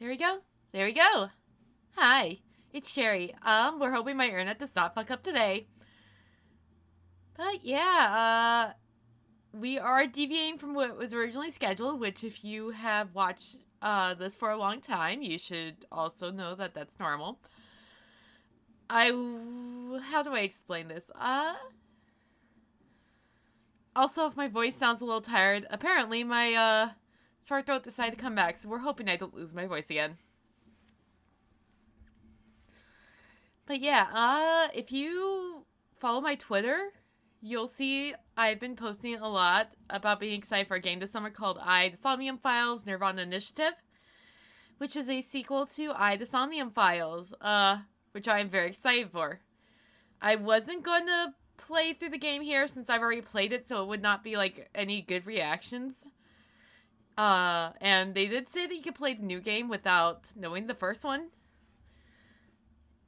There we go. There we go. Hi, it's Sherry. We're hoping my internet does not fuck up today. But yeah, we are deviating from what was originally scheduled, which if you have watched this for a long time, you should also know that that's normal. How do I explain this? Also, if my voice sounds a little tired, apparently my sore throat decided to come back, so we're hoping I don't lose my voice again. But yeah, if you follow my Twitter, you'll see I've been posting a lot about being excited for a game this summer called The Somnium Files Nirvana Initiative, which is a sequel to The Somnium Files, which I am very excited for. I wasn't going to play through the game here since I've already played it, so it would not be like any good reactions. And they did say that you could play the new game without knowing the first one.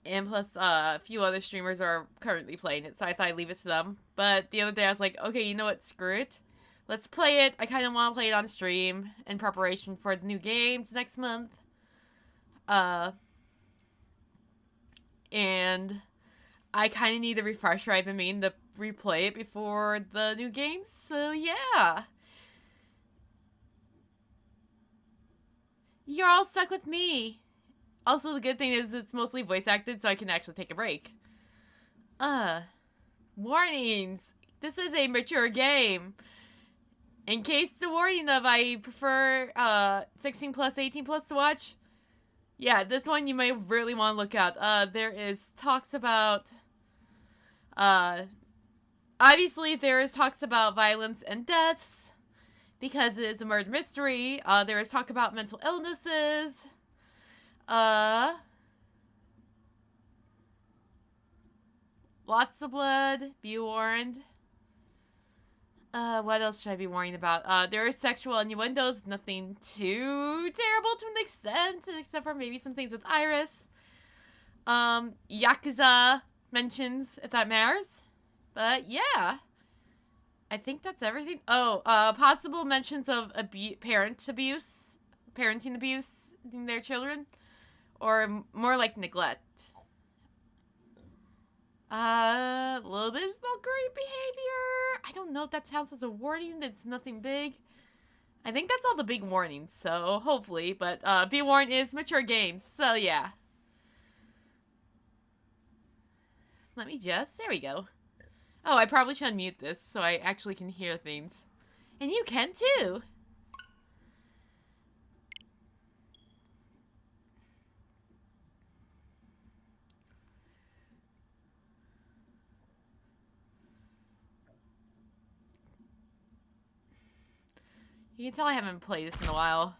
And plus, a few other streamers are currently playing it, so I thought I'd leave it to them. But the other day I was like, okay, you know what, screw it. Let's play it. I kind of want to play it on stream in preparation for the new games next month. And I kind of need a refresher. I've been meaning to replay it before the new games, so yeah. You're all stuck with me. Also, the good thing is it's mostly voice acted, so I can actually take a break. Warnings! This is a mature game. In case the warning of I prefer 16 plus, 18 plus to watch, yeah, this one you may really want to look out. There is talks about, obviously there is talks about violence and deaths, because it is a murder mystery. There is talk about mental illnesses. Lots of blood. Be warned. What else should I be worrying about? There is sexual innuendos. Nothing too terrible to an extent, except for maybe some things with Iris. Yakuza mentions, if that matters. But yeah. I think that's everything. Oh, possible mentions of parenting abuse in their children. Or more like neglect. A little bit of stalkery behavior. I don't know if that counts as a warning. It's nothing big. I think that's all the big warnings, so hopefully. But be warned is mature games, so yeah. Let me there we go. Oh, I probably should unmute this so I actually can hear things. And you can too. You can tell I haven't played this in a while.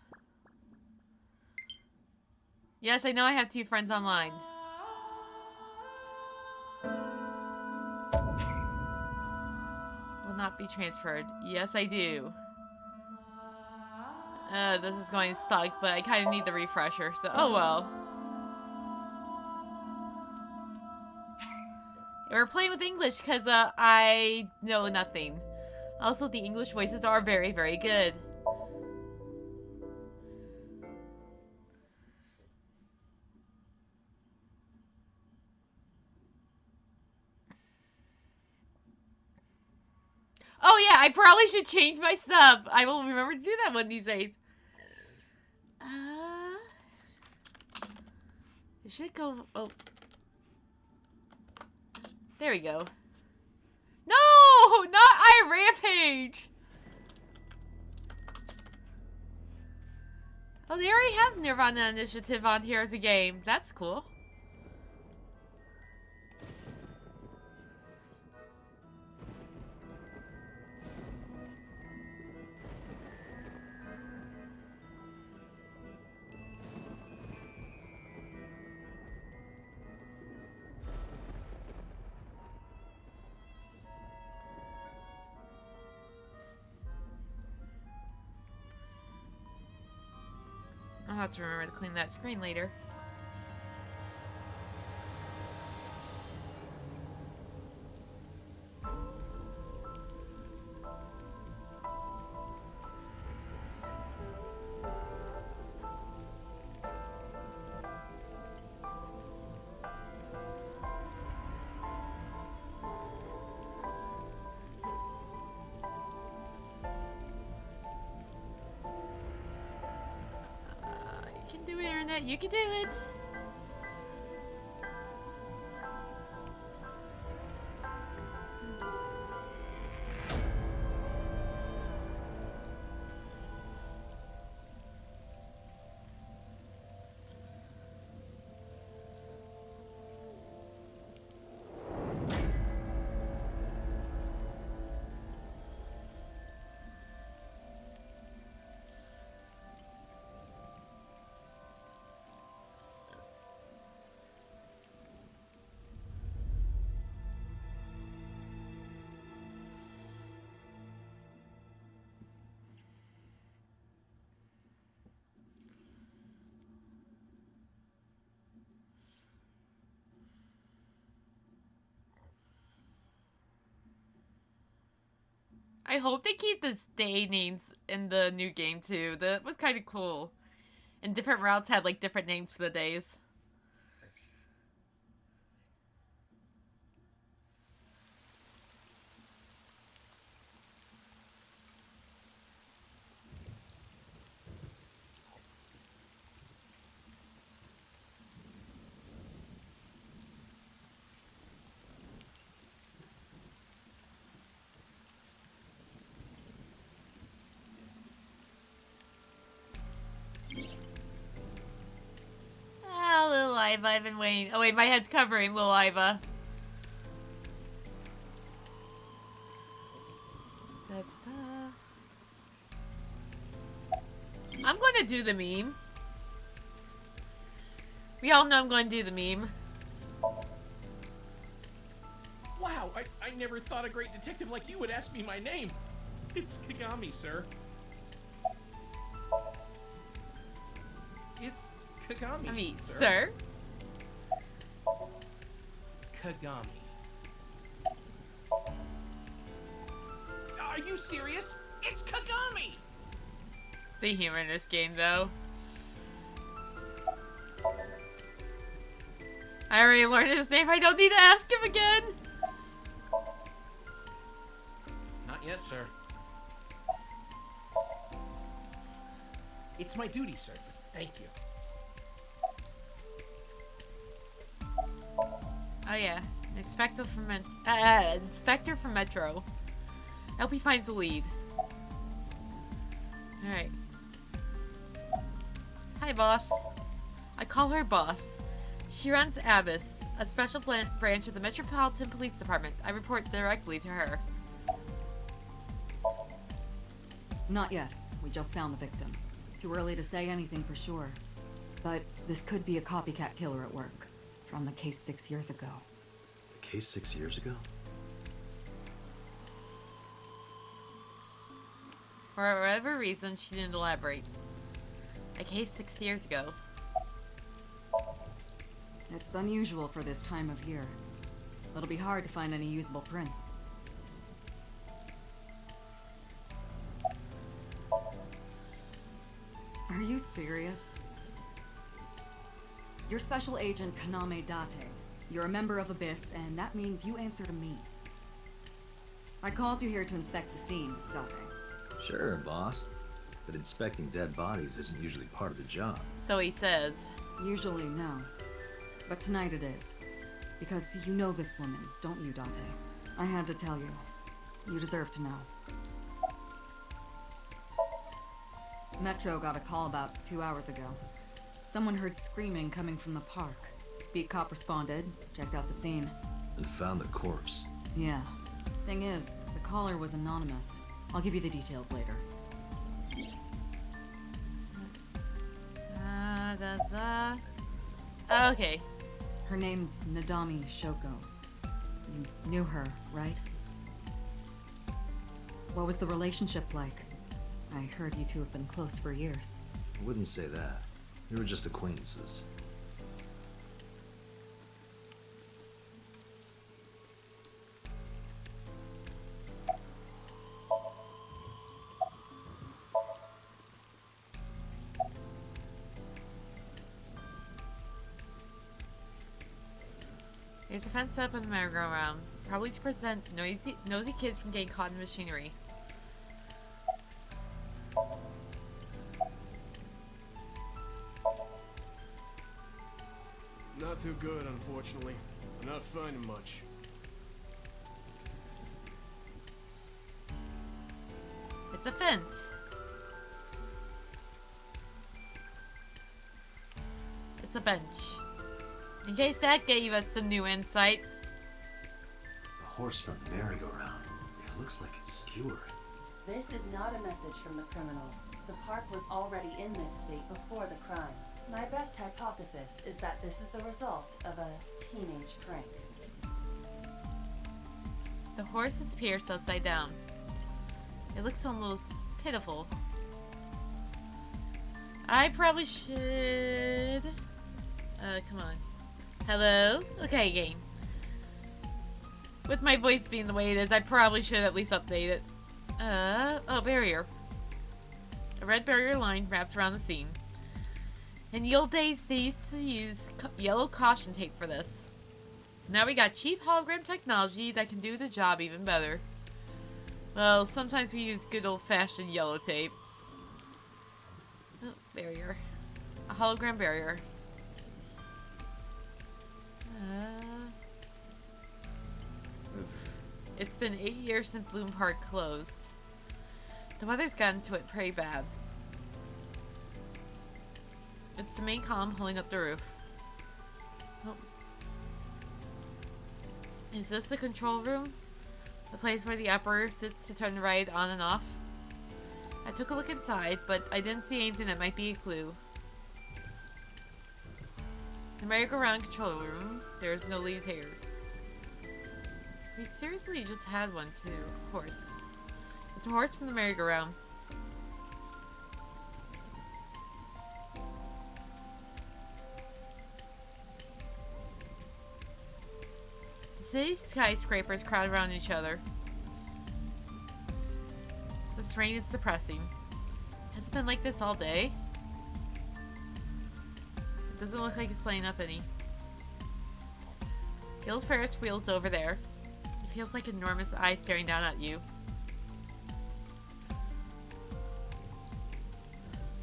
Yes, I know I have 2 friends online. Will not be transferred. Yes, I do. This is going to suck, but I kind of need the refresher, so oh well. We're playing with English because I know nothing. Also, the English voices are very, very good. Oh yeah, I probably should change my sub. I will remember to do that one of these days. It should go. Oh, there we go. No, not I Rampage. Oh, they already have Nirvana Initiative on here as a game. That's cool. I'll have to remember to clean that screen later. internet. You can do it. I hope they keep the day names in the new game too. That was kind of cool. And different routes had like different names for the days. Ah, little Iva, I've been waiting. Oh wait, my head's covering little Iva. I'm going to do the meme. We all know I'm going to do the meme. Wow, I never thought a great detective like you would ask me my name. It's Kagami, sir. It's Kagami, I mean, sir. sir? Kagami. Are you serious? It's Kagami! The humor in this game, though. I already learned his name. I don't need to ask him again. Not yet, sir. It's my duty, sir. Thank you. Oh yeah, Inspector from Metro. I hope he finds the lead. All right. Hi, boss. I call her boss. She runs Abyss, a special branch of the Metropolitan Police Department. I report directly to her. Not yet. We just found the victim. Too early to say anything for sure. But this could be a copycat killer at work. From the case 6 years ago. A case 6 years ago? For whatever reason, she didn't elaborate. A case 6 years ago. It's unusual for this time of year. It'll be hard to find any usable prints. Are you serious? You're Special Agent Kaname Date. You're a member of Abyss, and that means you answer to me. I called you here to inspect the scene, Date. Sure, boss. But inspecting dead bodies isn't usually part of the job. So he says. Usually, no. But tonight it is. Because you know this woman, don't you, Date? I had to tell you. You deserve to know. Metro got a call about 2 hours ago. Someone heard screaming coming from the park. Beat cop responded, checked out the scene. And found the corpse. Yeah. Thing is, the caller was anonymous. I'll give you the details later. Okay. Her name's Nadami Shoko. You knew her, right? What was the relationship like? I heard you two have been close for years. I wouldn't say that. We were just acquaintances. There's a fence up on the merry-go-round, probably to prevent nosy kids from getting caught in machinery. too good, unfortunately. We're not finding much. It's a fence. It's a bench. In case that gave us some new insight. A horse from the merry-go-round. It looks like it's skewered. This is not a message from the criminal. The park was already in this state before the crime. My best hypothesis is that this is the result of a teenage prank. The horse is pierced upside down. It looks almost pitiful. I probably should... come on. Hello? Okay, game. With my voice being the way it is, I probably should at least update it. Oh, barrier. A red barrier line wraps around the scene. In the old days, they used to use yellow caution tape for this. Now we got cheap hologram technology that can do the job even better. Well, sometimes we use good old-fashioned yellow tape. Oh, barrier. A hologram barrier. It's been 8 years since Bloom Park closed. The weather's gotten to it pretty bad. It's the main column holding up the roof. Oh. Is this the control room? The place where the operator sits to turn the ride on and off? I took a look inside, but I didn't see anything that might be a clue. The merry-go-round control room. There's no lead here. We seriously just had one too. Horse. It's a horse from the merry-go-round. The city's skyscrapers crowd around each other. This rain is depressing. Has it been like this all day? It doesn't look like it's letting up any. The old Ferris wheel's over there. It feels like enormous eyes staring down at you.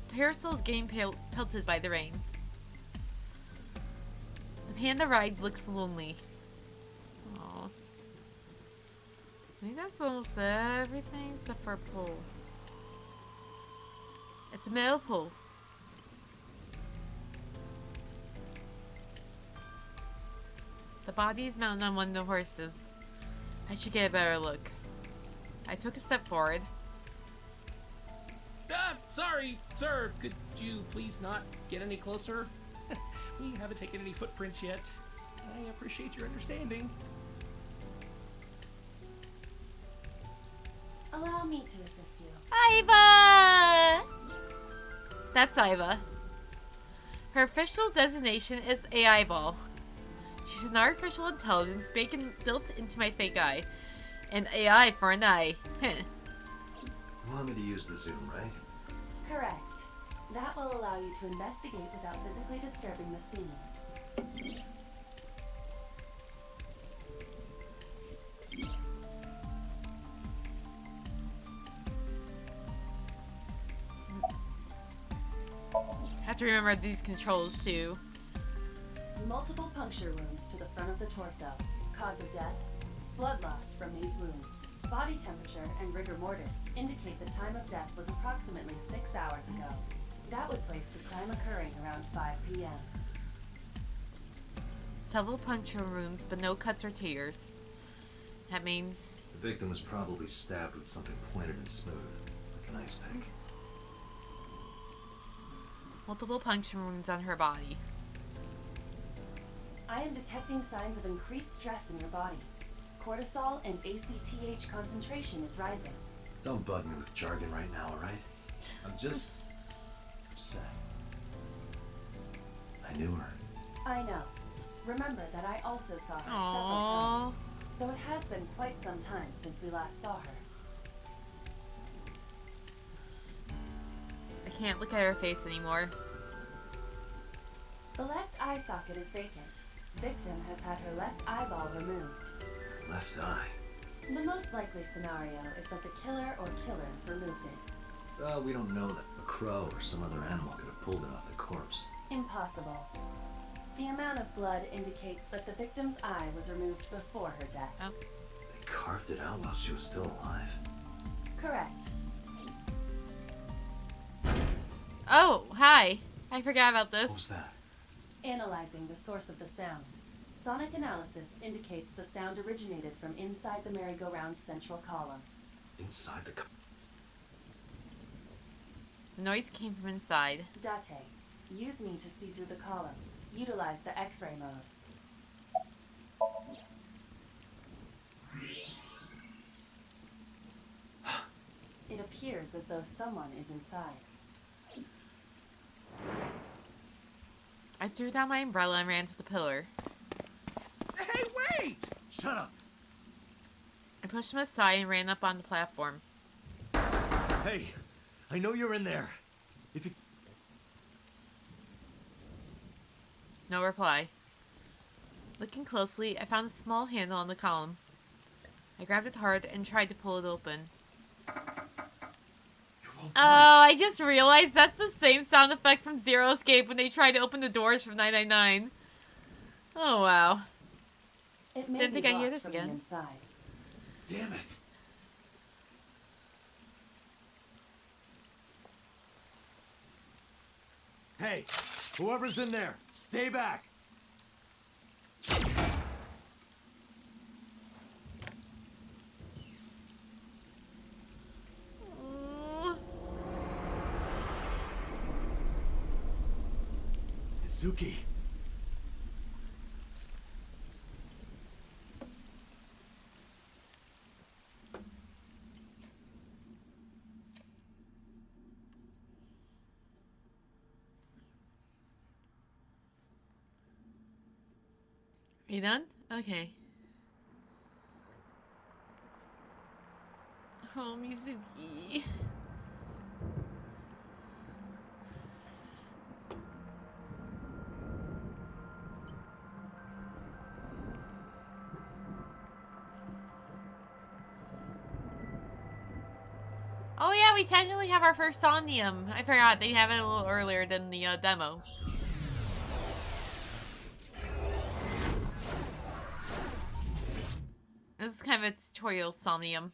The parasol is getting pelted by the rain. The panda ride looks lonely. Aww. I think that's almost everything except for a pole. It's a metal pole. The body is mounted on one of the horses. I should get a better look. I took a step forward. Sorry, sir. Could you please not get any closer? We haven't taken any footprints yet. I appreciate your understanding. Allow me to assist you. Iva! That's Iva. Her official designation is AI Ball. She's an artificial intelligence built into my fake eye. An AI for an eye. You want me to use the zoom, right? Correct. That will allow you to investigate without physically disturbing the scene. Have to remember these controls too. Multiple puncture wounds to the front of the torso. Cause of death? Blood loss from these wounds. Body temperature and rigor mortis indicate the time of death was approximately 6 hours ago. That would place the crime occurring around 5 p.m. Several puncture wounds, but no cuts or tears. That means... The victim was probably stabbed with something pointed and smooth, like an ice pick. multiple puncture wounds on her body. I am detecting signs of increased stress in your body. Cortisol and ACTH concentration is rising. Don't bug me with jargon right now, alright? I'm just upset. I knew her. I know. Remember that I also saw her several Aww. times, though it has been quite some time since we last saw her. I can't look at her face anymore. The left eye socket is vacant. Victim has had her left eyeball removed. Left eye. The most likely scenario is that the killer or killers removed it. We don't know that a crow or some other animal could have pulled it off the corpse. Impossible. The amount of blood indicates that the victim's eye was removed before her death. Oh. They carved it out while she was still alive. Correct. Oh, hi. I forgot about What this. was that? Analyzing the source of the sound. Sonic analysis indicates the sound originated from inside the merry-go-round's central column. Inside the... The noise came from inside. Date, use me to see through the column. Utilize the X-ray mode. It appears as though someone is inside. I threw down my umbrella and ran to the pillar. Hey, wait! Shut up! I pushed him aside and ran up on the platform. Hey, I know you're in there. If you... No reply. Looking closely, I found a small handle on the column. I grabbed it hard and tried to pull it open. Oh, I just realized that's the same sound effect from Zero Escape when they tried to open the doors from 999. Oh, wow. It may Didn't be think I'd hear locked this from again. the inside. Damn it! Hey, whoever's in there, stay back! Izuki. Are you done? Okay. Oh, Mizuki. Oh yeah, we technically have our first Somnium. I forgot they have it a little earlier than the demo. This is kind of a tutorial Somnium.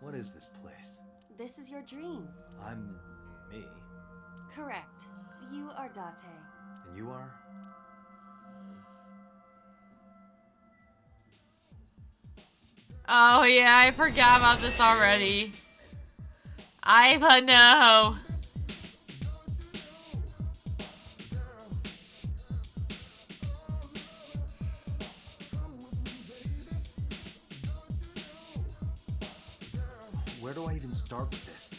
What is this place? This is your dream. I'm... me. Correct. You are Date. And you are? Oh yeah, I forgot about this already. No. Where do I even start with this?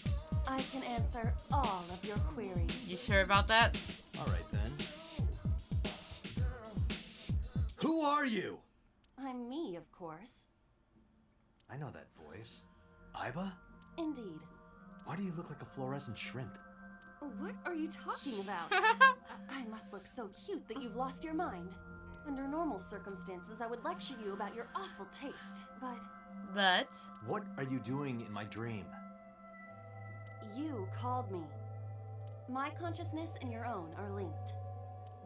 I can answer all of your queries. You sure about that? Alright then. Who are you? I'm me, of course. I know that voice. Aiba? Indeed. Why do you look like a fluorescent shrimp? What are you talking about? I must look so cute that you've lost your mind. Under normal circumstances, I would lecture you about your awful taste, but What are you doing in my dream? you called me. My consciousness and your own are linked.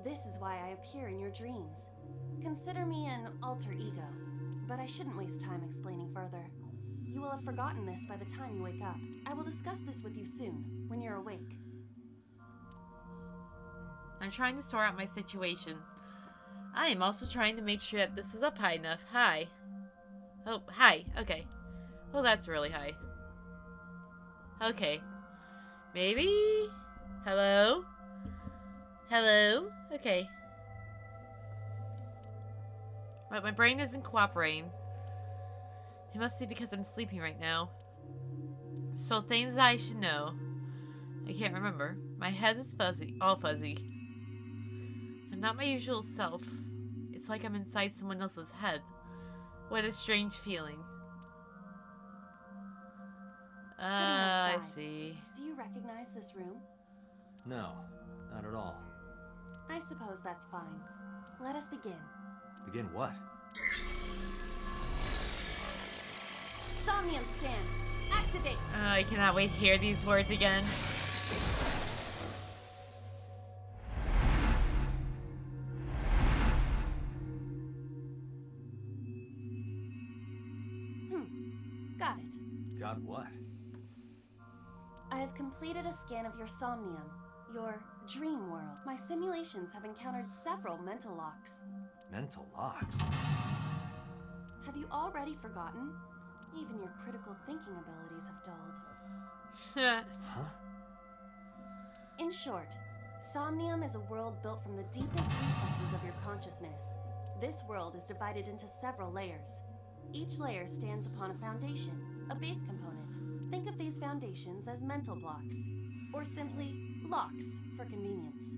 This is why I appear in your dreams. Consider me an alter ego, but I shouldn't waste time explaining further. You will have forgotten this by the time you wake up. I will discuss this with you soon, when you're awake. I'm trying to sort out my situation. I am also trying to make sure that this is up high enough. Hi. Oh, hi. Okay. Well, that's really high. Okay. Maybe? Hello? Hello? Okay. But my brain isn't cooperating. It must be because I'm sleeping right now. So things that I should know. I can't remember. My head is fuzzy. All fuzzy. I'm not my usual self. It's like I'm inside someone else's head. What a strange feeling. Putting I aside, see. Do you recognize this room? No, not at all. I suppose that's fine. Let us begin. Begin what? Somnium scan. Activate. I cannot wait to hear these words again. Got it. Got what? I have completed a scan of your Somnium, your dream world. My simulations have encountered several mental locks. Mental locks? Have you already forgotten? Even your critical thinking abilities have dulled. Huh? In short, Somnium is a world built from the deepest recesses of your consciousness. This world is divided into several layers. Each layer stands upon a foundation, a base component. Think of these foundations as mental blocks, or simply locks for convenience.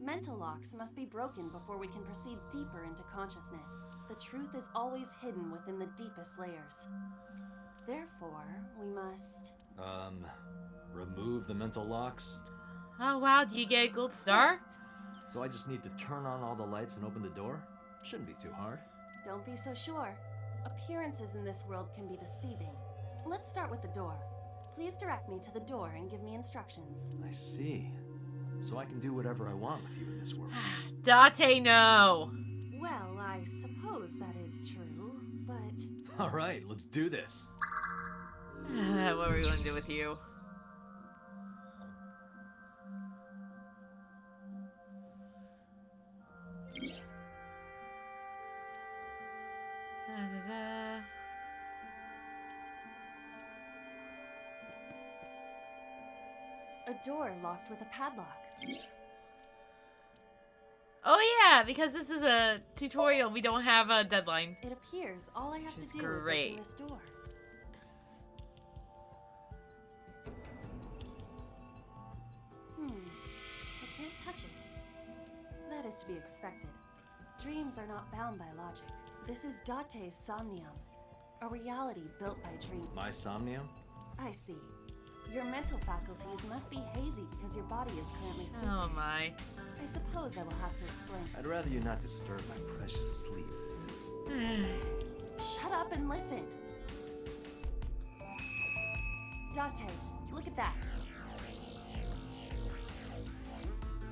Mental locks must be broken before we can proceed deeper into consciousness. The truth is always hidden within the deepest layers. Therefore, we must... Remove the mental locks? Oh wow, do you get a gold star? So I just need to turn on all the lights and open the door? Shouldn't be too hard. Don't be so sure. Appearances in this world can be deceiving. Let's start with the door. Please direct me to the door and give me instructions. I see. So I can do whatever I want with you in this world. Date, no! Well, I suppose that is true, but... Alright, let's do this. What were we gonna do with you? Da-da-da. A door locked with a padlock. Oh yeah, because this is a tutorial, we don't have a deadline. It appears all I have Which is to do great. is open this door. I can't touch it. That is to be expected. Dreams are not bound by logic. This is Date's Somnium, a reality built by dreams. My Somnium? I see. Your mental faculties must be hazy because your body is currently sleeping. Oh my. I suppose I will have to explain. I'd rather you not disturb my precious sleep. Shut up and listen. Date, look at that.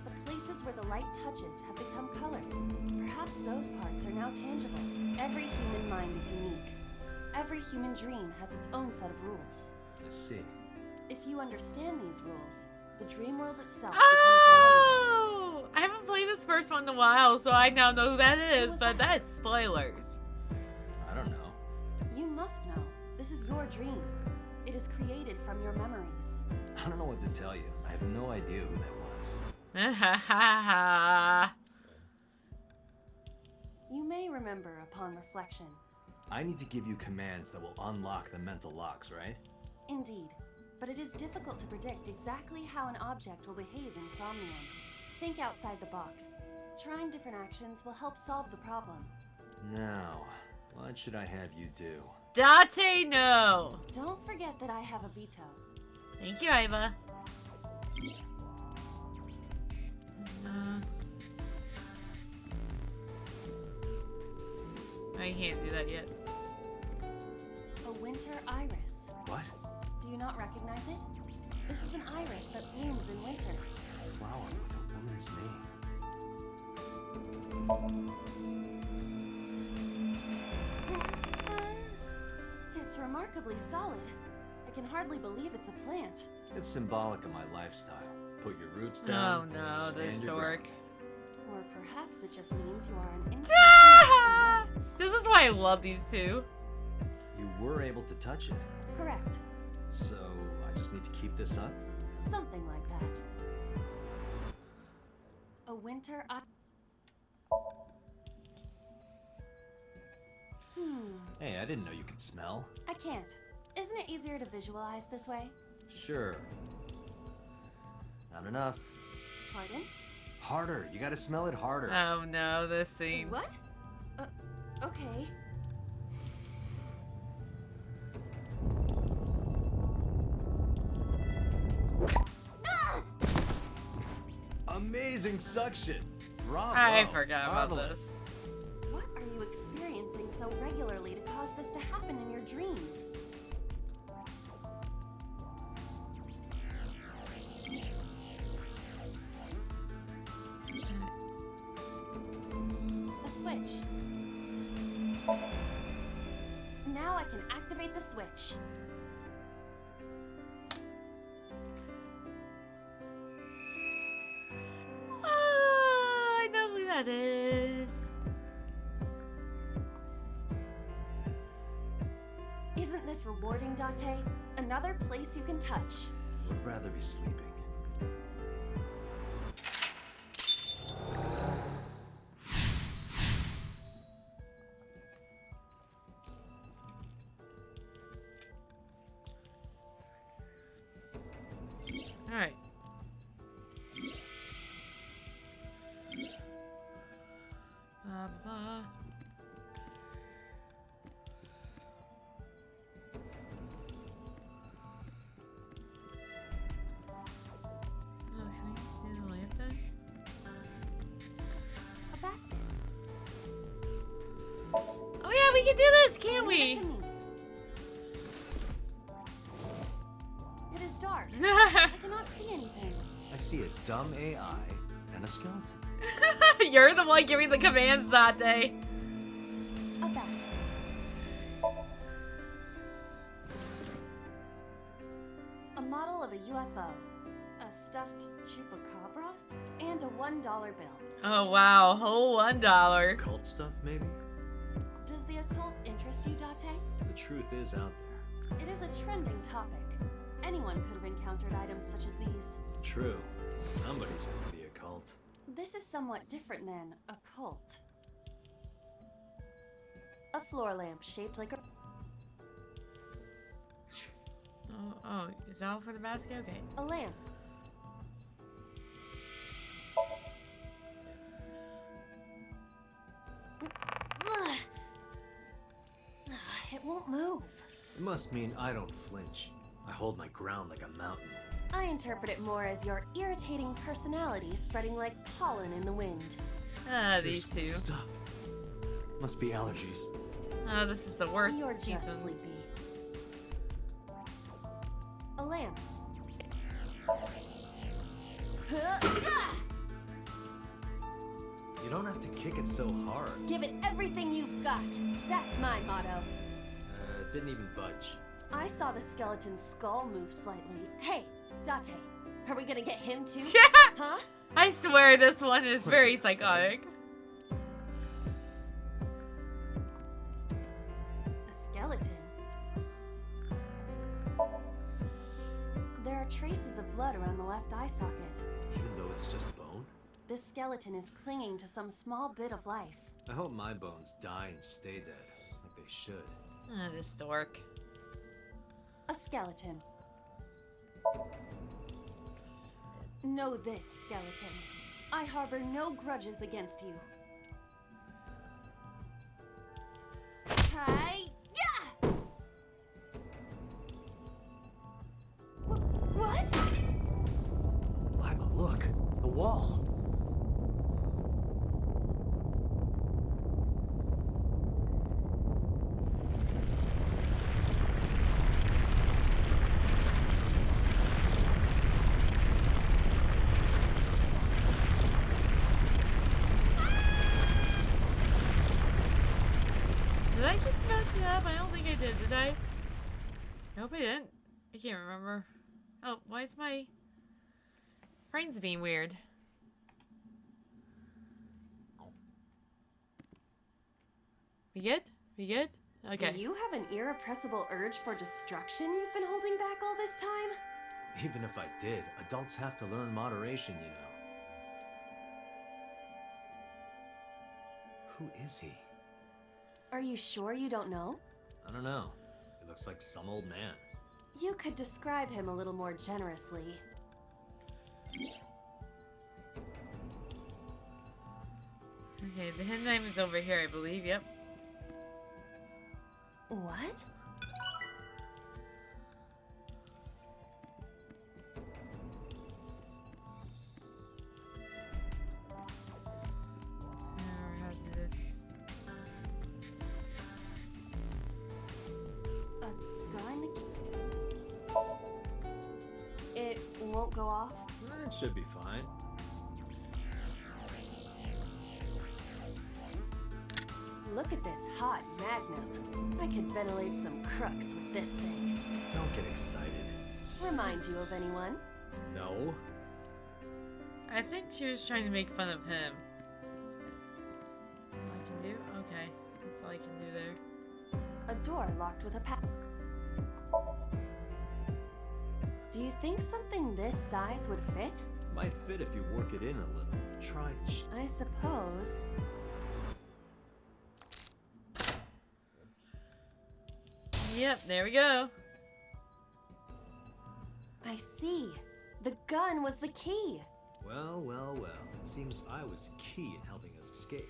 The places where the light touches have become colored. Perhaps those parts are now tangible. Every human mind is unique. Every human dream has its own set of rules. I see. If you understand these rules, the dream world itself Oh! I haven't played this first one in a while, so I now know who that is, but that is spoilers. I don't know. becomes reality. You must know. This is your dream. It is created from your memories. I don't know what to tell you. I have no idea who that was. Ha ha ha. You may remember upon reflection. I need to give you commands that will unlock the mental locks, right? Indeed. But it is difficult to predict exactly how an object will behave in Somnium. Think outside the box. Trying different actions will help solve the problem. Now, what should I have you do? Date, no! Don't forget that I have a veto. Thank you, Iva. I can't do that yet. A winter iris. What? Do you not recognize it? This is an iris that blooms in winter. A flower with a woman's name. It's remarkably solid. I can hardly believe it's a plant. It's symbolic of my lifestyle. Put your roots Oh down. no, and the stand your stork. ground. Or perhaps it just means you are an Ah! inspiration. This is why I love these two. You were able to touch it, Correct. so I just need to keep this up? Something like that. A winter Hey, I didn't know you could smell. I can't. Isn't it easier to visualize this way? Sure. Not enough. Pardon? Harder. You gotta smell it harder. Oh no, this scene. What? Okay. Using suction. Bravo. I forgot about Marvelous. this. What are you experiencing so regularly to cause this to happen in your dreams? A switch. Now I can activate the switch. Oh, I know who that is. Isn't this rewarding, Date? Another place you can touch. Would rather be sleeping. All right. Ba-ba. Oh, can we do the lamp then? A basket. Oh yeah, we can do this, can't Leave we? it to me. It is dark. I cannot see anything. I see a dumb AI and a skeleton. You're the one giving the commands that day. A basket. A model of a UFO, a stuffed chupacabra, and a $1 bill. Oh wow, whole $1. Cult stuff, maybe? Does the occult interest you, Date? The truth is out there. It is a trending topic. Anyone could have encountered items such as these. True. Somebody's into the occult. This is somewhat different than a cult. A floor lamp shaped like a... Oh, is that all for the basket? Okay. A lamp. It won't move. It must mean I don't flinch. I hold my ground like a mountain. I interpret it more as your irritating personality spreading like pollen in the wind. Ah, these two. Stop. Must be allergies. Oh, this is the worst You're just season. sleepy. A lamp. You don't have to kick it so hard. Give it everything you've got. That's my motto. Didn't even budge. I saw the skeleton's skull move slightly. Hey, Date, are we gonna get him too? Huh? I swear this one is very psychotic. A skeleton. There are traces of blood around the left eye socket. Even though it's just bone? This skeleton is clinging to some small bit of life. I hope my bones die and stay dead, like they should. Ah, this dork. A skeleton. Know this, skeleton. I harbor no grudges against you. Hi! Yeah! What? Lila, look! The wall! Did I just mess it up? I don't think I did I? I hope I didn't. I can't remember. Oh, why is my brains being weird? We good? We good? Okay. Do you have an irrepressible urge for destruction you've been holding back all this time? Even if I did, adults have to learn moderation, you know. Who is he? Are you sure you don't know? I don't know. He looks like some old man. You could describe him a little more generously. Okay, the hidden item is over here, I believe. Yep. What? Should be fine. Look at this hot magnum. I could ventilate some crooks with this thing. Don't get excited. Remind you of anyone? No. I think she was trying to make fun of him. All I can do? Okay. That's all I can do there. A door locked with a padlock. Do you think something this size would fit? Might fit if you work it in a little. Try. I suppose. Yep, there we go. I see. The gun was the key. Well, well, well. It seems I was key in helping us escape.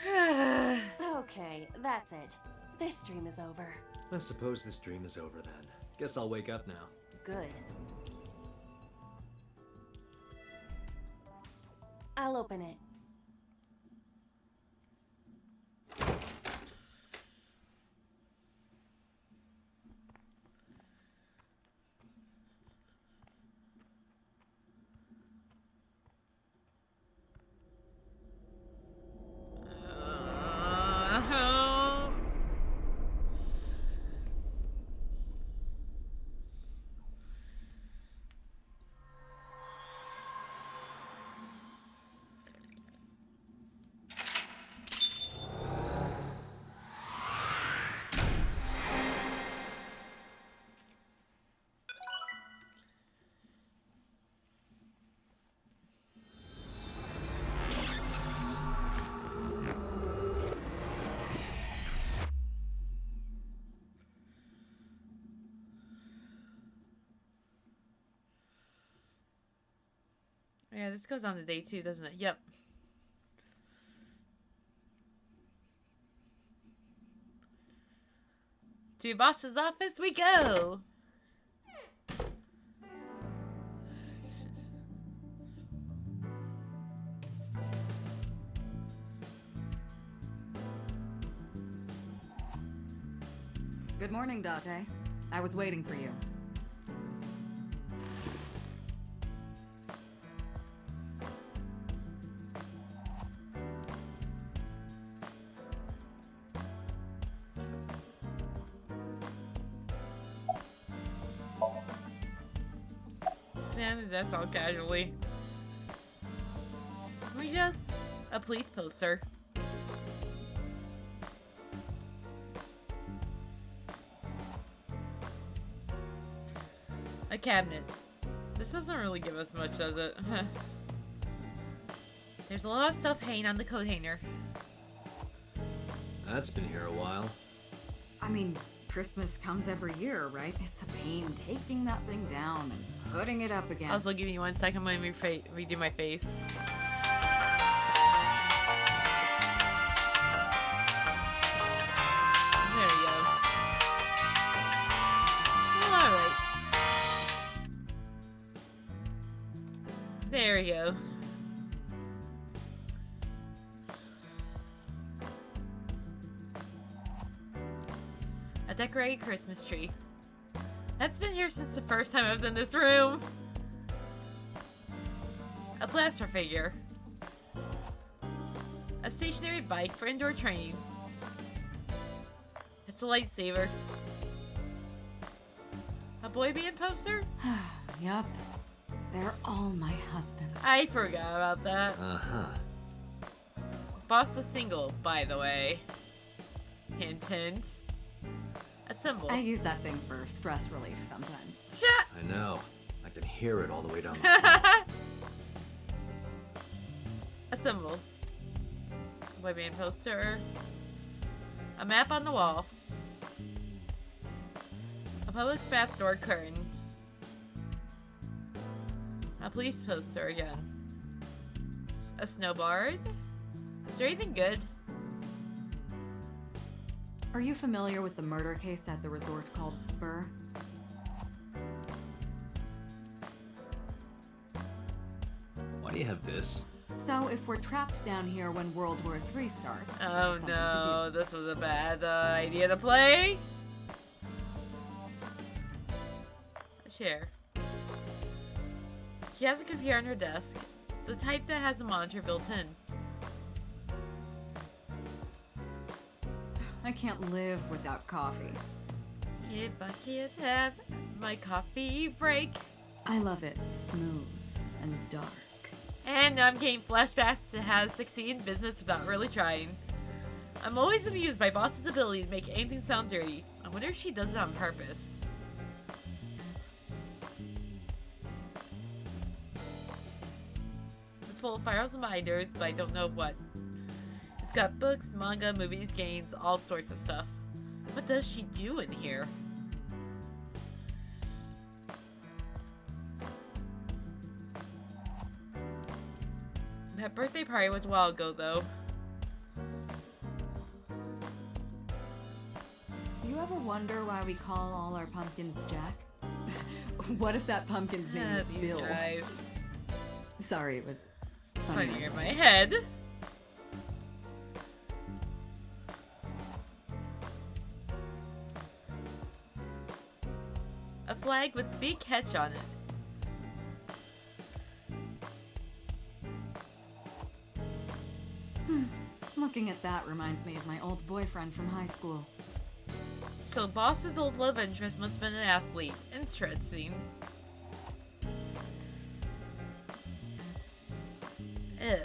Okay, that's it. This dream is over. I suppose this dream is over then. Guess I'll wake up now. Good. I'll open it. Yeah, this goes on to day 2, doesn't it? Yep. To boss's office we go! Good morning, Date. I was waiting for you. That's all casually. We just a police poster. A cabinet. This doesn't really give us much, does it? There's a lot of stuff hanging on the coat hanger. That's been here a while. I mean, Christmas comes every year, right? It's a pain taking that thing down and putting it up again. Also, give me 1 second when we redo my face. There we go. Well, alright. There we go. A decorated Christmas tree. That's been here since the first time I was in this room. A blaster figure. A stationary bike for indoor training. It's a lightsaber. A boy band poster? Yup. They're all my husbands. I forgot about that. Uh-huh. Boss the single, by the way. Hint, hint. A symbol. I use that thing for stress relief sometimes. I know. I can hear it all the way down the hall. A symbol. A boy band poster. A map on the wall. A public bath door curtain. A police poster again. A snowboard. Is there anything good? Are you familiar with the murder case at the resort called Spur? Why do you have this? So, if we're trapped down here when World War III starts, we Oh have something no, to this was a bad idea to play. A chair. She has a computer on her desk, the type that has a monitor built in. I can't live without coffee. If I can't have my coffee break. I love it smooth and dark. And I'm getting flashbacks to how to succeed in business without really trying. I'm always amused by Boss's ability to make anything sound dirty. I wonder if she does it on purpose. It's full of files and binders, but I don't know what. It's got books, manga, movies, games, all sorts of stuff. What does she do in here? That birthday party was a while ago, though. Do you ever wonder why we call all our pumpkins Jack? What if that pumpkin's name is These Bill? guys. Sorry, it was funny. Funny in my head. A flag with big catch on it. Looking at that reminds me of my old boyfriend from high school. So Boss's old love interest must have been an athlete. Interesting. Ugh.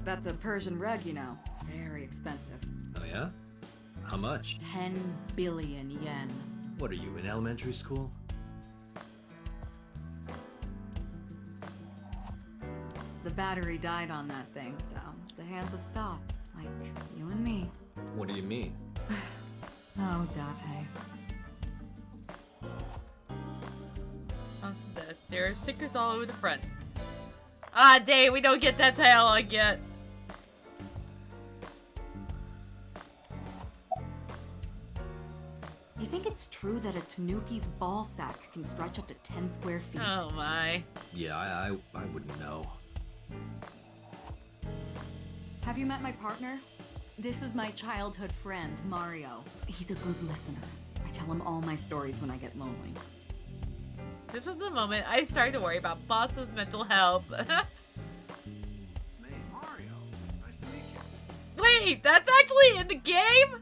That's a Persian rug, you know. Very expensive. Oh yeah? How much? 10 billion yen. What are you, in elementary school? The battery died on that thing, so the hands have stopped. Like you and me. What do you mean? Oh, Date. There are stickers all over the front. Ah, dang, we don't get that title I get. You think it's true that a tanuki's ball sack can stretch up to 10 square feet? Oh my. Yeah, I wouldn't know. Have you met my partner? This is my childhood friend, Mario. He's a good listener. I tell him all my stories when I get lonely. This was the moment I started to worry about Boss's mental health. Hey, Mario. Nice to meet you. Wait, that's actually in the game?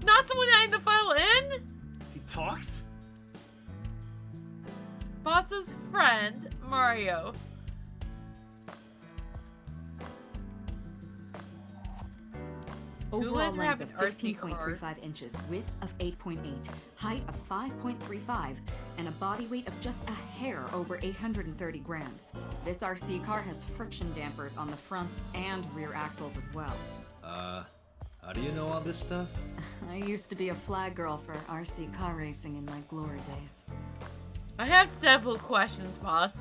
Not someone adding the final in? He talks? Boss's friend, Mario. Overall lets her have length an of RC car? 15.35 inches, width of 8.8, height of 5.35, and a body weight of just a hair over 830 grams. This RC car has friction dampers on the front and rear axles as well. How do you know all this stuff? I used to be a flag girl for RC car racing in my glory days. I have several questions, Boss.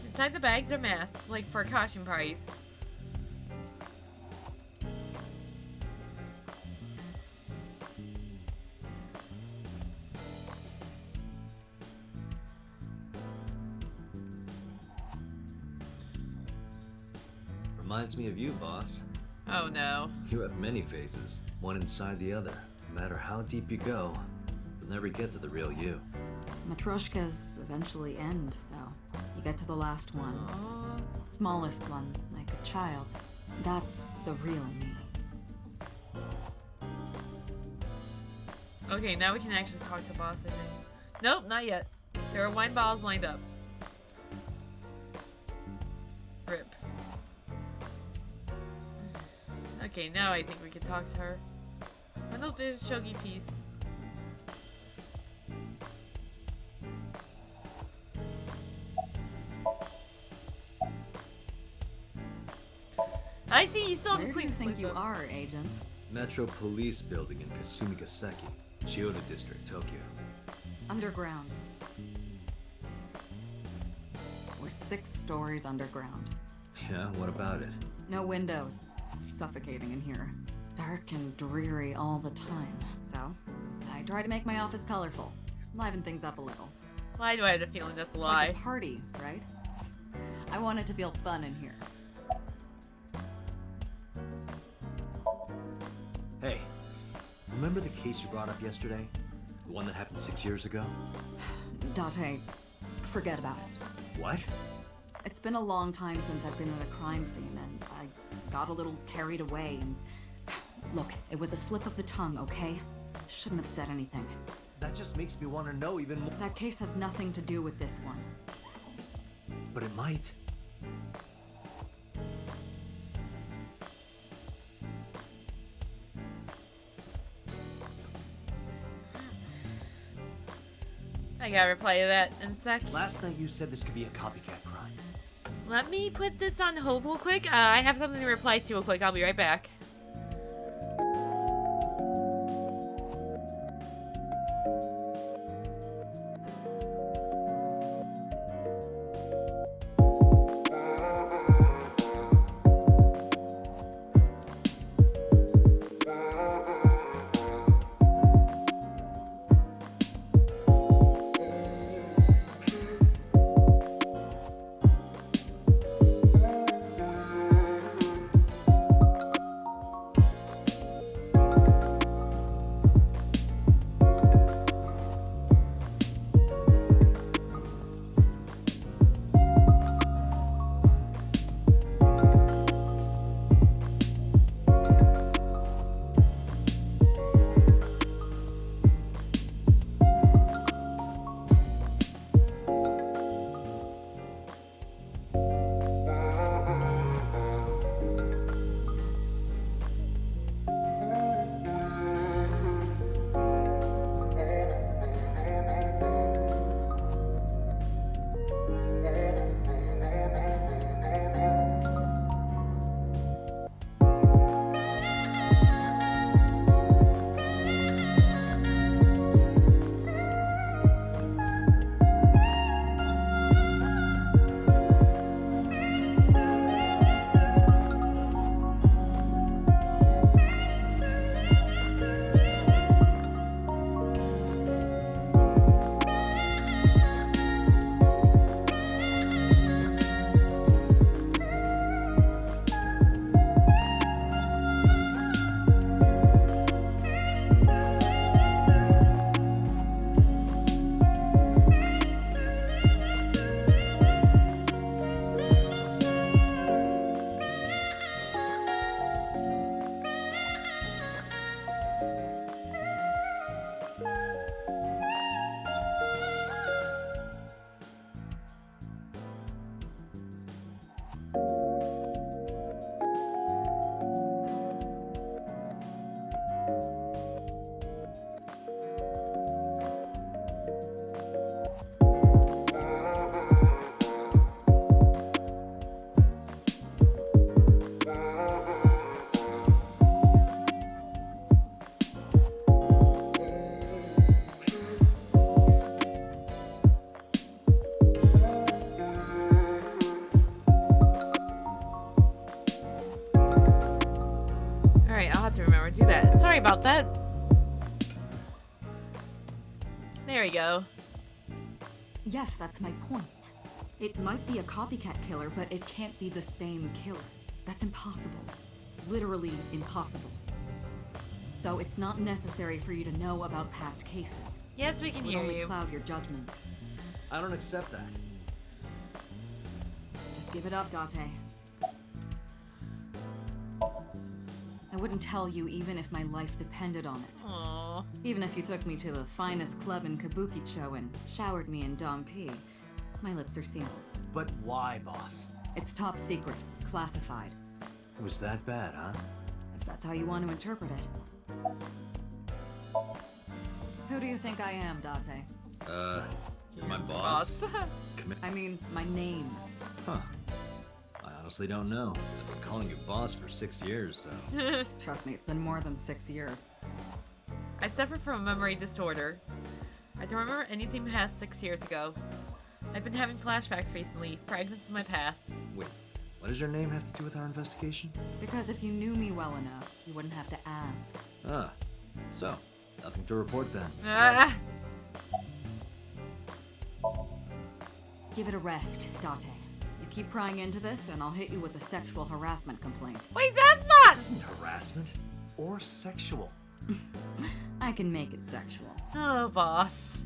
Inside the bags are masks, like for costume parties. Reminds me of you, boss. Oh no. You have many faces, one inside the other. No matter how deep you go, you'll never get to the real you. Matryoshkas eventually end, though. You get to the last one. Smallest one, like a child. That's the real me. Okay, now we can actually talk to Boss, I think. Nope, not yet. There are wine bottles lined up. Rip. Okay, now I think we can talk to her. Oh no, there's a shogi piece. I see you still have Where the do you clean think you sleeve. are, Agent? Metro Police Building in Kasumigaseki, Chiyoda District, Tokyo. Underground. We're 6 stories underground. Yeah, what about it? No windows. Suffocating in here. Dark and dreary all the time. So, I try to make my office colorful. Liven things up a little. Why do I have the feeling that's a It's lie? like a party, right? I want it to feel fun in here. Hey, remember the case you brought up yesterday? The one that happened 6 years ago? Date, forget about it. What? It's been a long time since I've been at a crime scene, and I got a little carried away, and... Look, it was a slip of the tongue, okay? Shouldn't have said anything. That just makes me want to know even more. That case has nothing to do with this one. But it might. I gotta reply to that in a sec. Last night you said this could be a copycat crime. Let me put this on hold real quick. I have something to reply to real quick. I'll be right back. Do that. Sorry about that. There we go. Yes, that's my point. It might be a copycat killer, but it can't be the same killer. That's impossible. Literally impossible. So it's not necessary for you to know about past cases. Yes, we can It would hear only you. cloud your judgment. I don't accept that. Just give it up, Date. I wouldn't tell you even if my life depended on it. Aww. Even if you took me to the finest club in Kabukicho and showered me in Dompi, my lips are sealed. But why, boss? It's top secret, classified. It was that bad, huh? If that's how you want to interpret it. Who do you think I am, Date? You're my boss? I mean, my name. Huh. I honestly don't know. I've been calling you boss for 6 years, so... Trust me, it's been more than 6 years. I suffer from a memory disorder. I don't remember anything past 6 years ago. I've been having flashbacks recently, fragments of my past. Wait, what does your name have to do with our investigation? Because if you knew me well enough, you wouldn't have to ask. Ah, so, nothing to report then. Ah! Give it a rest, Date. You keep prying into this, and I'll hit you with a sexual harassment complaint. Wait, that's not. This isn't harassment or sexual. I can make it sexual. Oh, boss.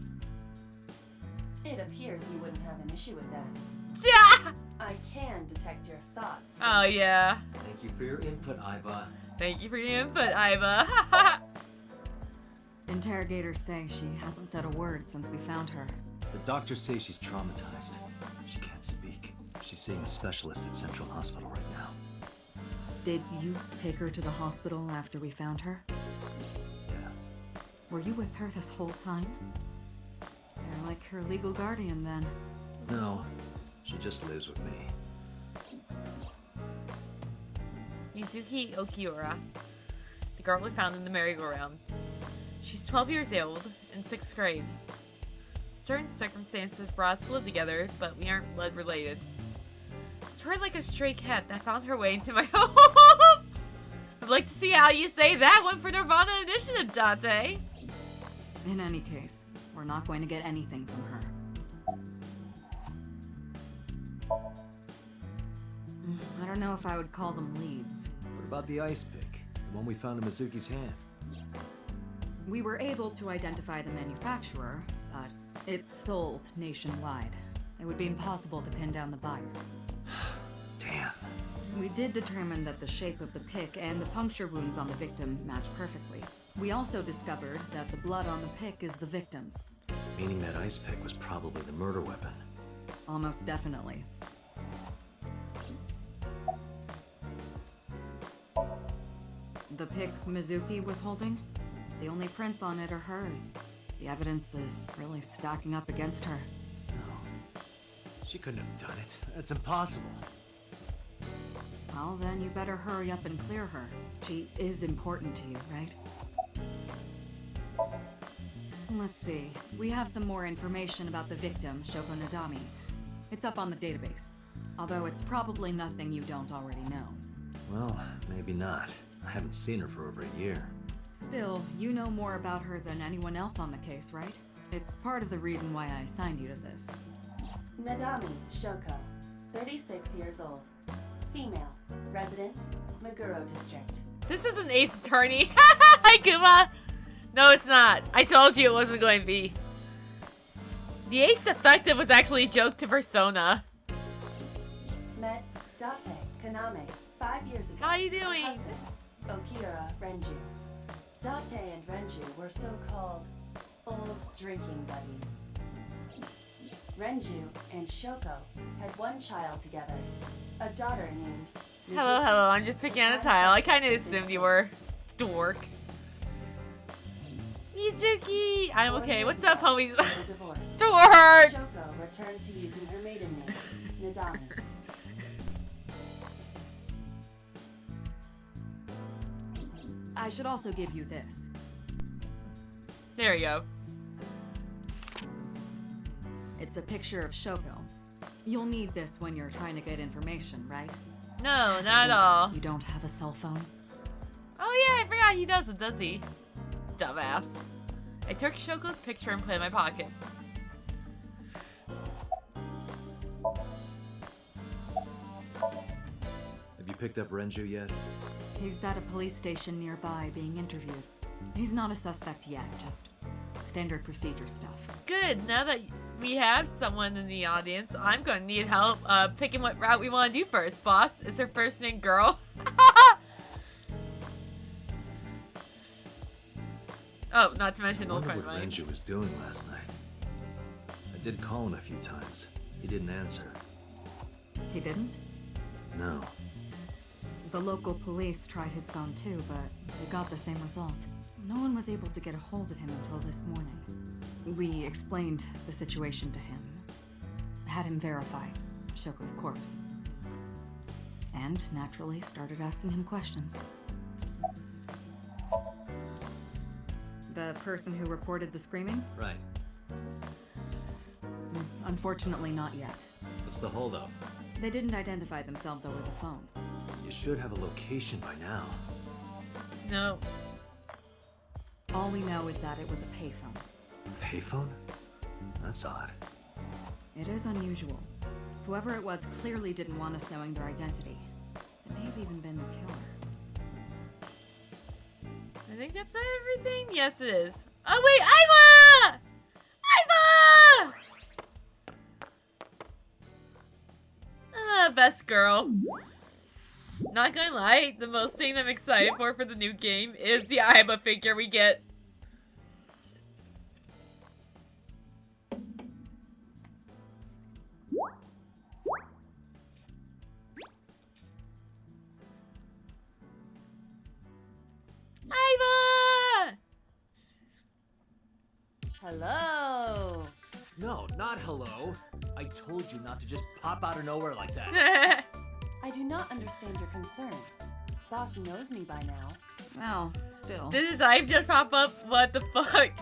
It appears you wouldn't have an issue with that. Yeah. I can detect your thoughts. Oh yeah. Thank you for your input, Iva. Thank you for your input, Iva. Interrogators say she hasn't said a word since we found her. The doctors say she's traumatized. She can't speak. She's seeing a specialist at Central Hospital right now. Did you take her to the hospital after we found her? Yeah. Were you with her this whole time? You're like her legal guardian then. No, she just lives with me. Mizuki Okiura, the girl we found in the merry-go-round. She's 12 years old, in 6th grade. Certain circumstances brought us to live together, but we aren't blood related. Sort of like a stray cat that found her way into my home. I'd like to see how you say that one for Nirvana Initiative, Date. In any case, we're not going to get anything from her. I don't know if I would call them leads. What about the ice pick? The one we found in Mizuki's hand? We were able to identify the manufacturer, but it's sold nationwide. It would be impossible to pin down the buyer. Damn. We did determine that the shape of the pick and the puncture wounds on the victim match perfectly. We also discovered that the blood on the pick is the victim's. Meaning that ice pick was probably the murder weapon. Almost definitely. The pick Mizuki was holding? The only prints on it are hers. The evidence is really stacking up against her. No. She couldn't have done it. That's impossible. Well, then you better hurry up and clear her. She is important to you, right? Let's see. We have some more information about the victim, Shoko Nadami. It's up on the database. Although it's probably nothing you don't already know. Well, maybe not. I haven't seen her for over a year. Still, you know more about her than anyone else on the case, right? It's part of the reason why I assigned you to this. Nadami Shoko, 36 years old. Female. Residence, Meguro District. This is an Ace Attorney. Hi, Kuma. No, it's not. I told you it wasn't going to be. The Ace Defective was actually a joke to Persona. Met Date Kaname 5 years ago. How you doing? Husband, Okira Renju. Date and Renju were so-called old drinking buddies. Renju and Shoko had one child together, a daughter named Hello, Mizuki. hello. I'm just picking on a tile. I kind of assumed you were. Dork. Mizuki! I'm okay. What's up, homies? A divorce. Dork! Shoko returned to using her maiden name, Nadami. I should also give you this. There you go. It's a picture of Shoko. You'll need this when you're trying to get information, right? No, not at Since all. You don't have a cell phone? Oh yeah, I forgot he doesn't, does he? Dumbass. I took Shoko's picture and put it in my pocket. Have you picked up Renju yet? He's at a police station nearby being interviewed. He's not a suspect yet, just standard procedure stuff. Good, now that we have someone in the audience, I'm gonna need help picking what route we want to do first, boss. Is her first name Girl? Oh, not to mention I an old wonder friend what of mine. Renju was doing last night. I did call him a few times. He didn't answer. He didn't? No. The local police tried his phone too, but they got the same result. No one was able to get a hold of him until this morning. We explained the situation to him. Had him verify Shoko's corpse. And naturally started asking him questions. The person who reported the screaming? Right. Unfortunately not yet. What's the holdup? They didn't identify themselves over the phone. You should have a location by now. No. All we know is that it was a payphone. Payphone? That's odd. It is unusual. Whoever it was clearly didn't want us knowing their identity. It may have even been the killer. I think that's everything. Yes, it is. Oh, wait, Iva! Iva! Best girl. Not gonna lie, the most thing I'm excited for the new game is the Iva figure we get. Iva! Hello. No, not hello. I told you not to just pop out of nowhere like that. I do not understand your concern. Boss knows me by now. Well, still. This is I've just pop up. What the fuck?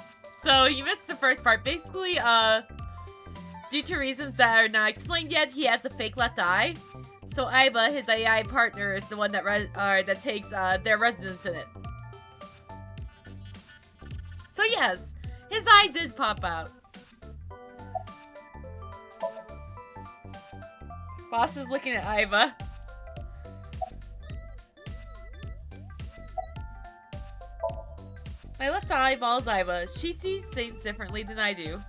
So you missed the first part. Basically, due to reasons that are not explained yet, he has a fake left eye. So Iva, his AI partner, is the one that that takes their residence in it. So yes, his eye did pop out. Boss is looking at Iva. My left eyeball is Iva. She sees things differently than I do.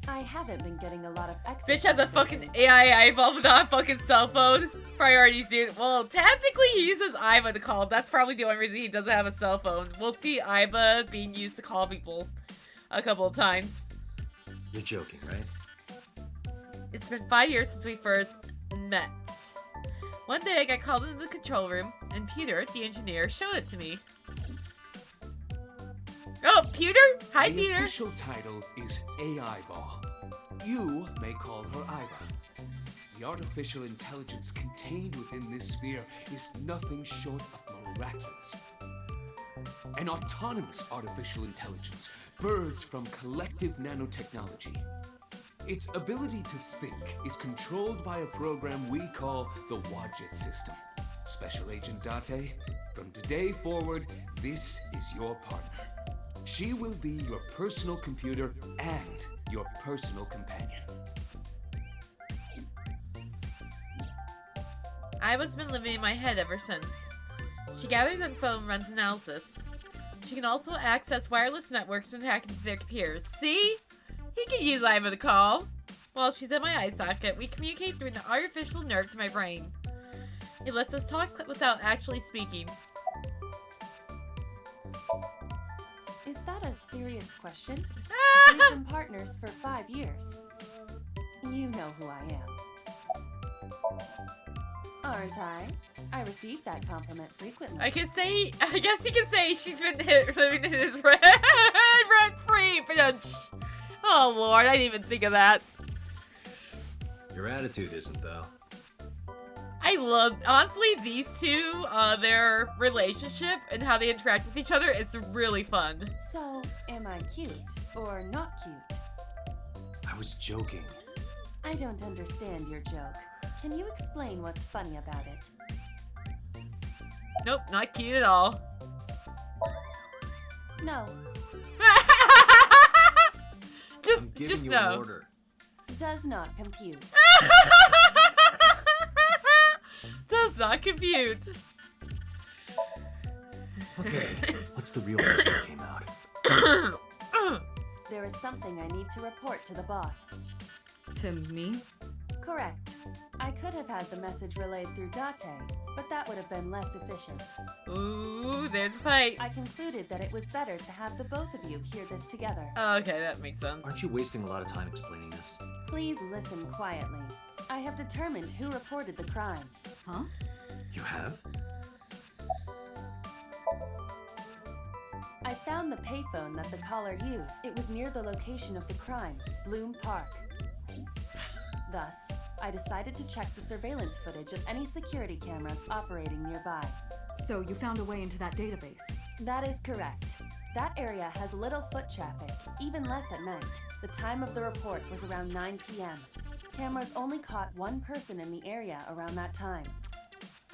I haven't been getting a lot of exercise. Bitch has a fucking AI eyeball but not a fucking cell phone. Priorities, dude. Well, technically he uses Iva to call. That's probably the only reason he doesn't have a cell phone. We'll see Iva being used to call people a couple of times. You're joking, right? It's been 5 years since we first met. One day I got called into the control room, and Peter, the engineer, showed it to me. Oh, Peter? Hi, The Peter. official title is AI Ball. You may call her Iva. The artificial intelligence contained within this sphere is nothing short of miraculous. An autonomous artificial intelligence birthed from collective nanotechnology. Its ability to think is controlled by a program we call the Wadjet system. Special Agent Date, from today forward, this is your partner. She will be your personal computer and your personal companion. Iva's been living in my head ever since. She gathers info and runs analysis. She can also access wireless networks and hack into their computers. See? He can use Iva to call. While she's in my eye socket, we communicate through an artificial nerve to my brain. It lets us talk without actually speaking. Is that a serious question? We've been partners for 5 years. You know who I am. Aren't I? I receive that compliment frequently. I guess you can say she's been living in his rent-free. Oh lord, I didn't even think of that. Your attitude isn't, though. I love, honestly, these two, their relationship and how they interact with each other is really fun. So, am I cute or not cute? I was joking. I don't understand your joke. Can you explain what's funny about it? Nope, not cute at all. No, I'm giving just you no. an order. does not compute. Does not compute. Okay, what's the real reason it came out? There is something I need to report to the boss. To me? Correct. I could have had the message relayed through Date, but that would have been less efficient. Ooh, there's a fight. I concluded that it was better to have the both of you hear this together. Oh, okay, that makes sense. Aren't you wasting a lot of time explaining this? Please listen quietly. I have determined who reported the crime. Huh? You have? I found the payphone that the caller used. It was near the location of the crime, Bloom Park. Thus, I decided to check the surveillance footage of any security cameras operating nearby. So you found a way into that database? That is correct. That area has little foot traffic, even less at night. The time of the report was around 9 p.m. Cameras only caught one person in the area around that time.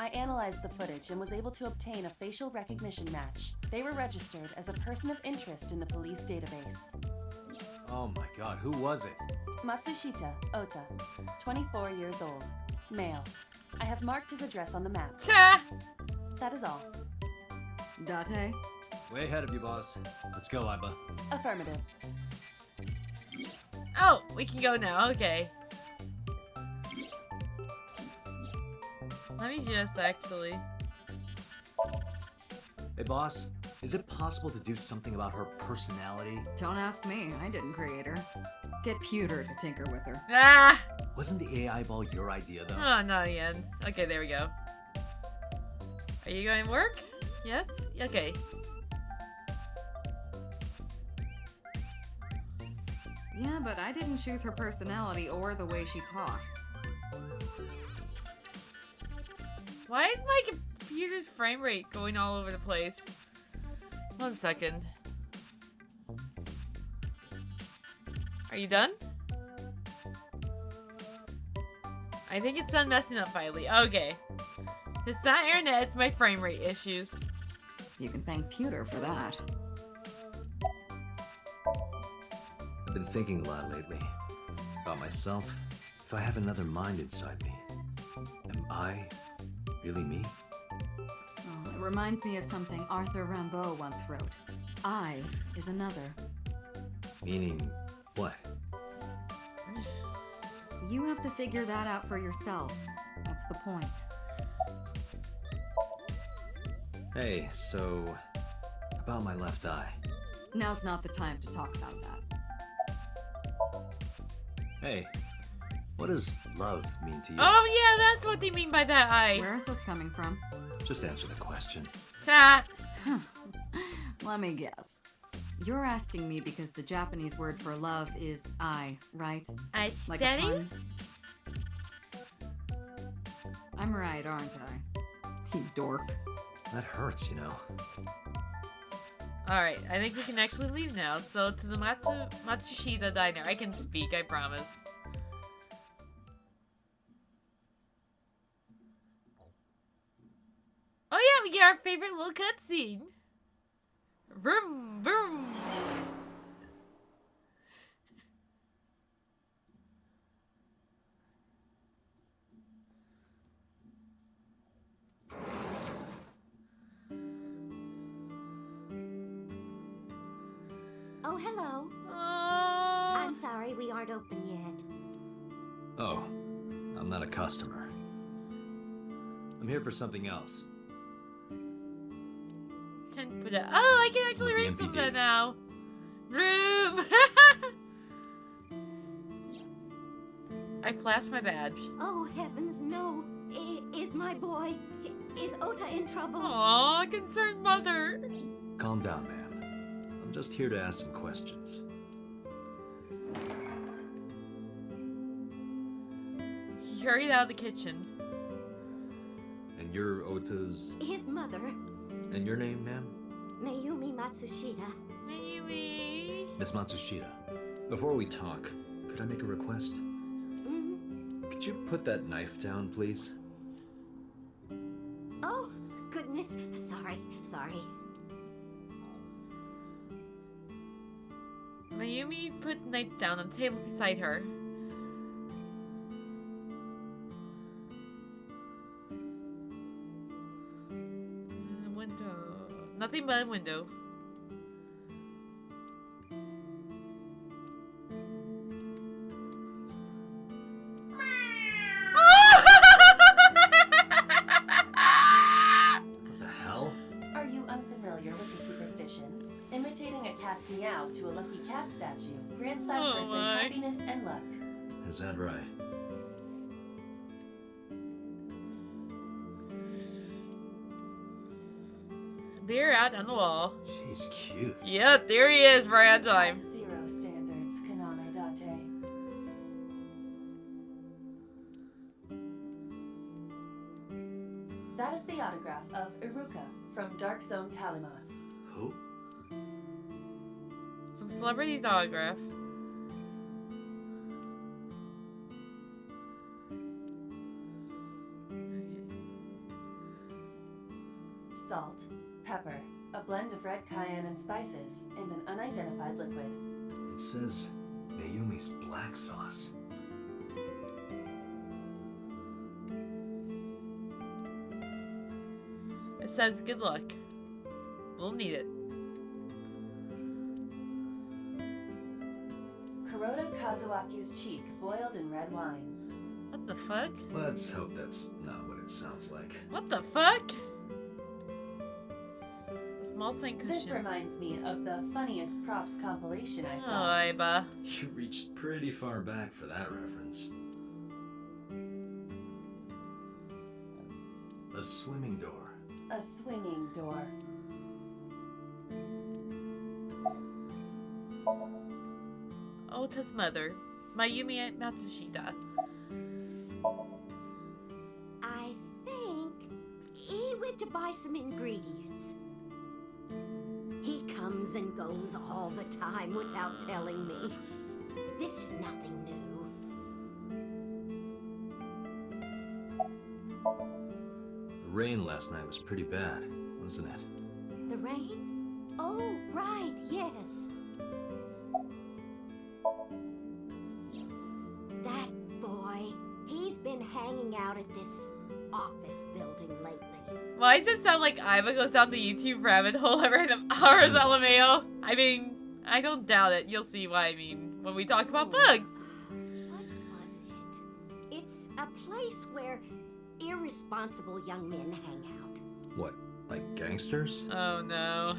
I analyzed the footage and was able to obtain a facial recognition match. They were registered as a person of interest in the police database. Oh my god, who was it? Matsushita Ota, 24 years old, male. I have marked his address on the map. Ta! That is all. Date? Way ahead of you, boss. Let's go, Aiba. Affirmative. Oh, we can go now. Okay. Let me just actually. Hey, boss. Is it possible to do something about her personality? Don't ask me. I didn't create her. Get Pewter to tinker with her. Ah! Wasn't the AI ball your idea, though? Oh, not again. Okay, there we go. Are you going to work? Yes? Okay. Yeah, but I didn't choose her personality or the way she talks. Why is my computer's frame rate going all over the place? 1 second. Are you done? I think it's done messing up finally. Okay. It's not internet, it's my frame rate issues. You can thank Pewter for that. I've been thinking a lot lately. About myself. If I have another mind inside me, am I really me? Oh, it reminds me of something Arthur Rimbaud once wrote. I is another. Meaning what? You have to figure that out for yourself. That's the point. Hey, so about my left eye. Now's not the time to talk about that. Hey, what does love mean to you? Oh yeah, that's what they mean by that eye. Where's this coming from? Just answer the question. Ta! Let me guess. You're asking me because the Japanese word for love is I, right? I Like a steady? pun? I'm right, aren't I? You dork. That hurts, you know. Alright, I think we can actually leave now. So to the Matsushita diner. I can speak, I promise. Oh yeah, we get our favorite little cutscene. Vroom, vroom. Oh, hello. Aww. I'm sorry we aren't open yet. Oh, I'm not a customer. I'm here for something else. Oh, I can actually With the read some of MPD. that now. Room. I flashed my badge. Oh, heavens, no. Is my boy... Is Ota in trouble? Aw, concerned mother. Calm down, ma'am. I'm just here to ask some questions. She hurried out of the kitchen. And you're Ota's... His mother, And your name, ma'am? Mayumi Matsushita. Maybe. Miss Matsushita. Before we talk, could I make a request? Could you put that knife down, please? Oh, goodness. Sorry. Mayumi put the knife down on the table beside her. Window. Nothing but a window. What the hell? Are you unfamiliar with the superstition? Imitating a cat's meow to a lucky cat statue grants that Oh person my. happiness and luck. Is that right? They're out on the wall. She's cute. Yep, there he is, right on time. Zero standards, Kaname Date. That is the autograph of Iruka from Dark Zone Kalimas. Who? Some celebrity's autograph. Salt, pepper, a blend of red cayenne and spices, and an unidentified liquid. It says Mayumi's black sauce. It says good luck. We'll need it. Kuroda Kazuaki's cheek boiled in red wine. What the fuck? Let's hope that's not what it sounds like. What the fuck? A small saint cushion. This reminds me of the funniest props compilation I Oh, saw. Aiba. You reached pretty far back for that reference. A swimming door. A swinging door. Ota's mother, Mayumi Matsushita. I think he went to buy some ingredients. He comes and goes all the time without telling me. This is nothing new. The rain last night was pretty bad, wasn't it? The rain? Oh, right, yes. That boy, he's been hanging out at this office building lately. Why does it sound like Aiba goes down the YouTube rabbit hole at random hours, LMAO? I mean, I don't doubt it. You'll see what I mean when we talk about bugs. What was it? It's a place where irresponsible young men hang out. What, like gangsters? Oh no.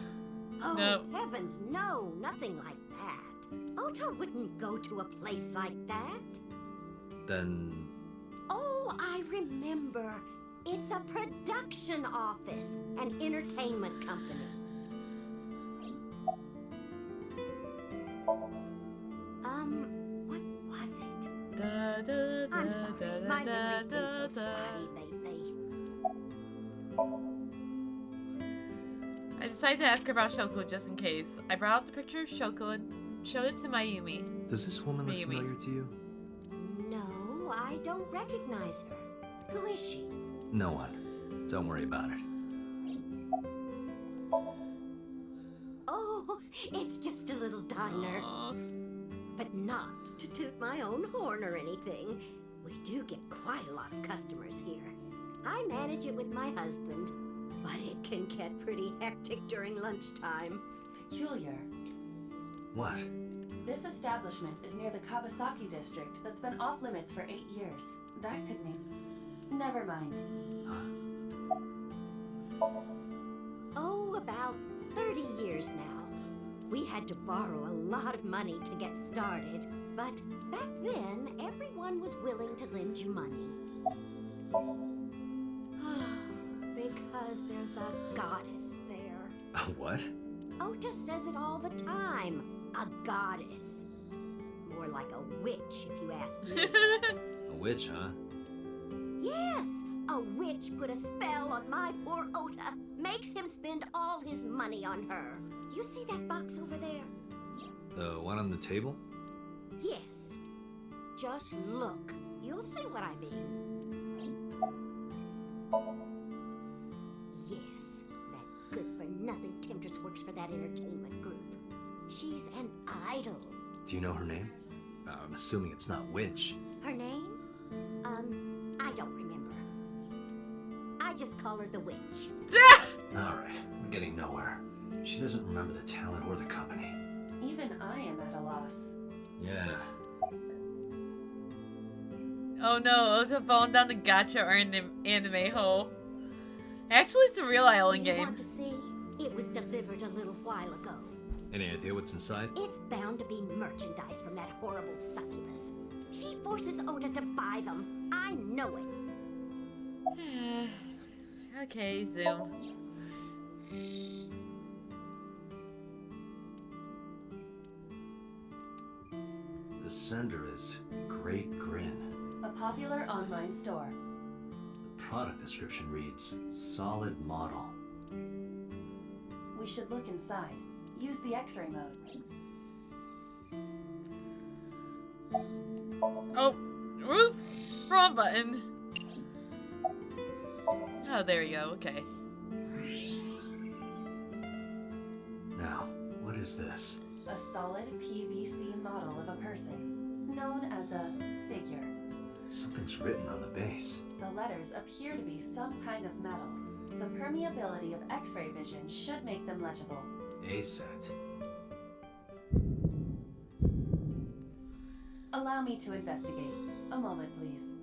Oh, No. heavens, no, nothing like that. Ota wouldn't go to a place like that. Then... Oh, I remember. It's a production office, an entertainment company. What was it? I'm sorry, my memory's been so spotty lately. I decided to ask her about Shoko just in case. I brought out the picture of Shoko and showed it to Mayumi. Does this woman look Mayumi. familiar to you? No, I don't recognize her. Who is she? No one. Don't worry about it. Oh, it's just a little diner. Aw. But not to toot my own horn or anything. We do get quite a lot of customers here. I manage it with my husband, but it can get pretty hectic during lunchtime. Peculiar. What? This establishment is near the Kawasaki district that's been off limits for 8 years. That could mean... Never mind. Oh, about 30 years now. We had to borrow a lot of money to get started, but back then, everyone was willing to lend you money. Because there's a goddess there. What? Ota says it all the time. A goddess. More like a witch, if you ask me. A witch, huh? Yes, a witch put a spell on my poor Ota. Makes him spend all his money on her. You see that box over there? The one on the table? Yes. Just look. You'll see what I mean. Yes, that good-for-nothing temptress works for that entertainment group. She's an idol. Do you know her name? I'm assuming it's not witch. Her name? I don't remember. I just call her the witch. Alright, we're getting nowhere. She doesn't remember the talent or the company. Even I am at a loss. Yeah. Oh no, Ota falling down the gacha or anime hole. Actually, it's a real island Do you game. want to see? It was delivered a little while ago. Any idea what's inside? It's bound to be merchandise from that horrible succubus. She forces Ota to buy them. I know it. Okay, Zoom. The sender is Great Grin. A popular online store. The product description reads, solid model. We should look inside. Use the X-ray mode. Oh, oops, wrong button. Oh, there you go. Okay. Now, what is this? A solid PVC model of a person, known as a figure. Something's written on the base. The letters appear to be some kind of metal. The permeability of X-ray vision should make them legible. A set. Allow me to investigate. A moment, please.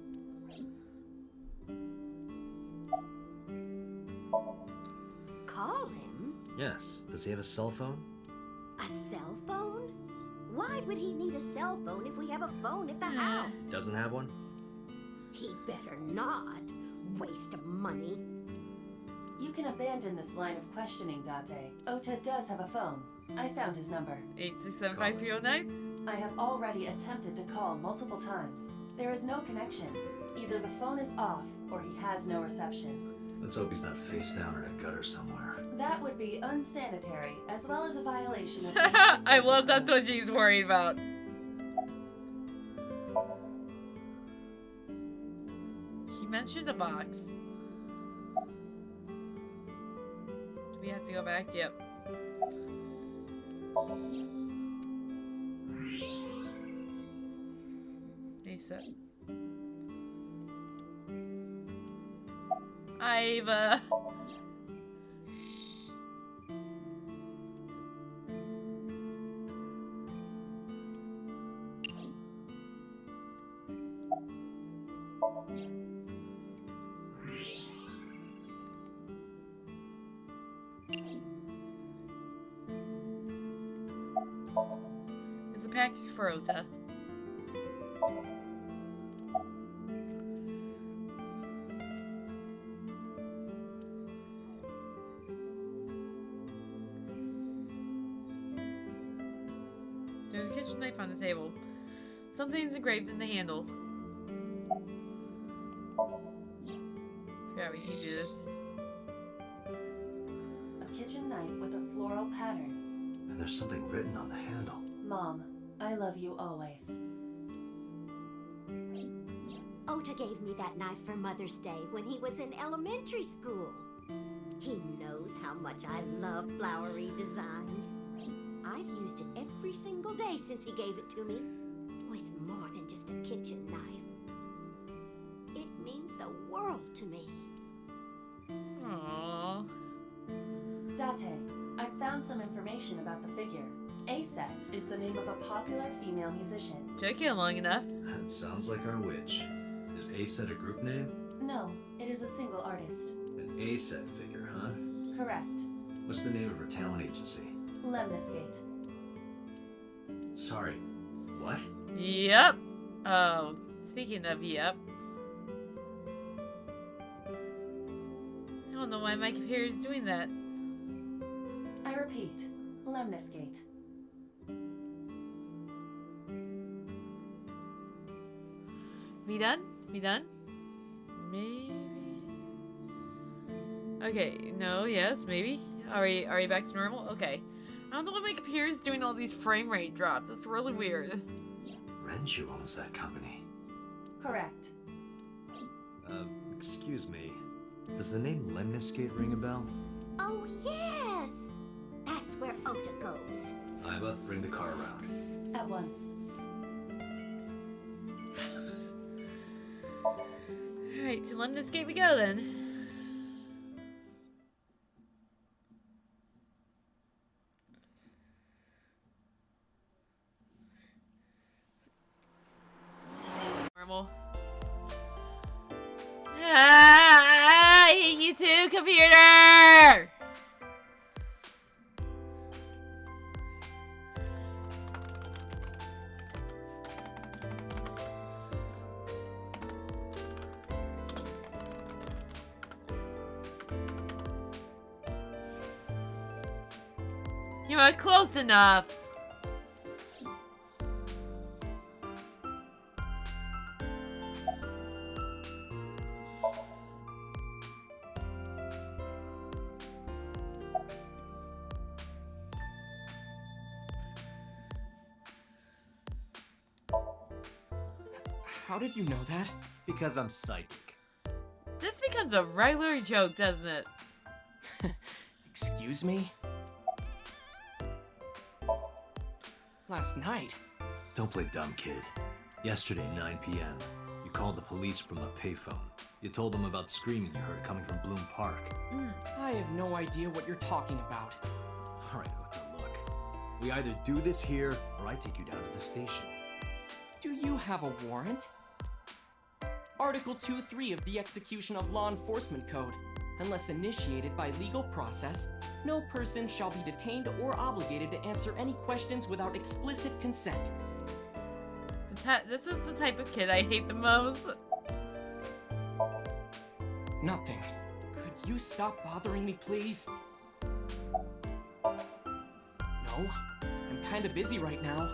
Call him? Yes. Does he have a cell phone? A cell phone? Why would he need a cell phone if we have a phone at the house? Doesn't have one? He better not. Waste of money. You can abandon this line of questioning, Date. Ota does have a phone. I found his number. 8675309. I have already attempted to call multiple times. There is no connection. Either the phone is off, or he has no reception. Let's hope he's not face down in a gutter somewhere. That would be unsanitary, as well as a violation of I love that's what she's worried about. She mentioned a box. Do we have to go back? Yep. They said. It's a package for Ota. There's a kitchen knife on the table. Something's engraved in the handle. Yeah, we can do this. A kitchen knife with a floral pattern. And there's something written on the handle. Mom, I love you always. Ota gave me that knife for Mother's Day when he was in elementary school. He knows how much I love flowery designs. I've used it every single day since he gave it to me. Oh, it's more than just a kitchen knife. It means the world to me. Aww. Date, I found some information about the figure. A-Set is the name of a popular female musician. Took you long enough. That sounds like our witch. Is A set a group name? No, it is a single artist. An A set figure, huh? Correct. What's the name of her talent agency? Lemniscate. Sorry. What? Yep. Oh, speaking of yep. I don't know why my computer is doing that. I repeat, Lemniscate. We done? We done? Maybe. Okay, no, yes, maybe. Are we back to normal? Okay. I don't know why my computer is doing all these frame rate drops. It's really weird. Renju owns that company. Correct. Excuse me. Does the name Lemniscate ring a bell? Oh, yes! That's where Ota goes. Iva, bring the car around. At once. Alright, to Lemniscate we go then. Normal. I hate you too, computer! You are close enough. How did you know that? Because I'm psychic. This becomes a regular joke, doesn't it? Excuse me? Last night? Don't play dumb, kid. Yesterday, 9 p.m., you called the police from a payphone. You told them about screaming you heard coming from Bloom Park. I have no idea what you're talking about. All right, Ota, look. We either do this here, or I take you down to the station. Do you have a warrant? Article 2.3 of the Execution of Law Enforcement Code. Unless initiated by legal process, no person shall be detained or obligated to answer any questions without explicit consent. This is the type of kid I hate the most. Nothing. Could you stop bothering me, please? No, I'm kinda busy right now.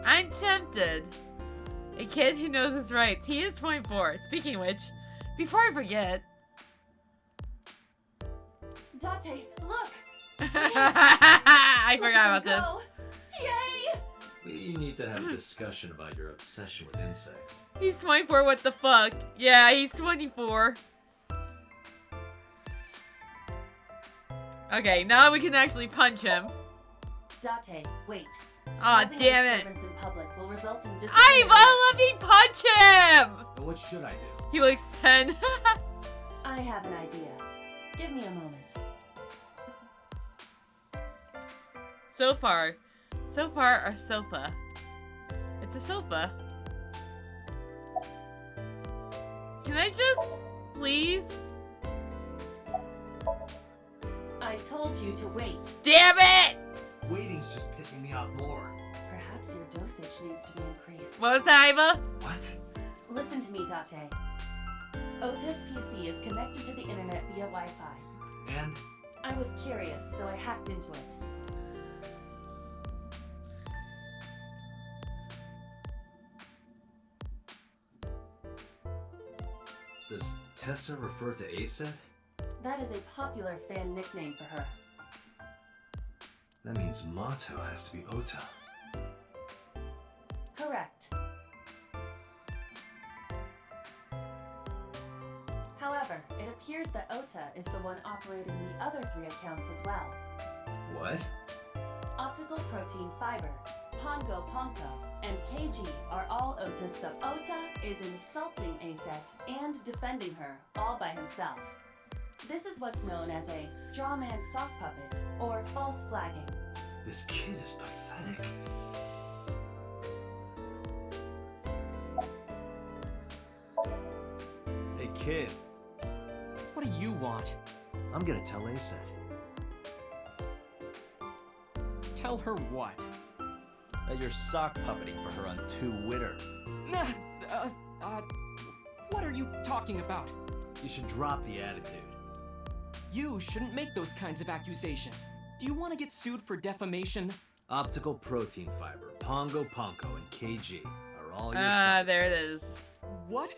I'm tempted. A kid who knows his rights. He is 24. Speaking of which, before I forget... Date, look! I forgot about this. Go. Yay! We need to have a discussion about your obsession with insects. He's 24, what the fuck? Yeah, he's 24. Okay, now we can actually punch him. Date, wait. Aw, Causing damn it. disturbance in public will result in I won't let me punch him! And what should I do? He looks 10. I have an idea. Give me a moment. So far, our sofa. It's a sofa. Can I just, please? I told you to wait. Damn it! Waiting's just pissing me off more. Perhaps your dosage needs to be increased. What was that, Iva? What? Listen to me, Date. Ota's PC is connected to the internet via Wi-Fi. And? I was curious, so I hacked into it. Does Tessa refer to Aset? That is a popular fan nickname for her. That means Mato has to be Ota. Correct. However, it appears that Ota is the one operating the other 3 accounts as well. What? Optical Protein Fiber, Pongo Ponko, and KG are all Ota's sub. Ota is insulting Aset and defending her all by himself. This is what's known as a straw man sock puppet, or false flagging. This kid is pathetic. Hey kid, What do you want? I'm gonna tell Aset. Tell her what? That you're sock puppeting for her on Twitter. Nah, what are you talking about? You should drop the attitude. You shouldn't make those kinds of accusations. Do you want to get sued for defamation? Optical Protein Fiber, Pongo Ponko, and KG are all your There it subjects. is. What?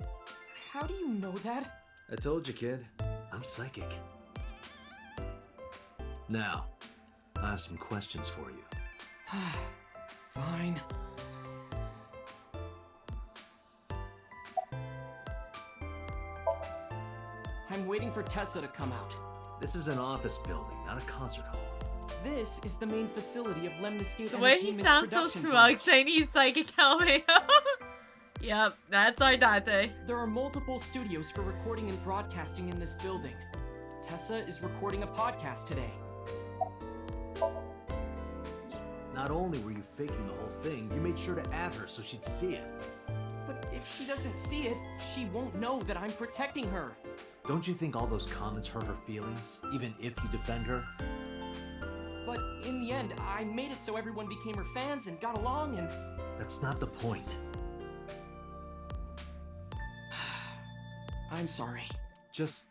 How do you know that? I told you, kid. I'm psychic. Now, I have some questions for you. Fine. I'm waiting for Tessa to come out. This is an office building, not a concert hall. This is the main facility of Lemniscate The way he Entertainment's sounds so production smug branch. saying he's psychic LMAO. Yep, that's our Date. There are multiple studios for recording and broadcasting in this building. Tessa is recording a podcast today. Not only were you faking the whole thing, you made sure to add her so she'd see it. But if she doesn't see it, she won't know that I'm protecting her. Don't you think all those comments hurt her feelings, even if you defend her? But in the end, I made it so everyone became her fans and got along and... That's not the point. I'm sorry. Just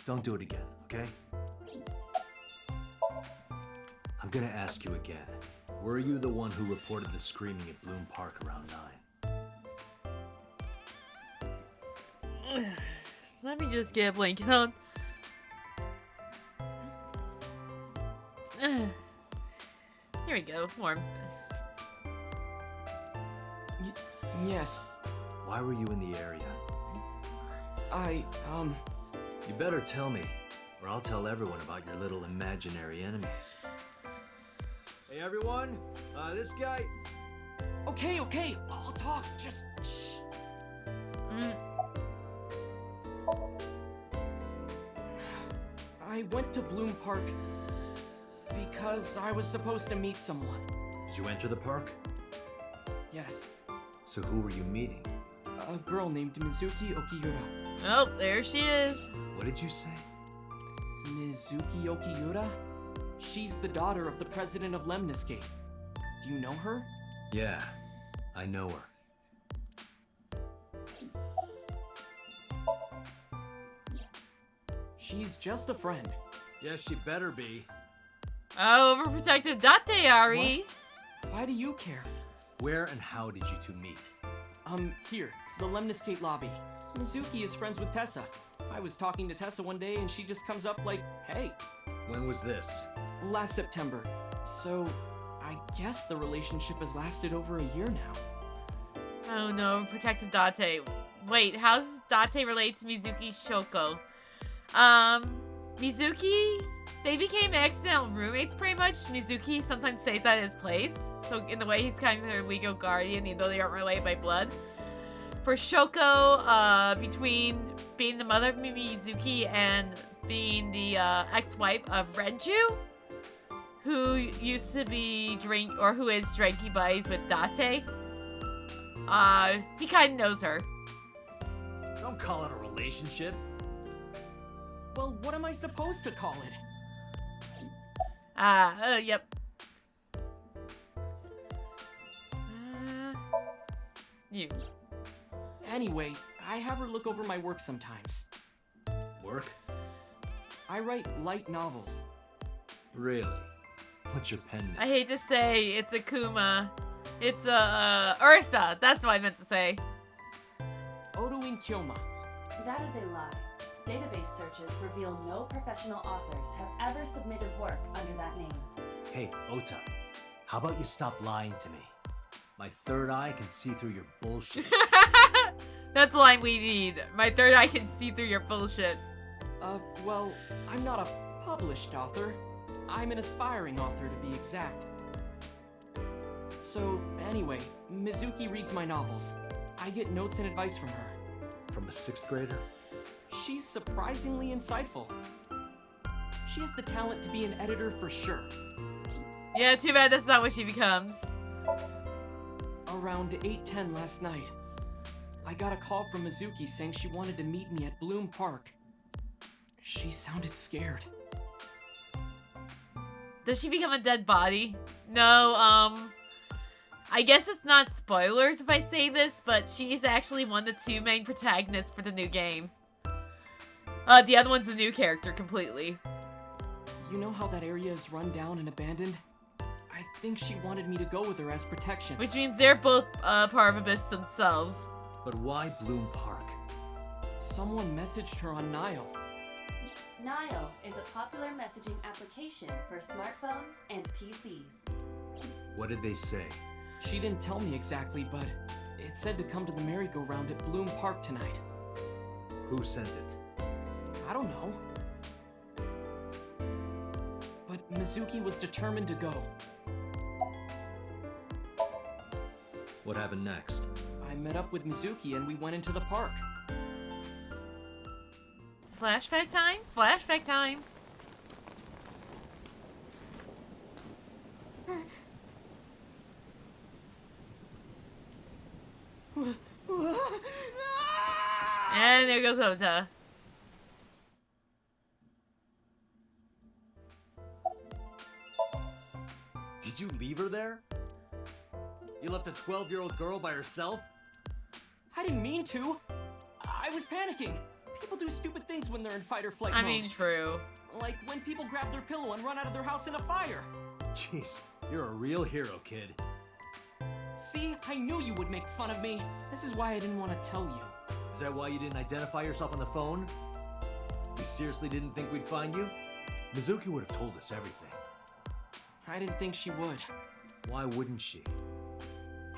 don't do it again, okay? I'm gonna ask you again. Were you the one who reported the screaming at Bloom Park around 9? Let me just get a blanket on. Here we go, warm. Yes. Why were you in the area? You better tell me, or I'll tell everyone about your little imaginary enemies. Hey everyone, this guy... Okay, I'll talk, just shh. I went to Bloom Park because I was supposed to meet someone. Did you enter the park? Yes, So who were you meeting? a girl named Mizuki Okiura. Oh, there she is. What did you say? Mizuki Okiura? She's the daughter of the president of Lemniscate. Do you know her? Yeah, I know her. She's just a friend. Yes, she better be. Oh, overprotective Date, Ari. Why do you care? Where and how did you two meet? Here, the Lemniscate lobby. Mizuki is friends with Tessa. I was talking to Tessa one day and she just comes up like, hey. When was this? Last September. So, I guess the relationship has lasted over a year now. Oh no, protective Date. Wait, how's Date related to Mizuki Shoko? Mizuki, they became accidental roommates pretty much. Mizuki sometimes stays at his place, so in a way he's kind of their legal guardian, even though they aren't related by blood. For Shoko, between being the mother of Mizuki and being the ex-wife of Renju, who used to be who is drinking buddies with Date, he kind of knows her. Don't call it a relationship. Well, what am I supposed to call it? Yep. You. Anyway, I have her look over my work sometimes. Work? I write light novels. Really? What's your pen name? I hate to say it's Akuma. It's Ursa. That's what I meant to say. Odoin Kyoma. That is a lie. Database searches reveal no professional authors have ever submitted work under that name. Hey, Ota. How about you stop lying to me? My third eye can see through your bullshit. That's the line we need. My third eye can see through your bullshit. Well, I'm not a published author. I'm an aspiring author, to be exact. So, anyway, Mizuki reads my novels. I get notes and advice from her. From a 6th grader? She's surprisingly insightful. She has the talent to be an editor for sure. Yeah, too bad that's not what she becomes. Around 8:10 last night, I got a call from Mizuki saying she wanted to meet me at Bloom Park. She sounded scared. Does she become a dead body? No, I guess it's not spoilers if I say this, but she's actually one of the 2 main protagonists for the new game. The other one's a new character completely. You know how that area is run down and abandoned? I think she wanted me to go with her as protection. Which means they're both part of Abyss themselves. But why Bloom Park? Someone messaged her on Nile. Nile is a popular messaging application for smartphones and PCs. What did they say? She didn't tell me exactly, but it said to come to the merry-go-round at Bloom Park tonight. Who sent it? I don't know. But Mizuki was determined to go. What happened next? I met up with Mizuki and we went into the park. Flashback time? Flashback time. And there goes Ota. Did you leave her there? You left a 12-year-old girl by herself? I didn't mean to. I was panicking. People do stupid things when they're in fight or flight I mode. mean, true. Like when people grab their pillow and run out of their house in a fire. Jeez, you're a real hero, kid. See, I knew you would make fun of me. This is why I didn't want to tell you. Is that why you didn't identify yourself on the phone? You seriously didn't think we'd find you? Mizuki would have told us everything. I didn't think she would. Why wouldn't she?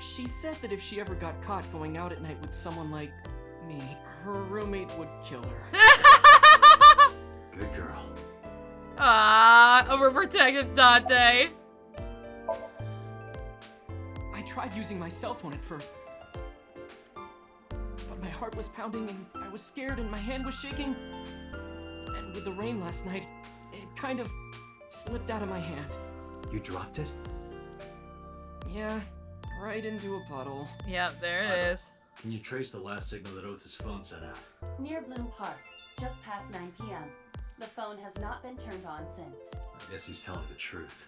She said that if she ever got caught going out at night with someone like me, her roommate would kill her. Good girl. Ah, overprotective Date. tried using my cell phone at first. But my heart was pounding and I was scared and my hand was shaking. And with the rain last night, it kind of slipped out of my hand. You dropped it? Yeah, right into a puddle. Yep, there it is. Can you trace the last signal that Ota's phone sent out? Near Bloom Park, just past 9 p.m. The phone has not been turned on since. I guess he's telling the truth.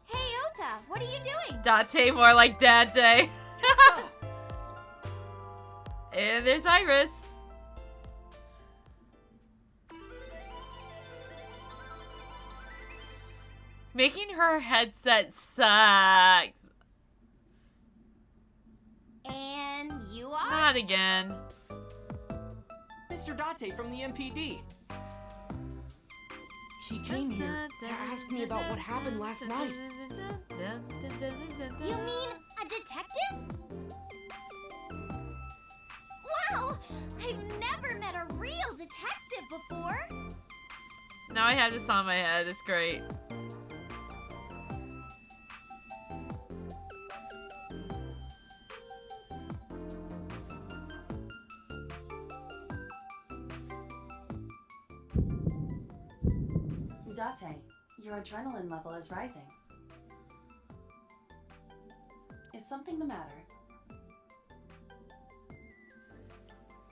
Hey, Ota, what are you doing? Date more like Dad Day. And there's Iris. Making her headset sucks. And you are? Not again. Mr. Date from the MPD. He came here to ask me about what happened last night. You mean a detective? Wow! I've never met a real detective before. Now I have this on my head. It's great. Date, your adrenaline level is rising. Is something the matter?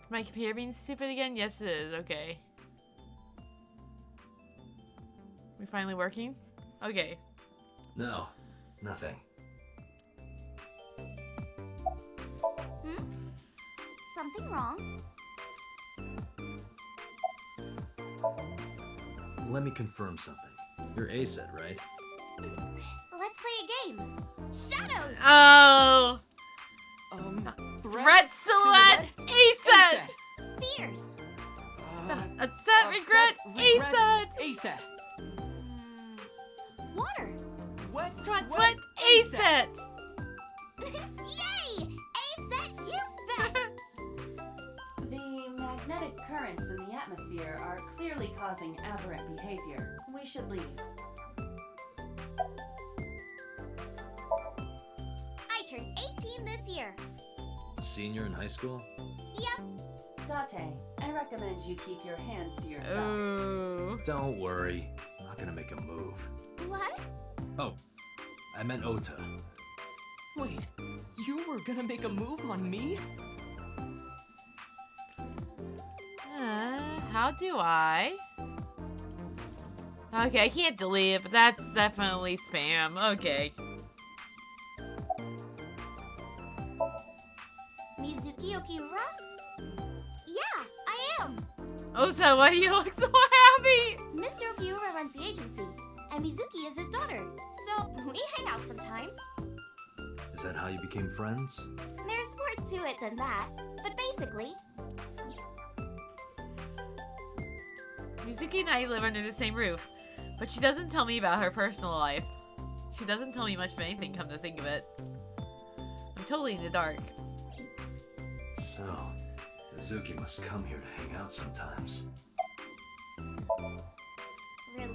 My computer being stupid again? Yes, it is. Okay. We finally working? Okay. No, nothing. Something wrong? Let me confirm something. You're ASET, right? Let's play a game. Shadows! Oh! Threat, Silhouette, ASET! Fierce! Upset, regret, ASET! ASET! Water! Wet, Sweat, ASET! Yay! ASET, you bet! The magnetic currents in the atmosphere are clearly causing aberrant behavior. We should leave. I turned 18 this year. Senior in high school? Yep. Date, I recommend you keep your hands to yourself. Ooh. Don't worry. I'm not gonna make a move. What? Oh, I meant Ota. Wait, you were gonna make a move on me? How do I? Okay, I can't delete it, but that's definitely spam. Okay. Mizuki Okiura? Yeah, I am. Osa, why do you look so happy? Mr. Okiura runs the agency, and Mizuki is his daughter, so we hang out sometimes. Is that how you became friends? There's more to it than that, but basically, Mizuki and I live under the same roof, but she doesn't tell me about her personal life. She doesn't tell me much of anything, come to think of it. I'm totally in the dark. So, Mizuki must come here to hang out sometimes.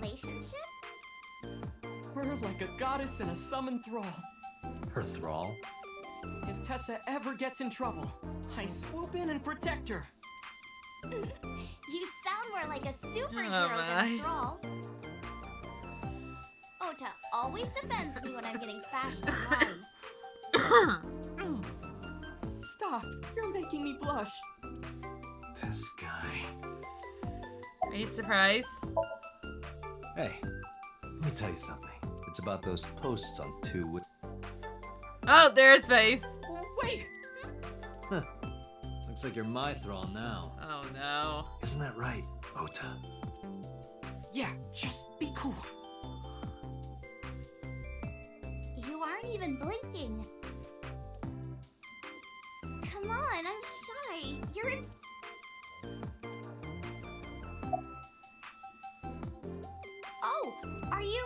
relationship? We're like a goddess and a summoned thrall. Her thrall? If Tessa ever gets in trouble, I swoop in and protect her. You sound more like a superhero Oh, than my. a thrall. Ota always defends me when I'm getting fashion online. Stop! You're making me blush. This guy. Are you surprised? Hey, let me tell you something. It's about those posts on 2 with... Oh, there's face. Wait! Huh. Looks like you're my thrall now. Oh no. Isn't that right, Ota? Yeah, just be cool. You aren't even blinking. Come on, I'm shy. You're in... Oh, are you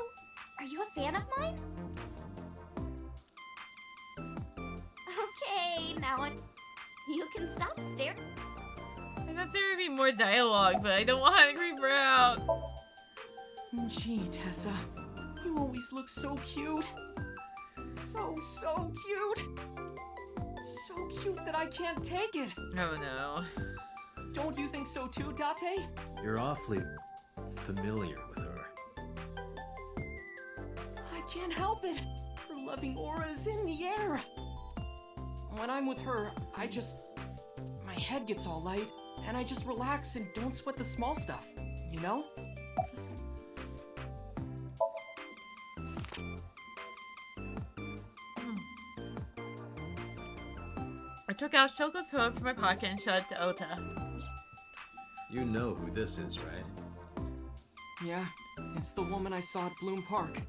a fan of mine? Okay, now I'm... You can stop staring. I thought there would be more dialogue, but I don't want to creep her out. Gee, Tessa, you always look so cute. So cute. So cute that I can't take it. Oh no. Don't you think so too, Date? You're awfully familiar with her. I can't help it. Her loving aura is in the air. When I'm with her, my head gets all light, and I just relax and don't sweat the small stuff, you know? I took out Shoko's hood from my pocket and showed it to Ota. You know who this is, right? Yeah, it's the woman I saw at Bloom Park.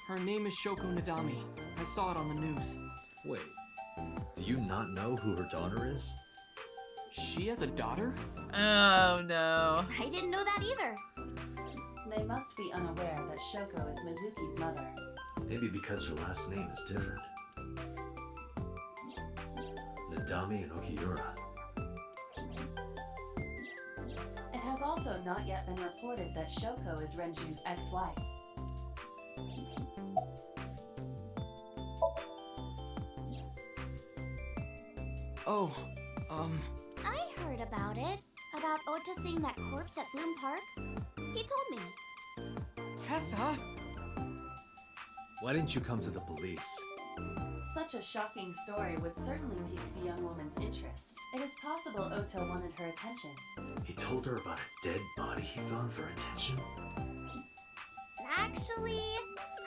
Her name is Shoko Nadami. I saw it on the news. Wait, do you not know who her daughter is? She has a daughter? Oh no. I didn't know that either. They must be unaware that Shoko is Mizuki's mother. Maybe because her last name is different. Nadami and Okiura. It has also not yet been reported that Shoko is Renju's ex-wife. Oh, I heard about it. About Ota seeing that corpse at Bloom Park. He told me. Tessa? Why didn't you come to the police? Such a shocking story would certainly pique the young woman's interest. It is possible Ota wanted her attention. He told her about a dead body he found for attention? Actually,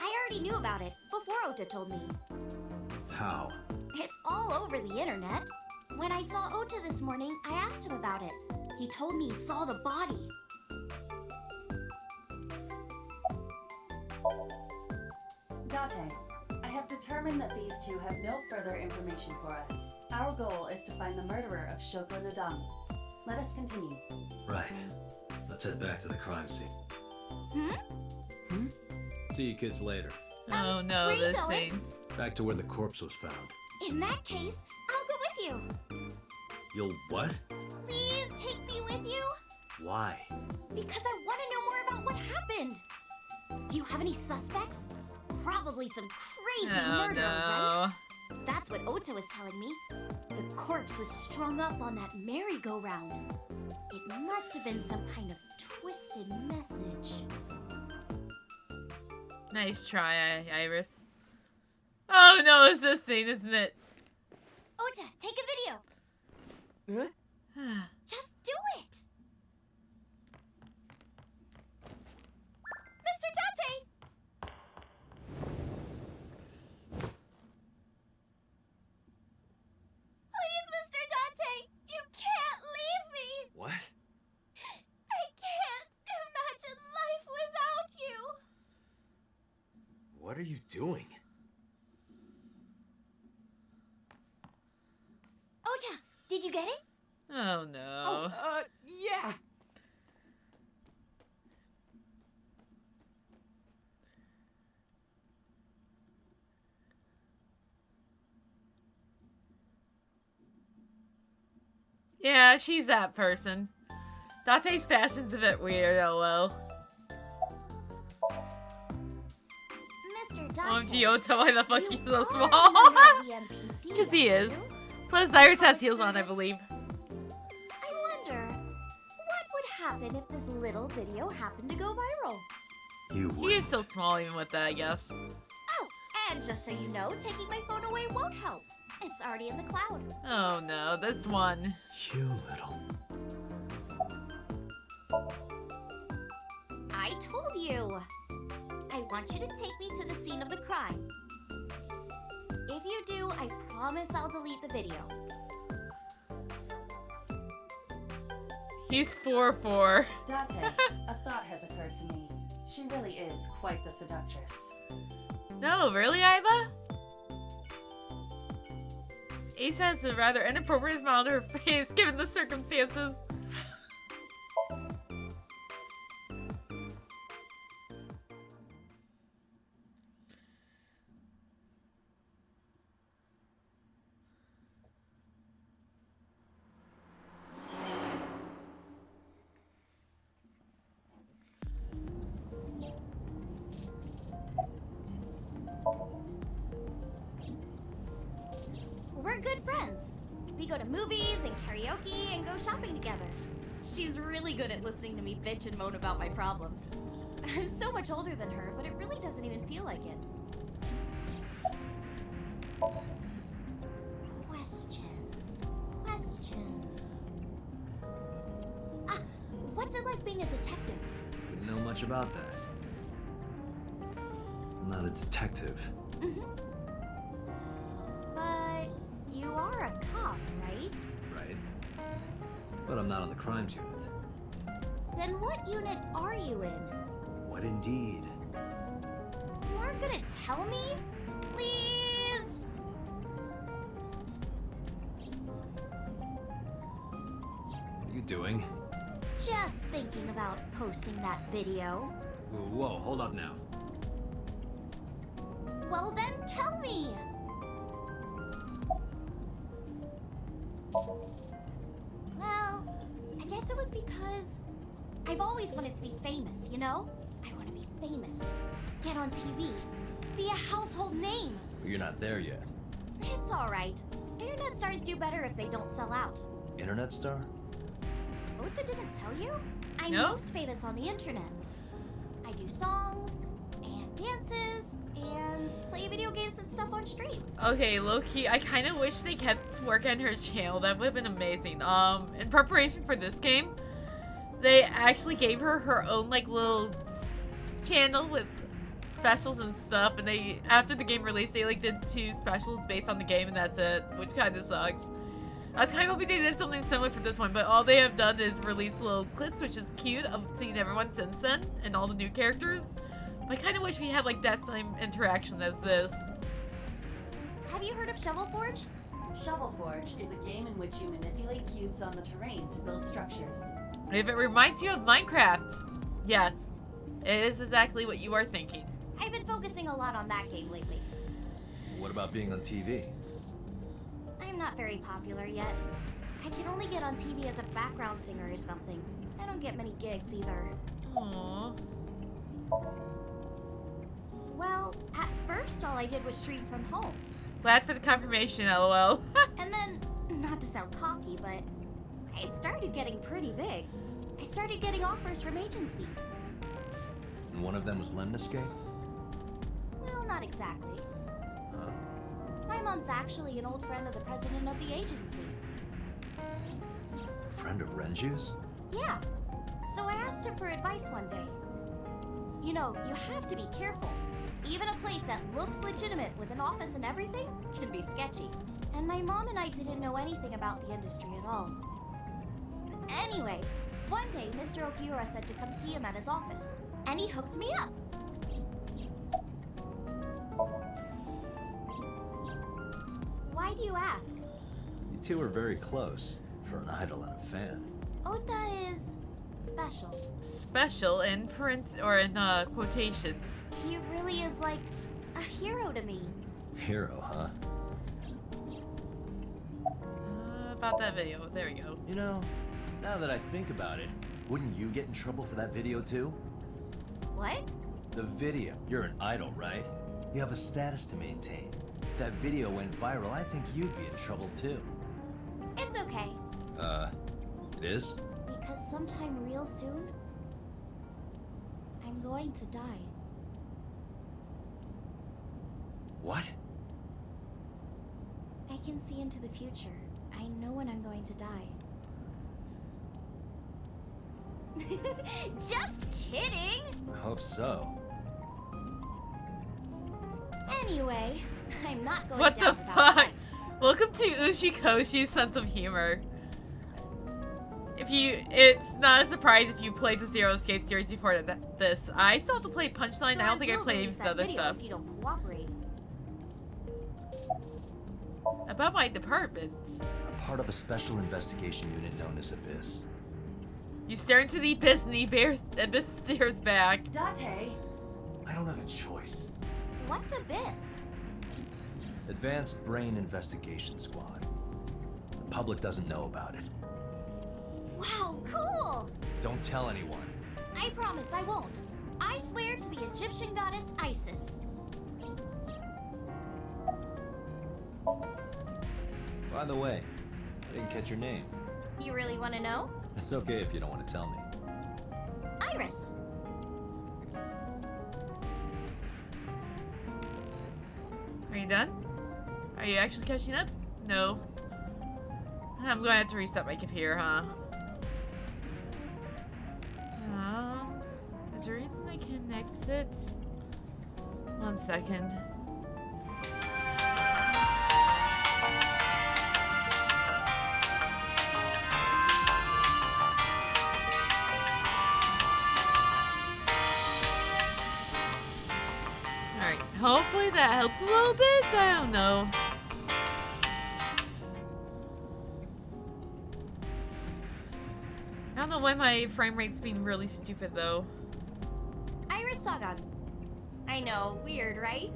I already knew about it before Ota told me. How? It's all over the internet. When I saw Ota this morning, I asked him about it. He told me he saw the body. Date, I have determined that these two have no further information for us. Our goal is to find the murderer of Shoko Nadami. Let us continue. Right. Let's head back to the crime scene. See you kids later. Oh no, where you this going? scene. Back to where the corpse was found. In that case, I'll go with you. You'll what? Please take me with you. Why? Because I want to know more about what happened. Do you have any suspects? Probably some crazy Oh murder, no. right? That's what Ota was telling me. The corpse was strung up on that merry-go-round. It must have been some kind of twisted message. Nice try, Iris. Oh no, it's this scene, isn't it? Ota, take a video. Just do it. Mr. Date! Please, Mr. Date, you can't leave me. What? I can't imagine life without you. What are you doing? Ota, did you get it? Oh no. Yeah. Yeah, she's that person. Date's fashion's a bit weird, lol. Mr. Date. OMG Ota, why the fuck he's so you small? are a member of the MPD, Because he aren't is. you? Plus, Iris has heels on, I believe. I wonder, what would happen if this little video happened to go viral? You He is so small even with that, I guess. Oh, and just so you know, taking my phone away won't help. It's already in the cloud. Oh no, this one. You little... I told you. I want you to take me to the scene of the crime. If you do, I promise I'll delete the video. He's 4'4". Date, a thought has occurred to me. She really is quite the seductress. No, really, Aiba? Ace has a rather inappropriate smile on her face given the circumstances. We're good friends. We go to movies and karaoke and go shopping together. She's really good at listening to me bitch and moan about my problems. I'm so much older than her, but it really doesn't even feel like it. Questions. What's it like being a detective? Wouldn't know much about that. I'm not a detective. But you are a cop, right? Right. But I'm not on the crimes unit. Then what unit are you in? What indeed? You aren't gonna tell me? Please? What are you doing? Just thinking about posting that video. Whoa, hold up now. Well then, tell me! Well, I guess it was because I've always wanted to be famous, you know? I want to be famous, get on TV, be a household name. You're not there yet. It's alright. Internet stars do better if they don't sell out. Internet star? Ota didn't tell you? I'm Nope. most famous on the internet. I do songs, and dances, and play video games and stuff on stream. Okay, low-key, I kind of wish they kept working on her channel. That would have been amazing. In preparation for this game, they actually gave her her own, like, little channel with specials and stuff. And they, after the game released, they, like, did 2 specials based on the game, and that's it, which kind of sucks. I was kind of hoping they did something similar for this one, but all they have done is release little clips, which is cute. I've seen everyone since then, and all the new characters. But I kind of wish we had, like, that same interaction as this. Have you heard of Shovel Forge? Shovel Forge is a game in which you manipulate cubes on the terrain to build structures. If it reminds you of Minecraft, yes, it is exactly what you are thinking. I've been focusing a lot on that game lately. What about being on TV? I'm not very popular yet. I can only get on TV as a background singer or something. I don't get many gigs either. Aww. Well, at first all I did was stream from home. Glad for the confirmation, lol. And then, not to sound cocky, but I started getting pretty big. I started getting offers from agencies. And one of them was Lemniscape? Well, not exactly. Huh? My mom's actually an old friend of the president of the agency. A friend of Renju's? Yeah. So I asked him for advice one day. You know, you have to be careful. Even a place that looks legitimate with an office and everything can be sketchy. And my mom and I didn't know anything about the industry at all. But anyway, one day Mr. Okiura said to come see him at his office. And he hooked me up. Why do you ask? You two are very close for an idol and a fan. Ota is special. Special in print or in quotations. He really is like a hero to me. Hero, huh? About that video, there we go. You know, now that I think about it, wouldn't you get in trouble for that video too? What? The video. You're an idol, right? You have a status to maintain. If that video went viral, I think you'd be in trouble too. It's okay. It is? Because sometime real soon, I'm going to die. What? I can see into the future. I know when I'm going to die. Just kidding! I hope so. Anyway, I'm not going What down the without fuck? fight. Welcome to Ushikoshi's sense of humor. It's not a surprise if you played the Zero Escape series before this. I still have to play Punchline. So I don't think I will played release the that other video stuff. If you don't cooperate. About my department. I'm part of a special investigation unit known as Abyss. You stare into the abyss and the abyss stares back. Date! I don't have a choice. What's Abyss? Advanced Brain Investigation Squad. The public doesn't know about it. Wow, cool! Don't tell anyone. I promise I won't. I swear to the Egyptian goddess Isis. By the way, I didn't catch your name. You really want to know? It's okay if you don't want to tell me. Iris. Are you done? Are you actually catching up? No. I'm going to have to reset my computer, huh? Is there anything I can exit? 1 second. Alright, hopefully that helps a little bit. I don't know. I don't know why my frame rate's being really stupid though. Iris Sagan. I know, weird, right?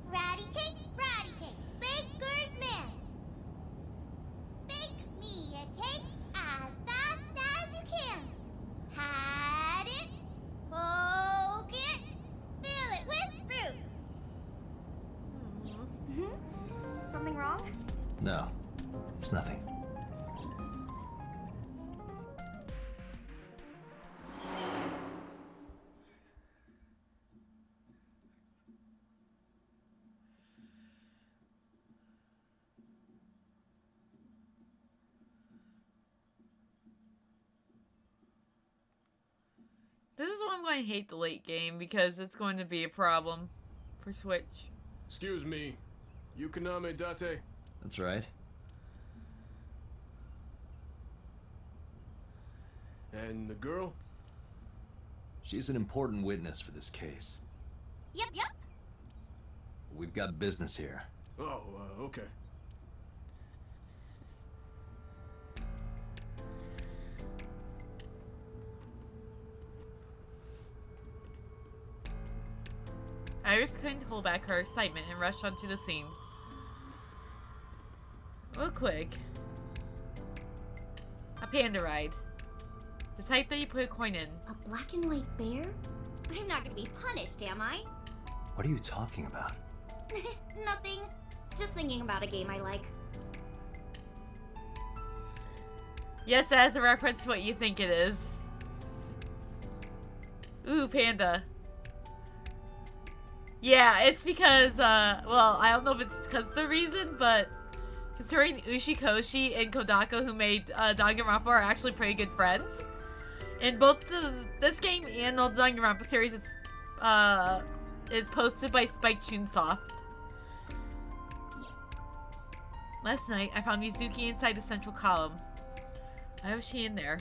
Ratty cake, baker's man. Bake me a cake as fast as you can. Had it, poke it, fill it with fruit. Something wrong? No, it's nothing. This is why I'm going to hate the late game, because it's going to be a problem for Switch. Excuse me. You Kaname Date? That's right. And the girl? She's an important witness for this case. Yep. We've got business here. Oh, okay. Iris couldn't hold back her excitement and rushed onto the scene. Real quick. A panda ride. The type that you put a coin in. A black and white bear? I'm not gonna be punished, am I? What are you talking about? Nothing. Just thinking about a game I like. Yes, that is a reference to what you think it is. Ooh, panda. Yeah, it's because, well, I don't know if it's because of the reason, but considering Ushikoshi and Kodaka, who made Danganronpa, are actually pretty good friends. In both this game and the Danganronpa series, it's posted by Spike Chunsoft. Last night, I found Mizuki inside the central column. Why was she in there?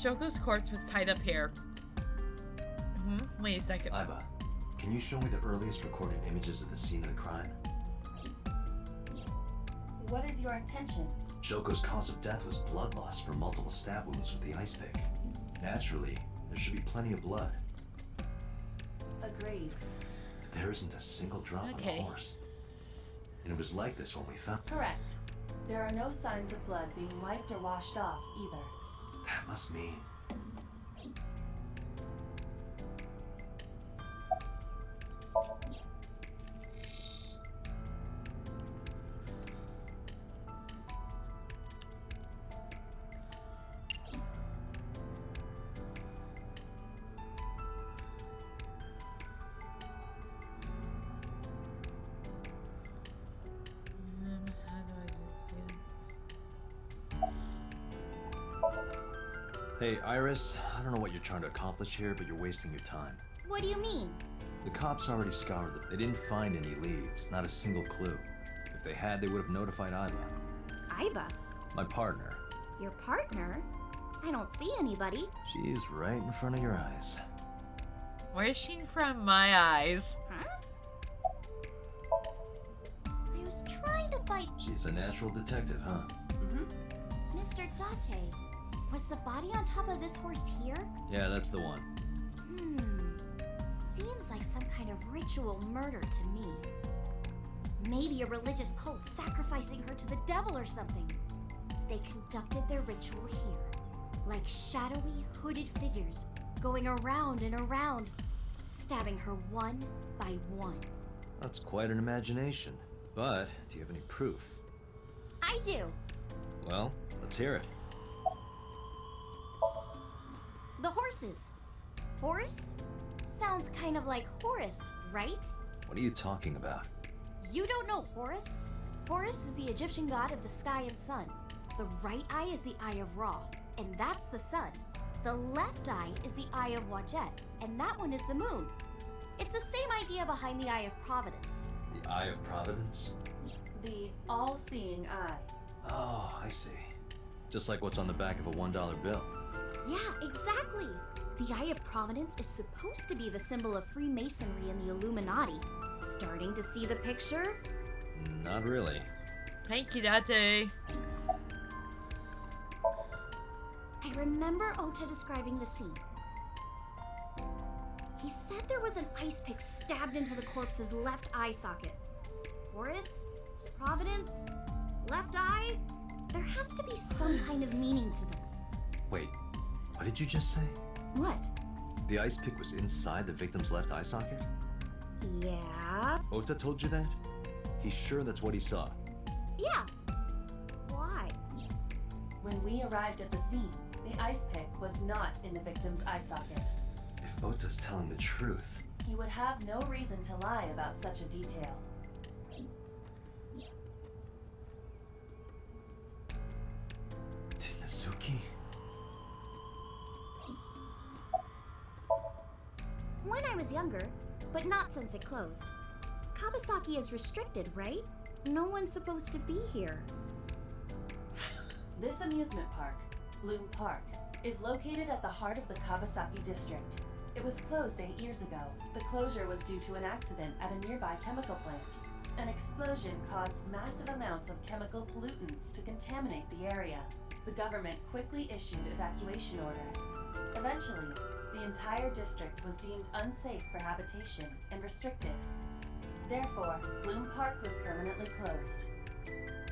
Shoko's corpse was tied up here. Wait a second. Aiba, can you show me the earliest recorded images of the scene of the crime? What is your intention? Shoko's cause of death was blood loss from multiple stab wounds with the ice pick. Naturally, there should be plenty of blood. Agreed. But there isn't a single drop on the horse. And it was like this when we found... Correct. There are no signs of blood being wiped or washed off, either. That must mean... Hey, Iris, I don't know what you're trying to accomplish here, but you're wasting your time. What do you mean? The cops already scoured them. They didn't find any leads, not a single clue. If they had, they would have notified Aiba. Aiba? My partner. Your partner? I don't see anybody. She's right in front of your eyes. Where is she from my eyes? Huh? I was trying to fight... She's a natural detective, huh? Mr. Date, was the body on top of this horse here? Yeah, that's the one. Seems like some kind of ritual murder to me. Maybe a religious cult sacrificing her to the devil or something. They conducted their ritual here, like shadowy, hooded figures, going around and around, stabbing her one by one. That's quite an imagination. But, do you have any proof? I do. Well, let's hear it. The horses. Horse? Sounds kind of like Horus, right? What are you talking about? You don't know Horus? Horus is the Egyptian god of the sky and sun. The right eye is the eye of Ra, and that's the sun. The left eye is the eye of Wadjet, and that one is the moon. It's the same idea behind the eye of Providence. The Eye of Providence? The all-seeing eye. Oh, I see. Just like what's on the back of a $1 bill. Yeah, exactly. The Eye of Providence is supposed to be the symbol of Freemasonry and the Illuminati. Starting to see the picture? Not really. Thank you, Date. I remember Ota describing the scene. He said there was an ice pick stabbed into the corpse's left eye socket. Horus? Providence? Left eye? There has to be some kind of meaning to this. Wait, what did you just say? What? The ice pick was inside the victim's left eye socket? Yeah? Ota told you that? He's sure that's what he saw. Yeah. Why? When we arrived at the scene, the ice pick was not in the victim's eye socket. If Ota's telling the truth... He would have no reason to lie about such a detail. Tinazuki? When I was younger, but not since it closed. Kawasaki is restricted, right? No one's supposed to be here. This amusement park, Bloom Park, is located at the heart of the Kawasaki district. It was closed 8 years ago. The closure was due to an accident at a nearby chemical plant. An explosion caused massive amounts of chemical pollutants to contaminate the area. The government quickly issued evacuation orders. Eventually, the entire district was deemed unsafe for habitation and restricted. Therefore, Bloom Park was permanently closed.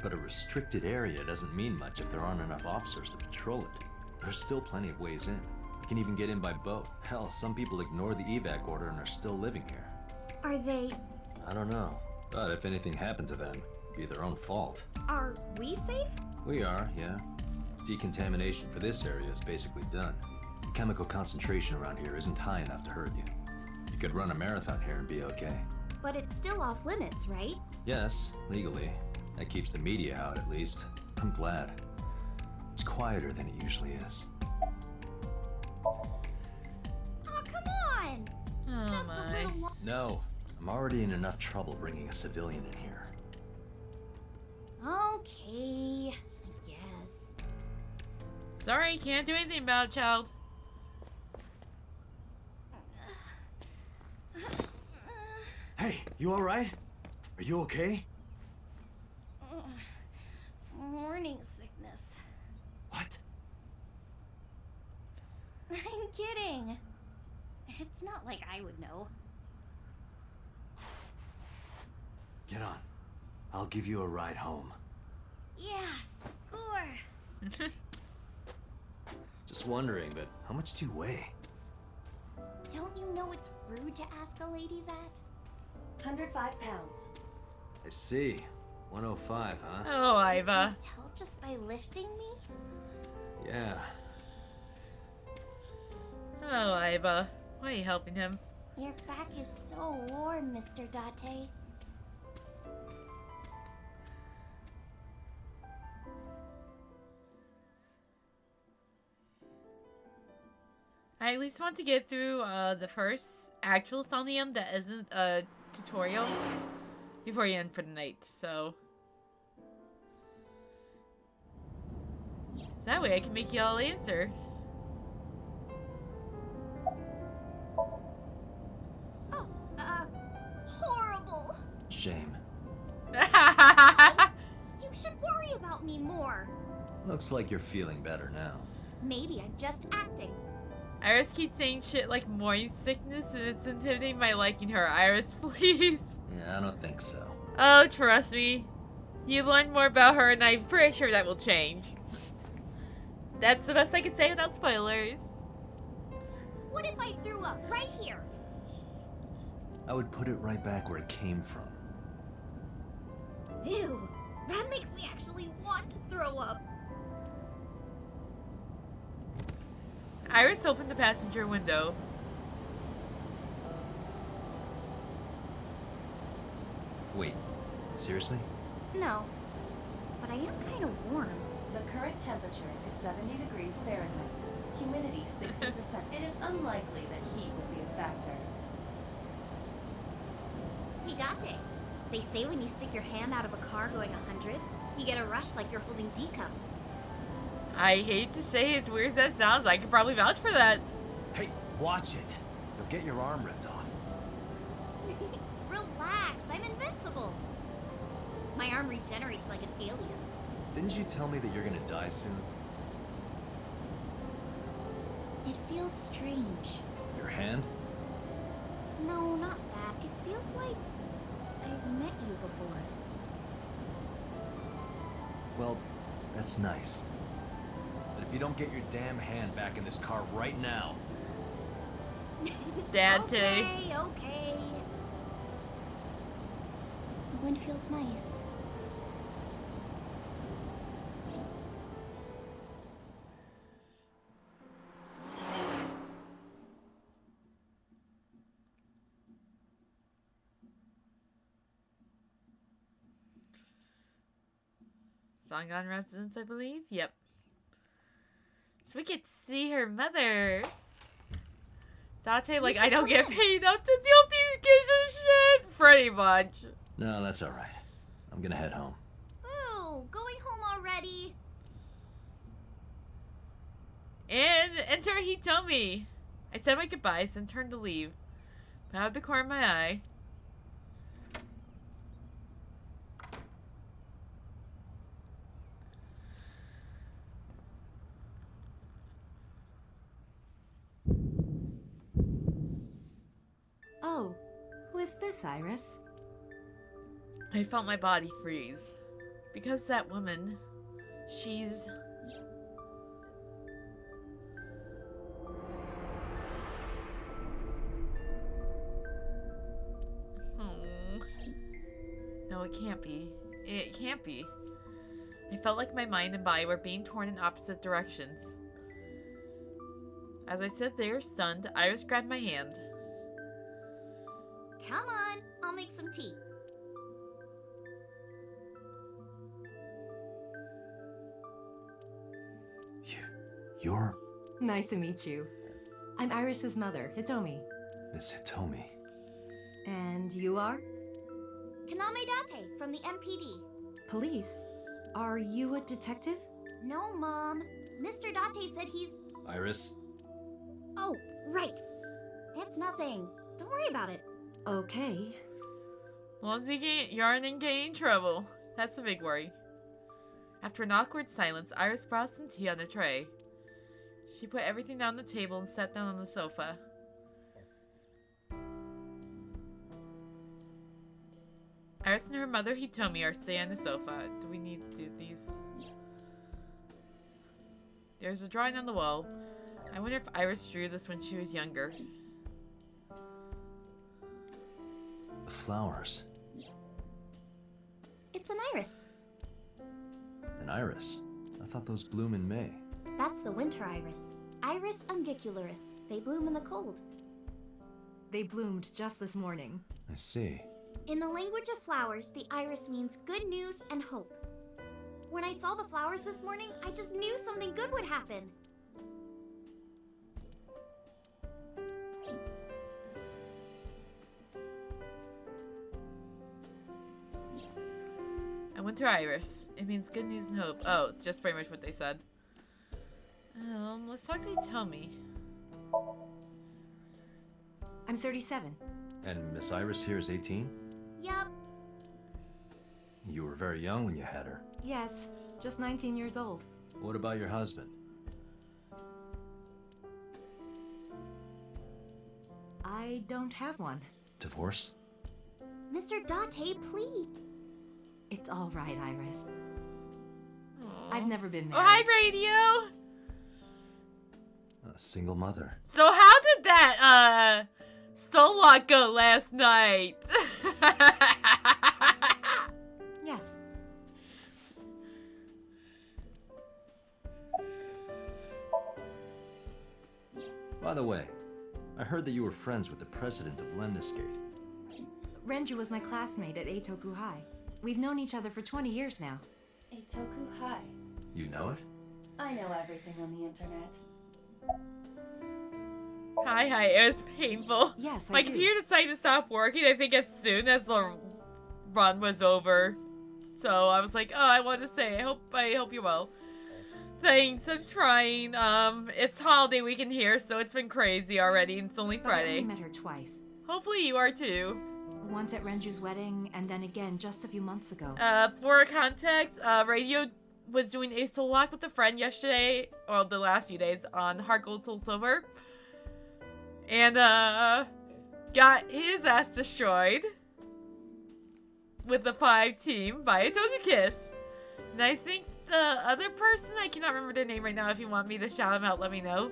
But a restricted area doesn't mean much if there aren't enough officers to patrol it. There's still plenty of ways in. You can even get in by boat. Hell, some people ignore the evac order and are still living here. Are they... I don't know. But if anything happened to them, it'd be their own fault. Are we safe? We are, yeah. Decontamination for this area is basically done. The chemical concentration around here isn't high enough to hurt you. You could run a marathon here and be okay. But it's still off limits, right? Yes, legally. That keeps the media out, at least. I'm glad. It's quieter than it usually is. Oh, come on! Oh Just a my. little No, I'm already in enough trouble bringing a civilian in here. Okay, I guess. Sorry, can't do anything about it, child. Hey, you alright? Are you okay? Morning sickness. What? I'm kidding. It's not like I would know. Get on. I'll give you a ride home. Yeah, score. Just wondering, but how much do you weigh? Don't you know it's rude to ask a lady that? 105 pounds. I see. 105, huh? Oh, Can Iva. you tell just by lifting me? Yeah. Oh, Iva. Why are you helping him? Your back is so warm, Mr. Date. I at least want to get through the first actual Somnium that isn't a tutorial before you end for the night, so... That way I can make you all answer. Oh, horrible. Shame. You should worry about me more. Looks like you're feeling better now. Maybe I'm just acting. Iris keeps saying shit like morning sickness and it's intimidating by liking her. Iris, please. Yeah, I don't think so. Oh, trust me. You learn more about her and I'm pretty sure that will change. That's the best I can say without spoilers. What if I threw up right here? I would put it right back where it came from. Ew, that makes me actually want to throw up. Iris opened the passenger window. Wait, seriously? No, but I am kind of warm. The current temperature is 70 degrees Fahrenheit. Humidity 60%. It is unlikely that heat would be a factor. Hey, Date. They say when you stick your hand out of a car going 100, you get a rush like you're holding D cups. I hate to say as weird as that sounds, I could probably vouch for that. Hey, watch it. You'll get your arm ripped off. Relax, I'm invincible. My arm regenerates like an alien's. Didn't you tell me that you're gonna die soon? It feels strange. Your hand? No, not that. It feels like I've met you before. Well, that's nice. But if you don't get your damn hand back in this car right now... Date. Okay. The wind feels nice. Songon residence, I believe? Yep. So we get to see her mother. Date, like, I don't get paid enough to deal with these kids and shit. Pretty much. No, that's alright. I'm gonna head home. Ooh, going home already? And enter Hitomi. I said my goodbyes and turned to leave. But out of the corner of my eye. Oh, who is this, Iris? I felt my body freeze. Because that woman, she's... No, it can't be. It can't be. I felt like my mind and body were being torn in opposite directions. As I stood there, stunned, Iris grabbed my hand. Come on, I'll make some tea. You're... Nice to meet you. I'm Iris's mother, Hitomi. Miss Hitomi. And you are? Kaname Date from the MPD. Police? Are you a detective? No, Mom. Mr. Date said he's... Iris? Oh, right. It's nothing. Don't worry about it. Okay. Once you aren't in getting trouble. That's the big worry. After an awkward silence, Iris brought some tea on a tray. She put everything down on the table and sat down on the sofa. Iris and her mother Hitomi are sitting on the sofa. Do we need to do these? There's a drawing on the wall. I wonder if Iris drew this when she was younger. The flowers. It's an iris. An iris? I thought those bloom in May. That's the winter iris. Iris ungicularis. They bloom in the cold. They bloomed just this morning. I see. In the language of flowers, the iris means good news and hope. When I saw the flowers this morning, I just knew something good would happen. A winter iris. It means good news and hope. Oh, it's just pretty much what they said. Let's talk to Hitomi. I'm 37. And Miss Iris here is 18? Yup. You were very young when you had her. Yes, just 19 years old. What about your husband? I don't have one. Divorce? Mr. Date, please. It's all right, Iris. I've never been Oh, married. hi, Radio! A single mother. So how did that, Stolok go last night? Yes. By the way, I heard that you were friends with the president of Lemniscate. Renju was my classmate at Eitoku High. We've known each other for 20 years now. Eitoku High. You know it? I know everything on the internet. Hi, it was painful. Yes, My I do. computer decided to stop working, I think, as soon as the run was over. So I was like, oh, I want to say, I hope you're well. Thanks, I'm trying. It's holiday weekend here, so it's been crazy already, and it's only But I Friday. only met her twice. Hopefully you are too. Once at Renju's wedding, and then again just a few months ago. For context, Radio was doing a soul lock with a friend yesterday, or the last few days, on Heart Gold Soul Silver. And, got his ass destroyed with the 5 team by a Togekiss. And I think the other person, I cannot remember their name right now. If you want me to shout them out, let me know.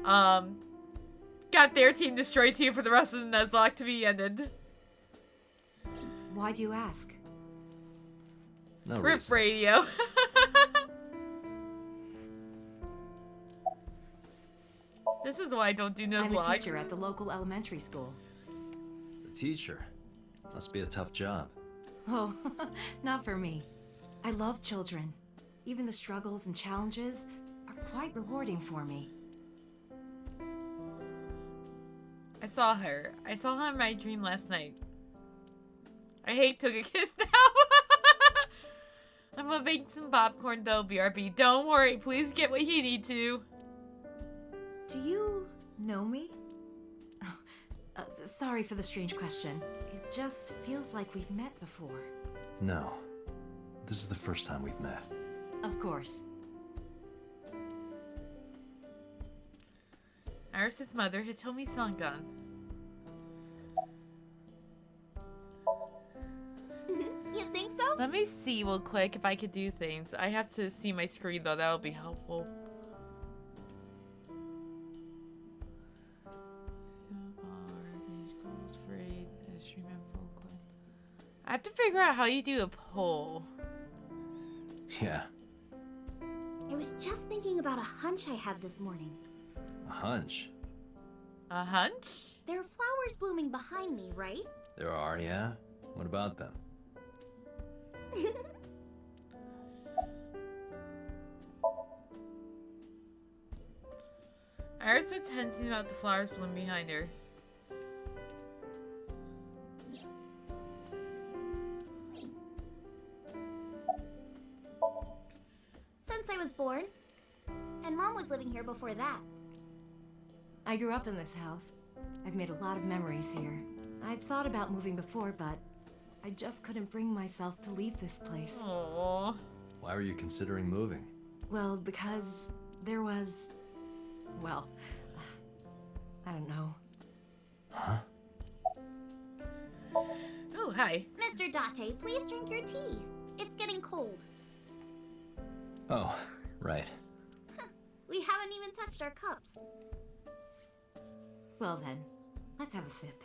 Got their team destroyed too for the rest of the Nuzlocke to be ended. Why do you ask? No Rip reason. Radio. This is why I don't do I'm a Nuzlocke. teacher at the local elementary school. A teacher. Must be a tough job. Oh, not for me. I love children. Even the struggles and challenges are quite rewarding for me. I saw her. I saw her in my dream last night. I hate Togekiss now. I'm gonna make some popcorn though, BRB. Don't worry, please get what you need to. Do you know me? Oh, sorry for the strange question. It just feels like we've met before. No. This is the first time we've met. Of course. Iris' mother, Hitomi Sangan. You think so? Let me see real quick if I could do things. I have to see my screen though, that would be helpful. I have to figure out how you do a poll. Yeah. I was just thinking about a hunch I had this morning. A hunch. A hunch? There are flowers blooming behind me, right? There are, yeah? What about them? Iris was hinting about the flowers blooming behind her. Since I was born. And Mom was living here before that. I grew up in this house. I've made a lot of memories here. I've thought about moving before, but I just couldn't bring myself to leave this place. Aww. Why were you considering moving? Well, because there was... well, I don't know. Huh? Oh, hi. Mr. Date, please drink your tea. It's getting cold. Oh, right. We haven't even touched our cups. Well then, let's have a sip.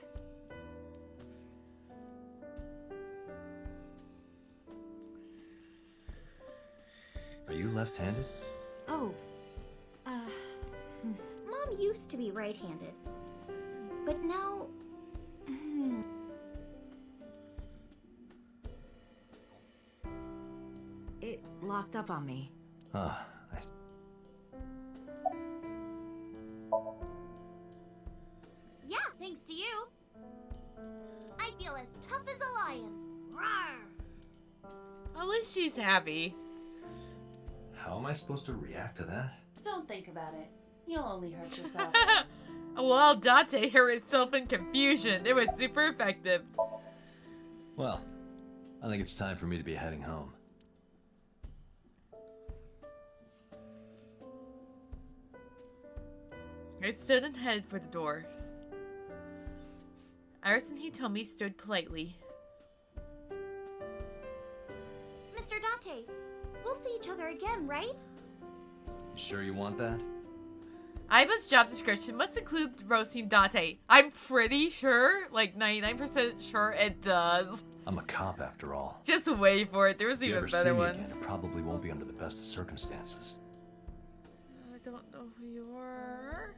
Are you left-handed? Oh, Mom used to be right-handed. But now... It locked up on me. Ah, Yeah, thanks to you. I feel as tough as a lion. Rawr! At least she's happy. How am I supposed to react to that? Don't think about it. You'll only hurt yourself. Well, Date hurt itself in confusion. It was super effective. Well, I think it's time for me to be heading home. I stood and headed for the door. Iris and Hitomi stood politely. We'll see each other again, right? You sure you want that? Aiba's job description must include roasting Date. I'm pretty sure, like 99% sure it does. I'm a cop after all. Just wait for it. There's If you even ever see better me ones. again, it probably won't be under the best of circumstances. I don't know who you are.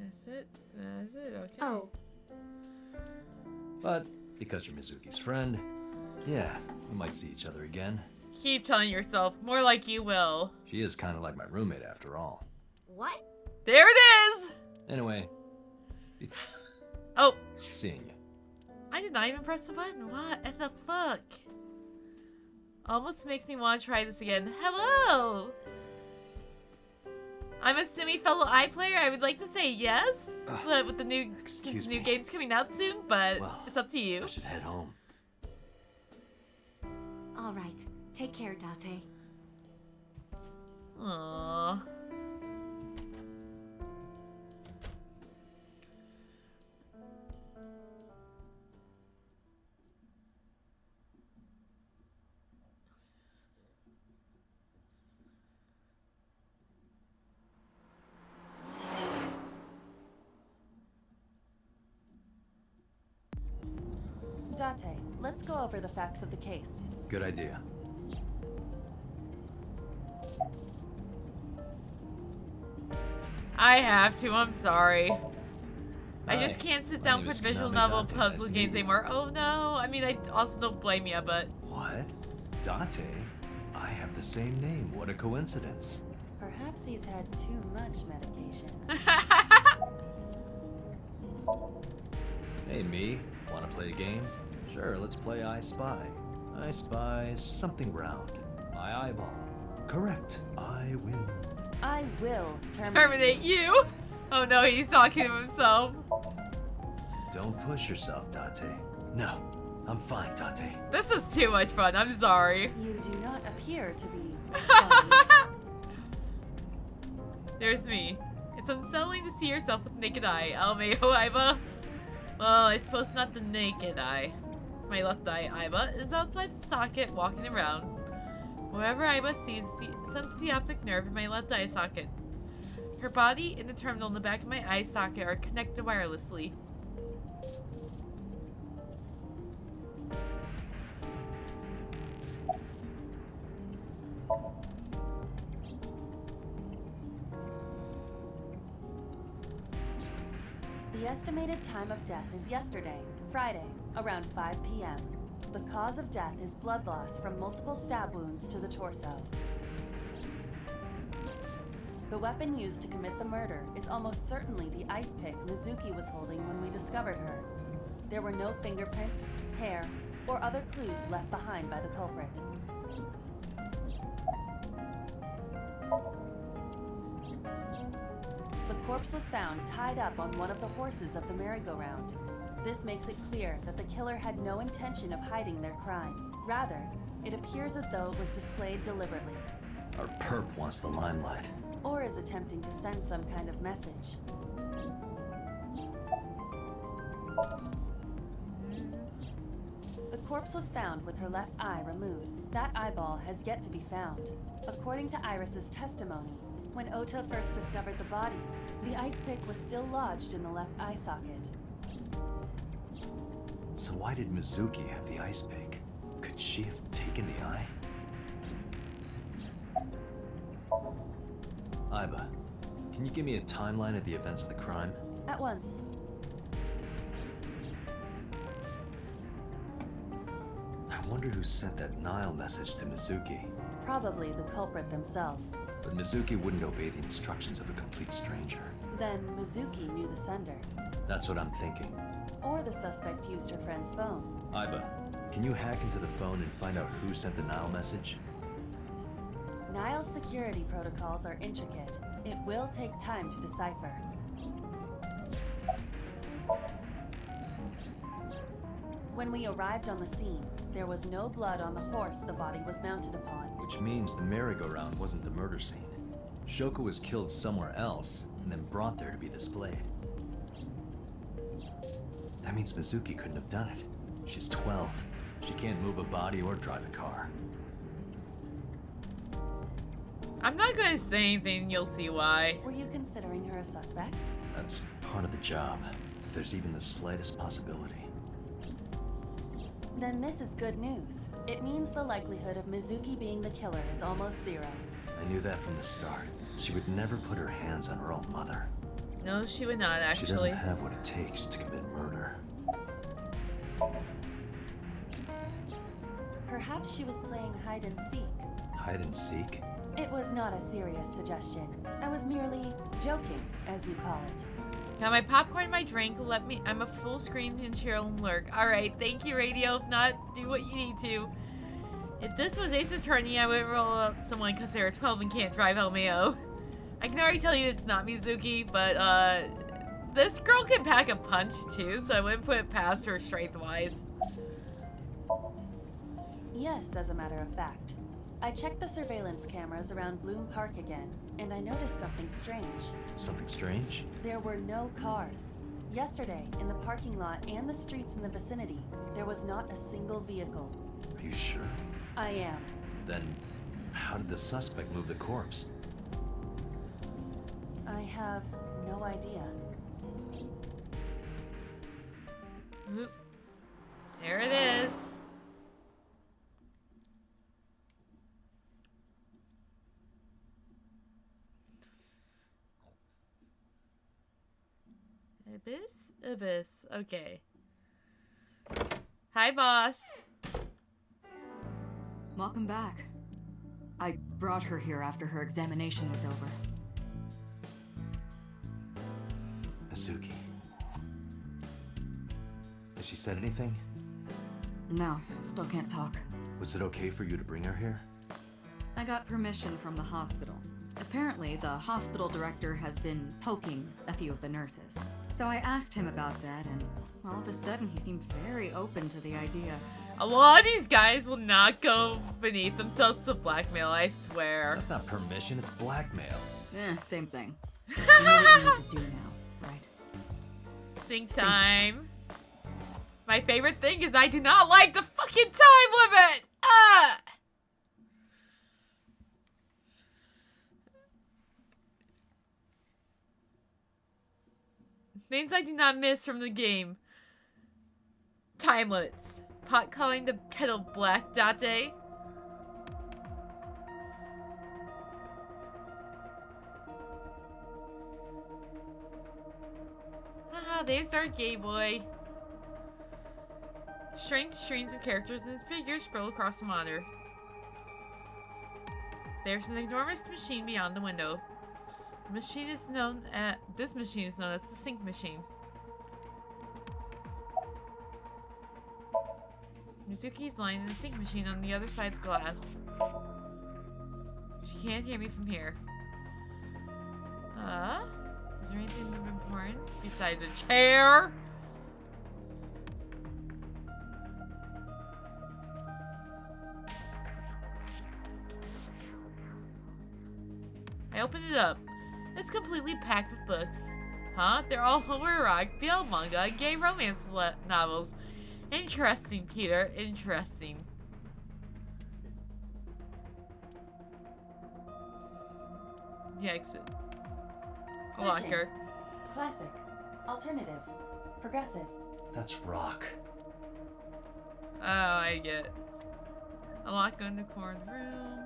That's it. That's it. Okay. Oh. But because you're Mizuki's friend, yeah, we might see each other again. Keep telling yourself. More like you will. She is kind of like my roommate after all. What? There it is! Anyway. Oh. Seeing you. I did not even press the button. What the fuck? Almost makes me want to try this again. Hello! I'm a semi-fellow iPlayer. I would like to say yes, but with the new games coming out soon, but well, it's up to you. I should head home. All right. Take care, Date. Aww. Date, let's go over the facts of the case. Good idea. I have to, I'm sorry. I just Hi, can't sit my down name for is visual Kaname novel Date. puzzle Nice to games meet you. anymore. Oh no, I mean, I also don't blame you, but... What? Date? I have the same name. What a coincidence. Perhaps he's had too much medication. Hey, me. Want to play a game? Sure, let's play I Spy. I spy something round. My eyeball. Correct. I win. I will Terminate you? Oh no, he's talking to himself. Don't push yourself, Date. No, I'm fine, Date. This is too much fun, I'm sorry. You do not appear to be. There's me. It's unsettling to see yourself with the naked eye. LMAO, Aiba. Well, I suppose not the naked eye. My left eye, Aiba, is outside the socket walking around. Wherever Aiba sees, senses the optic nerve in my left eye socket. Her body and the terminal in the back of my eye socket are connected wirelessly. The estimated time of death is yesterday, Friday, around 5 p.m. The cause of death is blood loss from multiple stab wounds to the torso. The weapon used to commit the murder is almost certainly the ice pick Mizuki was holding when we discovered her. There were no fingerprints, hair, or other clues left behind by the culprit. The corpse was found tied up on one of the horses of the merry-go-round. This makes it clear that the killer had no intention of hiding their crime. Rather, it appears as though it was displayed deliberately. Our perp wants the limelight. Or is attempting to send some kind of message. The corpse was found with her left eye removed. That eyeball has yet to be found. According to Iris's testimony, when Ota first discovered the body, the ice pick was still lodged in the left eye socket. So why did Mizuki have the ice pick? Could she have taken the eye? Aiba, can you give me a timeline of the events of the crime? At once. I wonder who sent that Nile message to Mizuki. Probably the culprit themselves. But Mizuki wouldn't obey the instructions of a complete stranger. Then Mizuki knew the sender. That's what I'm thinking. Or the suspect used her friend's phone. Aiba, can you hack into the phone and find out who sent the Nile message? Nile's security protocols are intricate. It will take time to decipher. When we arrived on the scene, there was no blood on the horse the body was mounted upon. Which means the merry-go-round wasn't the murder scene. Shoko was killed somewhere else and then brought there to be displayed. That means Mizuki couldn't have done it. She's 12. She can't move a body or drive a car. I'm not gonna say anything, you'll see why. Were you considering her a suspect? That's part of the job. If there's even the slightest possibility. Then this is good news. It means the likelihood of Mizuki being the killer is almost zero. I knew that from the start. She would never put her hands on her own mother. No, she would not, actually. She doesn't have what it takes to commit murder. Perhaps she was playing hide and seek. Hide and seek? It was not a serious suggestion. I was merely joking, as you call it. Got my popcorn, my drink. I'm a full screen and chill and lurk. Alright, thank you, radio. If not, do what you need to. If this was Ace's Attorney, I wouldn't roll out someone because they're 12 and can't drive LMAO. I can already tell you it's not Mizuki, but this girl can pack a punch too, so I wouldn't put it past her strength-wise. Yes, as a matter of fact. I checked the surveillance cameras around Bloom Park again, and I noticed something strange. Something strange? There were no cars. Yesterday, in the parking lot and the streets in the vicinity, there was not a single vehicle. Are you sure? I am. Then, how did the suspect move the corpse? I have no idea. Oop. There it is. Abyss? Okay. Hi, boss. Welcome back. I brought her here after her examination was over. Mizuki. Has she said anything? No, still can't talk. Was it okay for you to bring her here? I got permission from the hospital. Apparently, the hospital director has been poking a few of the nurses. So I asked him about that, and all of a sudden he seemed very open to the idea. A lot of these guys will not go beneath themselves to blackmail, I swear. That's not permission, it's blackmail. Same thing. You know what you need to do now, right? Sync time. My favorite thing is I do not like the fucking time limit! Ah! Things I do not miss from the game. Time limits. Pot calling the kettle black, Date. Haha, there's our gay boy. Strange streams of characters and figures scroll across the monitor. There's an enormous machine beyond the window. This machine is known as the sync machine. Mizuki's lying in the sync machine on the other side of the glass. She can't hear me from here. Is there anything of importance besides a chair? I opened it up. It's completely packed with books. Huh? They're all horror rock, BL manga, and gay romance novels. Interesting, Peter. Interesting. The exit. Searching. Locker. Classic. Alternative. Progressive. That's rock. Oh, I get it. A lock on the corner of the room.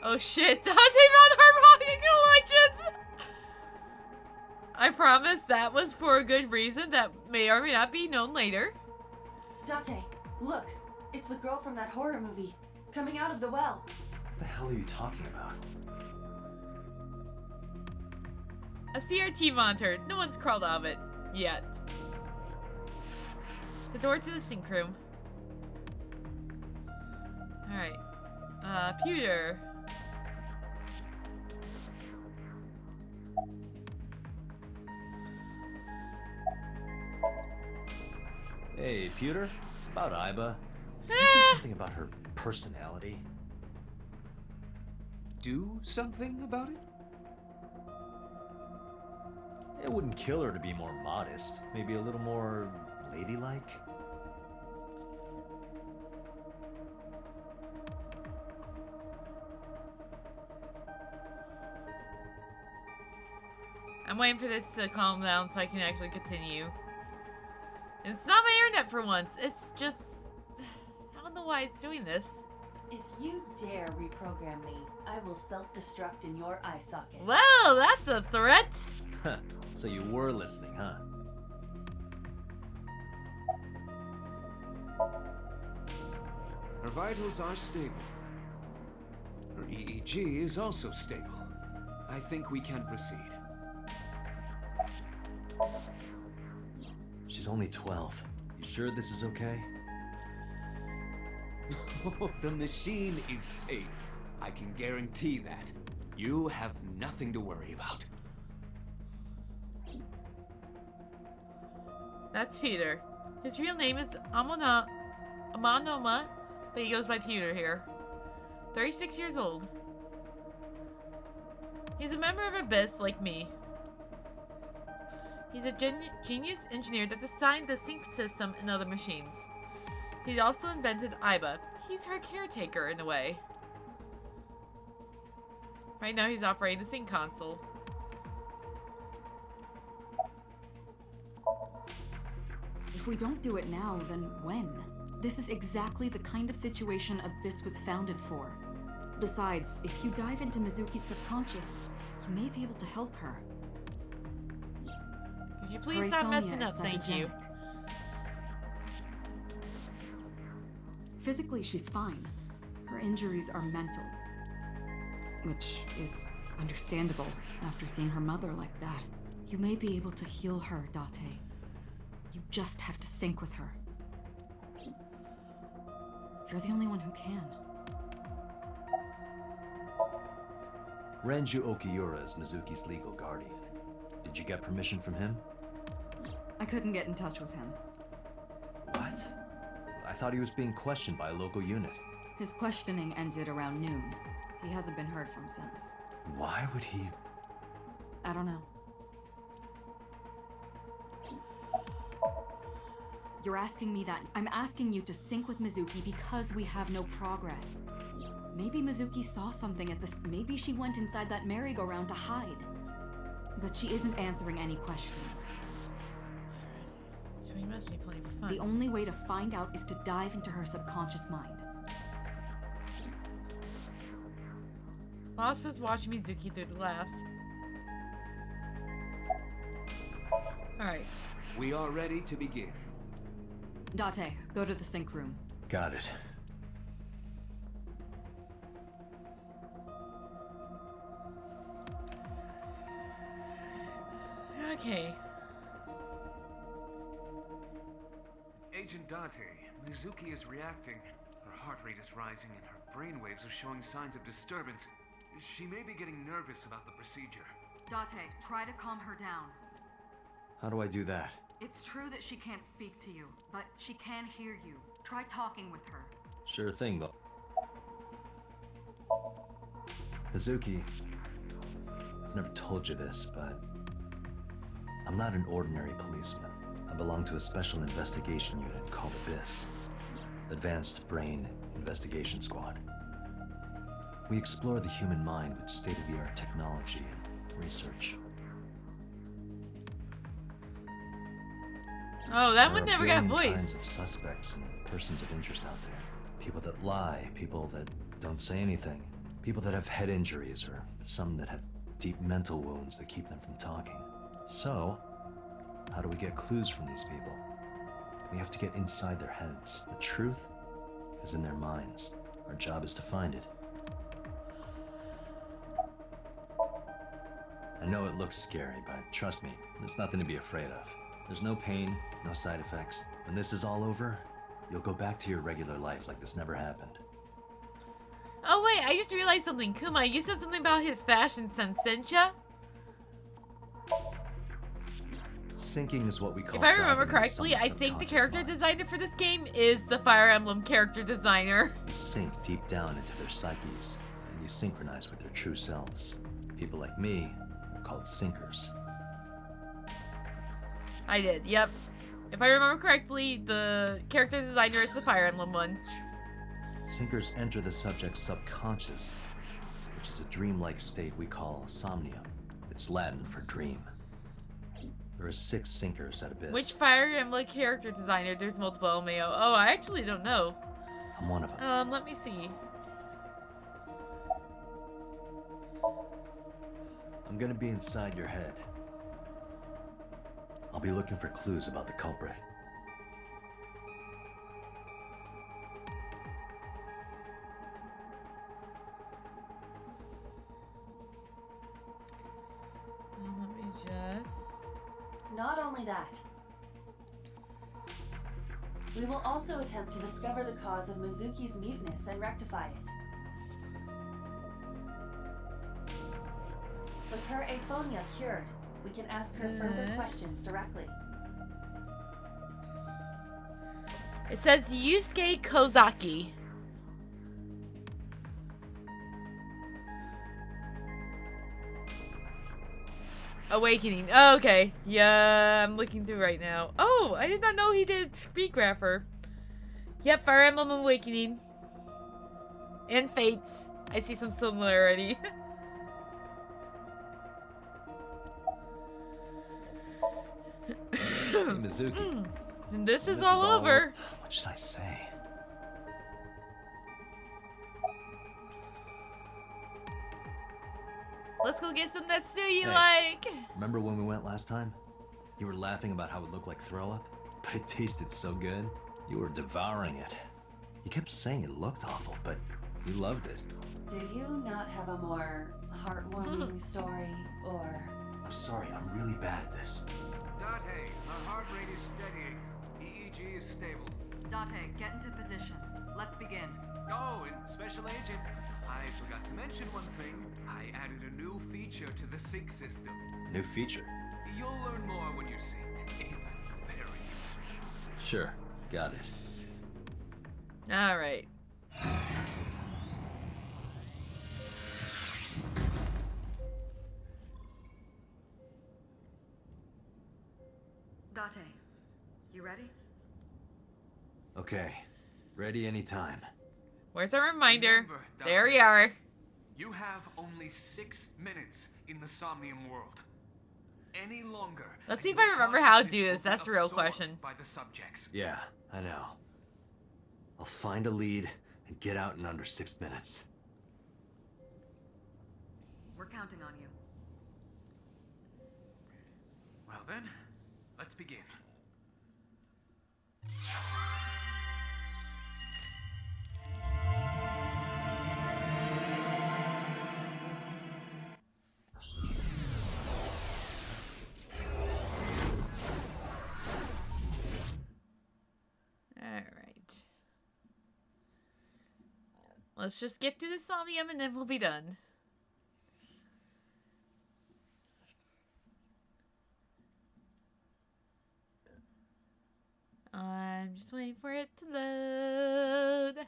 Oh shit, Dante found harmonica legends! I promise that was for a good reason that may or may not be known later. Date, look. It's the girl from that horror movie. Coming out of the well. What the hell are you talking about? A CRT monitor. No one's crawled out of it. Yet. The door to the sync room. Alright. Pewter. Hey, Pewter? About Aiba. Did you do something about her personality? Do something about it? It wouldn't kill her to be more modest. Maybe a little more ladylike. I'm waiting for this to calm down so I can actually continue. And it's not my internet for once. It's just... I don't know why it's doing this. If you dare reprogram me, I will self-destruct in your eye socket. Well, that's a threat. So you were listening, huh? Her vitals are stable. Her EEG is also stable. I think we can proceed. She's only 12. You sure this is okay? The machine is safe. I can guarantee that. You have nothing to worry about. That's Peter. His real name is Monokuma, but he goes by Peter here. 36 years old. He's a member of Abyss like me. He's a genius engineer that designed the sync system and other machines. He also invented Aiba. He's her caretaker in a way. Right now he's operating the sync console. If we don't do it now, then when? This is exactly the kind of situation Abyss was founded for. Besides, if you dive into Mizuki's subconscious, you may be able to help her. Could you please stop messing up, thank you. Physically, she's fine. Her injuries are mental. Which is understandable after seeing her mother like that. You may be able to heal her, Date. You just have to sync with her. You're the only one who can. Renju Okiura is Mizuki's legal guardian. Did you get permission from him? I couldn't get in touch with him. What? I thought he was being questioned by a local unit. His questioning ended around noon. He hasn't been heard from since. Why would he? I don't know. You're asking me that. I'm asking you to sync with Mizuki because we have no progress. Maybe Mizuki saw something at this. Maybe she went inside that merry-go-round to hide. But she isn't answering any questions. So he must be playing fun. The only way to find out is to dive into her subconscious mind. Boss is watching Mizuki through the glass. Alright. We are ready to begin. Date, go to the sync room. Got it. Okay. Agent Date, Mizuki is reacting. Her heart rate is rising and her brainwaves are showing signs of disturbance. She may be getting nervous about the procedure. Date, try to calm her down. How do I do that? It's true that she can't speak to you, but she can hear you. Try talking with her. Sure thing, but... Mizuki, I've never told you this, but... I'm not an ordinary policeman. I belong to a special investigation unit called Abyss. Advanced Brain Investigation Squad. We explore the human mind with state-of-the-art technology and research. Oh, that one There are never got a billion kinds voiced. of suspects and persons of interest out there. People that lie, people that don't say anything, people that have head injuries, or some that have deep mental wounds that keep them from talking. So, how do we get clues from these people? We have to get inside their heads. The truth is in their minds. Our job is to find it. I know it looks scary, but trust me, there's nothing to be afraid of. There's no pain, no side effects. When this is all over, you'll go back to your regular life like this never happened. Oh wait, I just realized something. Kuma, you said something about his fashion sense, didn't ya? Syncing is what we call If I remember diving into correctly, I someone's think the subconscious character mind. designer for this game is the Fire Emblem character designer. You sink deep down into their psyches, and you synchronize with their true selves. People like me are called sinkers. I did, yep. If I remember correctly, the character designer is the Fire Emblem one. Sinkers enter the subject's subconscious, which is a dreamlike state we call Somnium. It's Latin for dream. There are 6 sinkers at Abyss. Which Fire Emblem character designer? There's multiple LMAO. Oh, I actually don't know. I'm one of them. Let me see. I'm gonna be inside your head. I'll be looking for clues about the culprit. Let me just... Not only that, we will also attempt to discover the cause of Mizuki's muteness and rectify it. With her aphonia cured, we can ask her further questions directly. It says Yusuke Kozaki. Awakening. Oh, okay. Yeah, I'm looking through right now. Oh, I did not know he did Speedgrapher. Yep, Fire Emblem Awakening. And Fates. I see some similarity. Hey, Mizuki. And this is all over. What should I say? Let's go get some that stew you Hey. like. Remember when we went last time? You were laughing about how it looked like throw up, but it tasted so good. You were devouring it. You kept saying it looked awful, but you loved it. Do you not have a more heartwarming story, or... I'm sorry, I'm really bad at this. Date, her heart rate is steadying. EEG is stable. Date, get into position. Let's begin. Oh, and Special Agent, I forgot to mention one thing. I added a new feature to the sync system. New feature? You'll learn more when you're synced. It's very useful. Sure, got it. Alright. Date, you ready? Okay, ready anytime. Where's our reminder? Remember, There we Date, are. You have only 6 minutes in the Somnium world. Any longer. Let's see and if I your remember how to consciousness do will this. be That's the real absorbed question. By the subjects. Yeah, I know. I'll find a lead and get out in under 6 minutes. We're counting on you. Well then, let's begin. Alright. Let's just get through the Somnium and then we'll be done. I'm just waiting for it to load.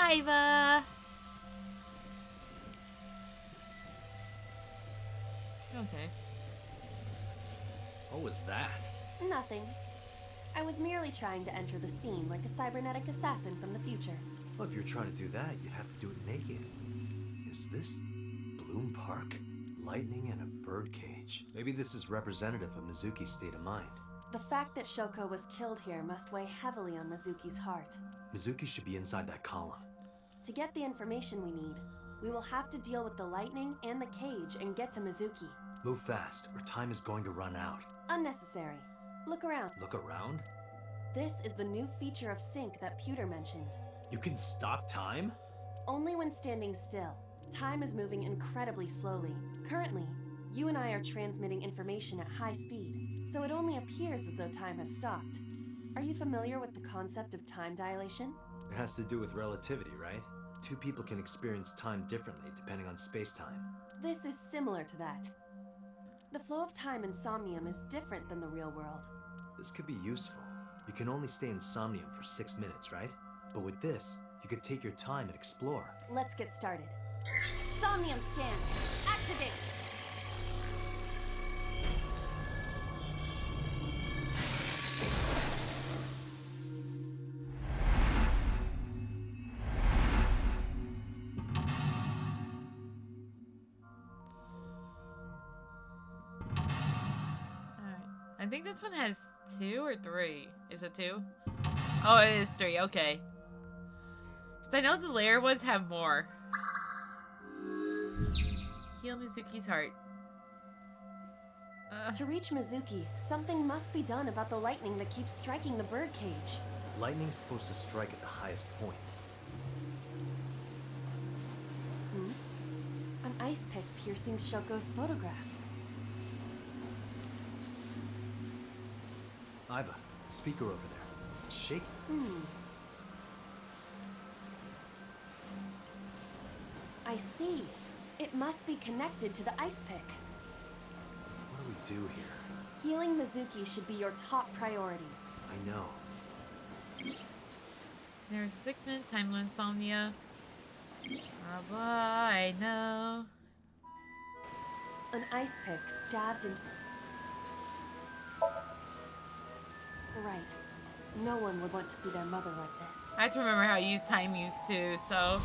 Iva! Okay. What was that? Nothing. I was merely trying to enter the scene like a cybernetic assassin from the future. Well, if you're trying to do that, you'd have to do it naked. Is this Bloom Park? Lightning and a birdcage. Maybe this is representative of Mizuki's state of mind. The fact that Shoko was killed here must weigh heavily on Mizuki's heart. Mizuki should be inside that column. To get the information we need, we will have to deal with the lightning and the cage and get to Mizuki. Move fast, or time is going to run out. Unnecessary. Look around. Look around? This is the new feature of sync that Pewter mentioned. You can stop time? Only when standing still. Time is moving incredibly slowly. Currently, you and I are transmitting information at high speed, so it only appears as though time has stopped. Are you familiar with the concept of time dilation? It has to do with relativity, right? Two people can experience time differently depending on space-time. This is similar to that. The flow of time in Somnium is different than the real world. This could be useful. You can only stay in Somnium for 6 minutes, right? But with this, you could take your time and explore. Let's get started. Somnium scan! Activate! I think this one has 2 or 3. Is it 2? Oh, it is 3. Okay. Because I know the layer ones have more. Heal Mizuki's heart. To reach Mizuki, something must be done about the lightning that keeps striking the birdcage. Lightning's supposed to strike at the highest point. An ice pick piercing Shoko's photograph. Aiba, the speaker over there. It's shaking. I see. It must be connected to the ice pick. What do we do here? Healing Mizuki should be your top priority. I know. There's a 6-minute time limit, Insomnia. I know. An ice pick stabbed in... Right. No one would want to see their mother like this. I have to remember how to use time use too, so...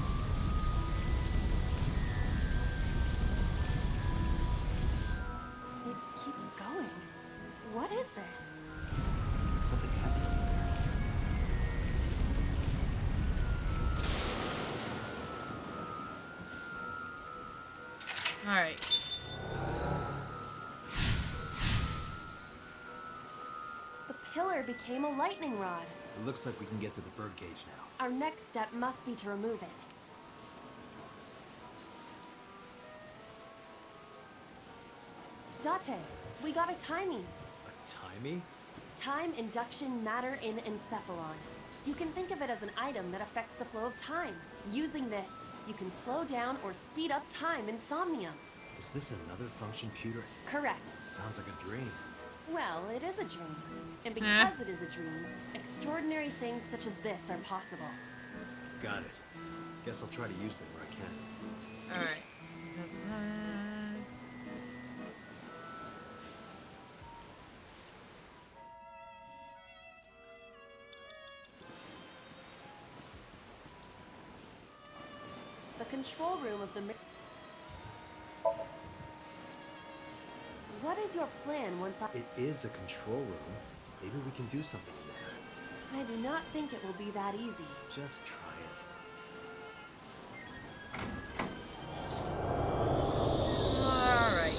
It keeps going. What is this? Something happened over there. Alright. The pillar became a lightning rod. It looks like we can get to the birdcage now. Our next step must be to remove it. Date, we got a timey. A timey? Time induction matter in encephalon. You can think of it as an item that affects the flow of time. Using this, you can slow down or speed up time in Somnium. Is this another function computer? Correct. Sounds like a dream. Well, it is a dream. And because it is a dream, extraordinary things such as this are possible. Got it. Guess I'll try to use them where I can. Alright. The control room of the... What is your plan once I... It is a control room. Maybe we can do something in there. I do not think it will be that easy. Just try it. Alright.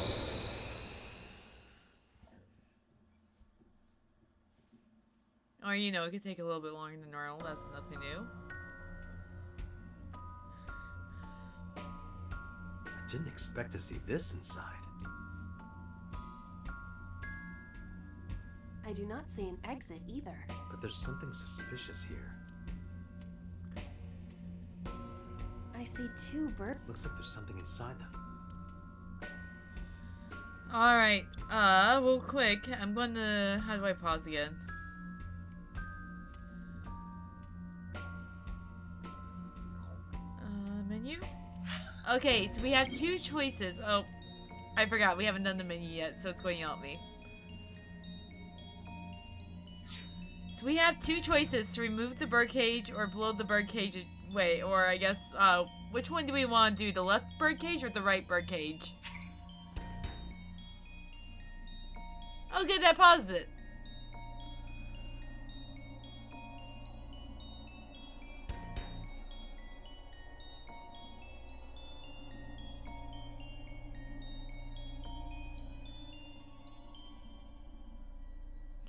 Or, you know, it could take a little bit longer than normal. That's nothing new. I didn't expect to see this inside. I do not see an exit either. But there's something suspicious here. I see 2 bird... Looks like there's something inside them. Alright, real quick, I'm gonna... How do I pause again? Menu? Okay, so we have 2 choices. Oh, I forgot, we haven't done the menu yet, so it's going to yell at me. So we have 2 choices, to remove the birdcage or blow the birdcage away, or I guess, which one do we want to do? The left birdcage or the right birdcage? Oh good, that paused it.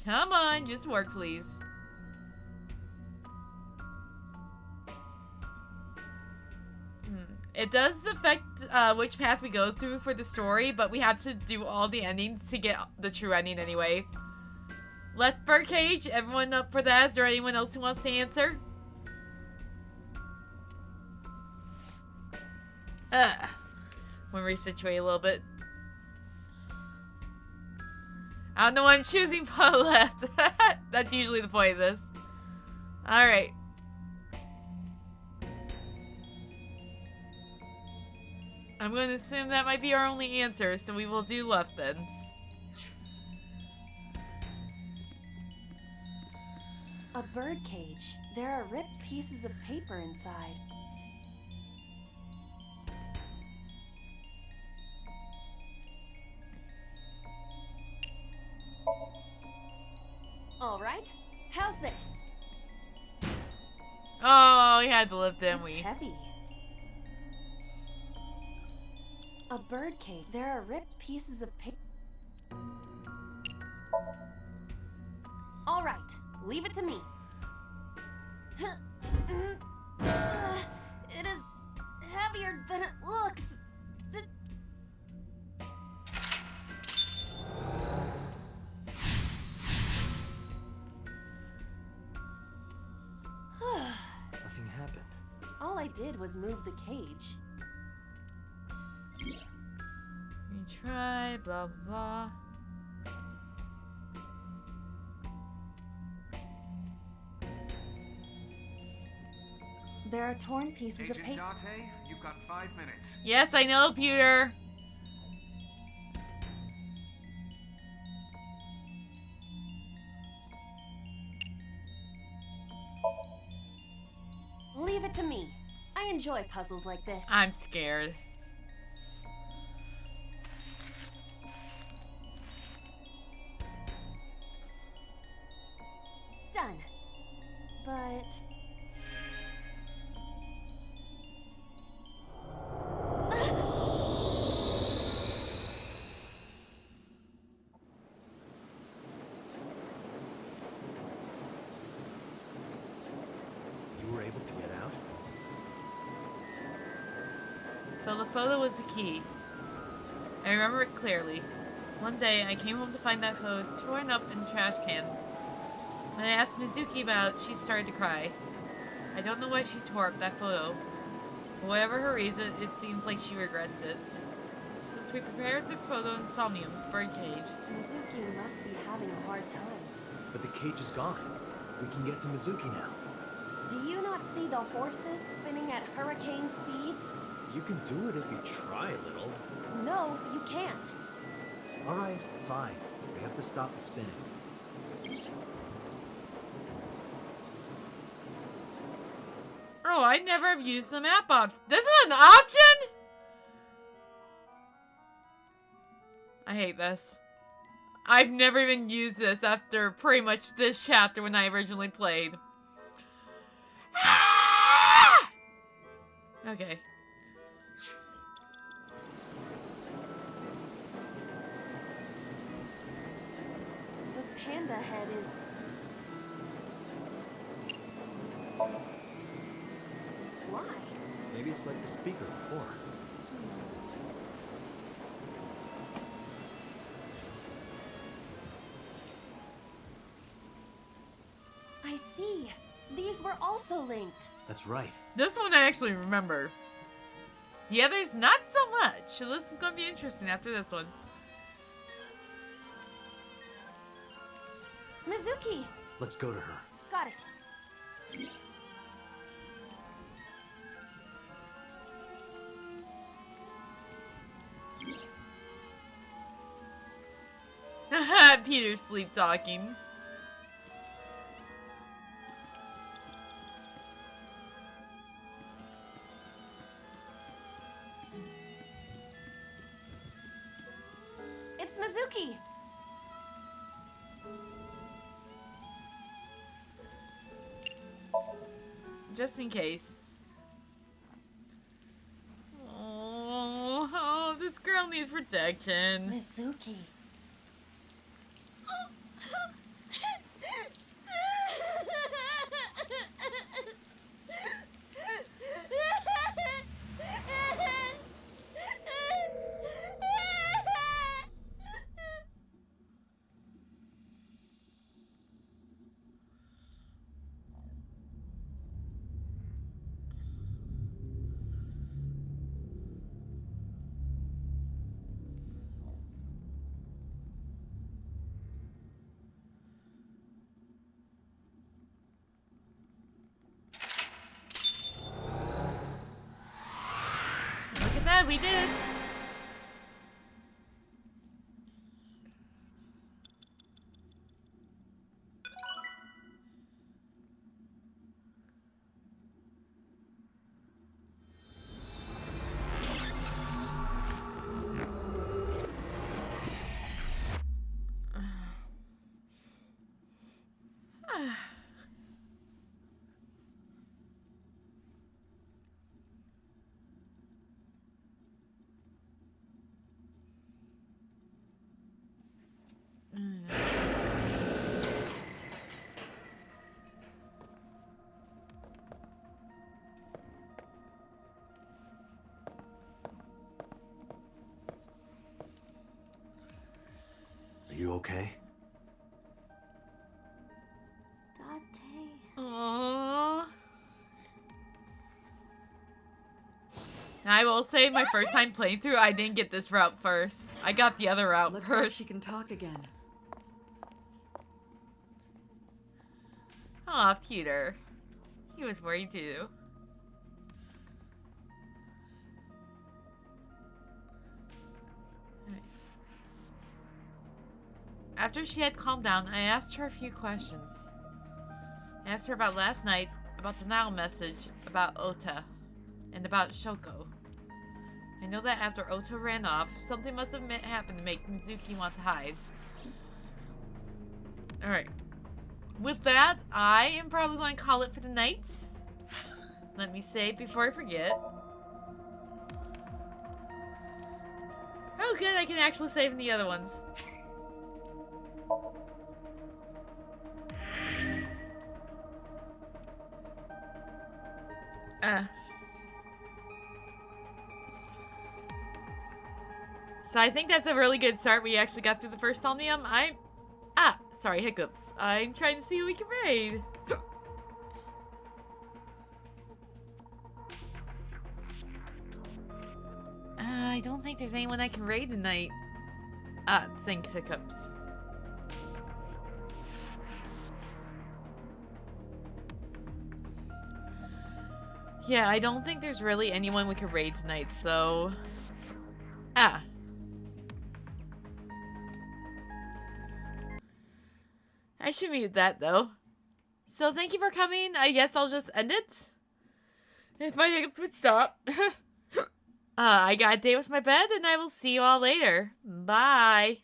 Come on, just work, please. It does affect which path we go through for the story, but we had to do all the endings to get the true ending anyway. Left birdcage, everyone up for that? Is there anyone else who wants to answer? We'll resituate a little bit. I don't know why I'm choosing bottom left. That's usually the point of this. Alright. I'm going to assume that might be our only answer, so we will do left then. A bird cage. There are ripped pieces of paper inside. All right. How's this? Oh, we had to lift, didn't It's we? heavy. A bird cage. There are ripped pieces of paper. All right. Leave it to me. It is heavier than it looks. Nothing happened. All I did was move the cage. Retry, blah, blah, blah. There are torn pieces of Agent paper. Date, you've got 5 minutes. Yes, I know, Pewter. Leave it to me. I enjoy puzzles like this. I'm scared. Done. But... You were able to get out? So the photo was the key. I remember it clearly. One day, I came home to find that photo torn up in a trash can. When I asked Mizuki about it, she started to cry. I don't know why she tore up that photo. For whatever her reason, it seems like she regrets it. Since we prepared the photo in Somnium, birdcage. Mizuki must be having a hard time. But the cage is gone. We can get to Mizuki now. Do you not see the horses spinning at hurricane speeds? You can do it if you try a little. No, you can't. All right, fine. We have to stop the spinning. Oh, I never have used the map option. This is an option? I hate this. I've never even used this after pretty much this chapter when I originally played. Okay. The panda head is... Why? Maybe it's like the speaker before. I see. These were also linked. That's right. This one I actually remember. The others, not so much. So this is going to be interesting after this one. Mizuki! Let's go to her. Got it. Peter's sleep talking. It's Mizuki! Just in case. Oh, this girl needs protection. Mizuki. god, we did it! Are you okay? Date. Aww. I will say, my first time playing through, I didn't get this route first. I got the other route Looks first. like she can talk again. Aw, Peter. He was worried too. Right. After she had calmed down, I asked her a few questions. I asked her about last night, about the Nile message, about Ota, and about Shoko. I know that after Ota ran off, something must have happened to make Mizuki want to hide. Alright. With that, I am probably going to call it for the night. Let me save before I forget. Oh good, I can actually save in the other ones. So I think that's a really good start. We actually got through the first Somnium. Sorry, hiccups. I'm trying to see who we can raid. I don't think there's anyone I can raid tonight. Thanks, hiccups. Yeah, I don't think there's really anyone we can raid tonight, so... I should mute that, though. So thank you for coming. I guess I'll just end it. If my hiccups would stop. I got a day with my bed, and I will see you all later. Bye.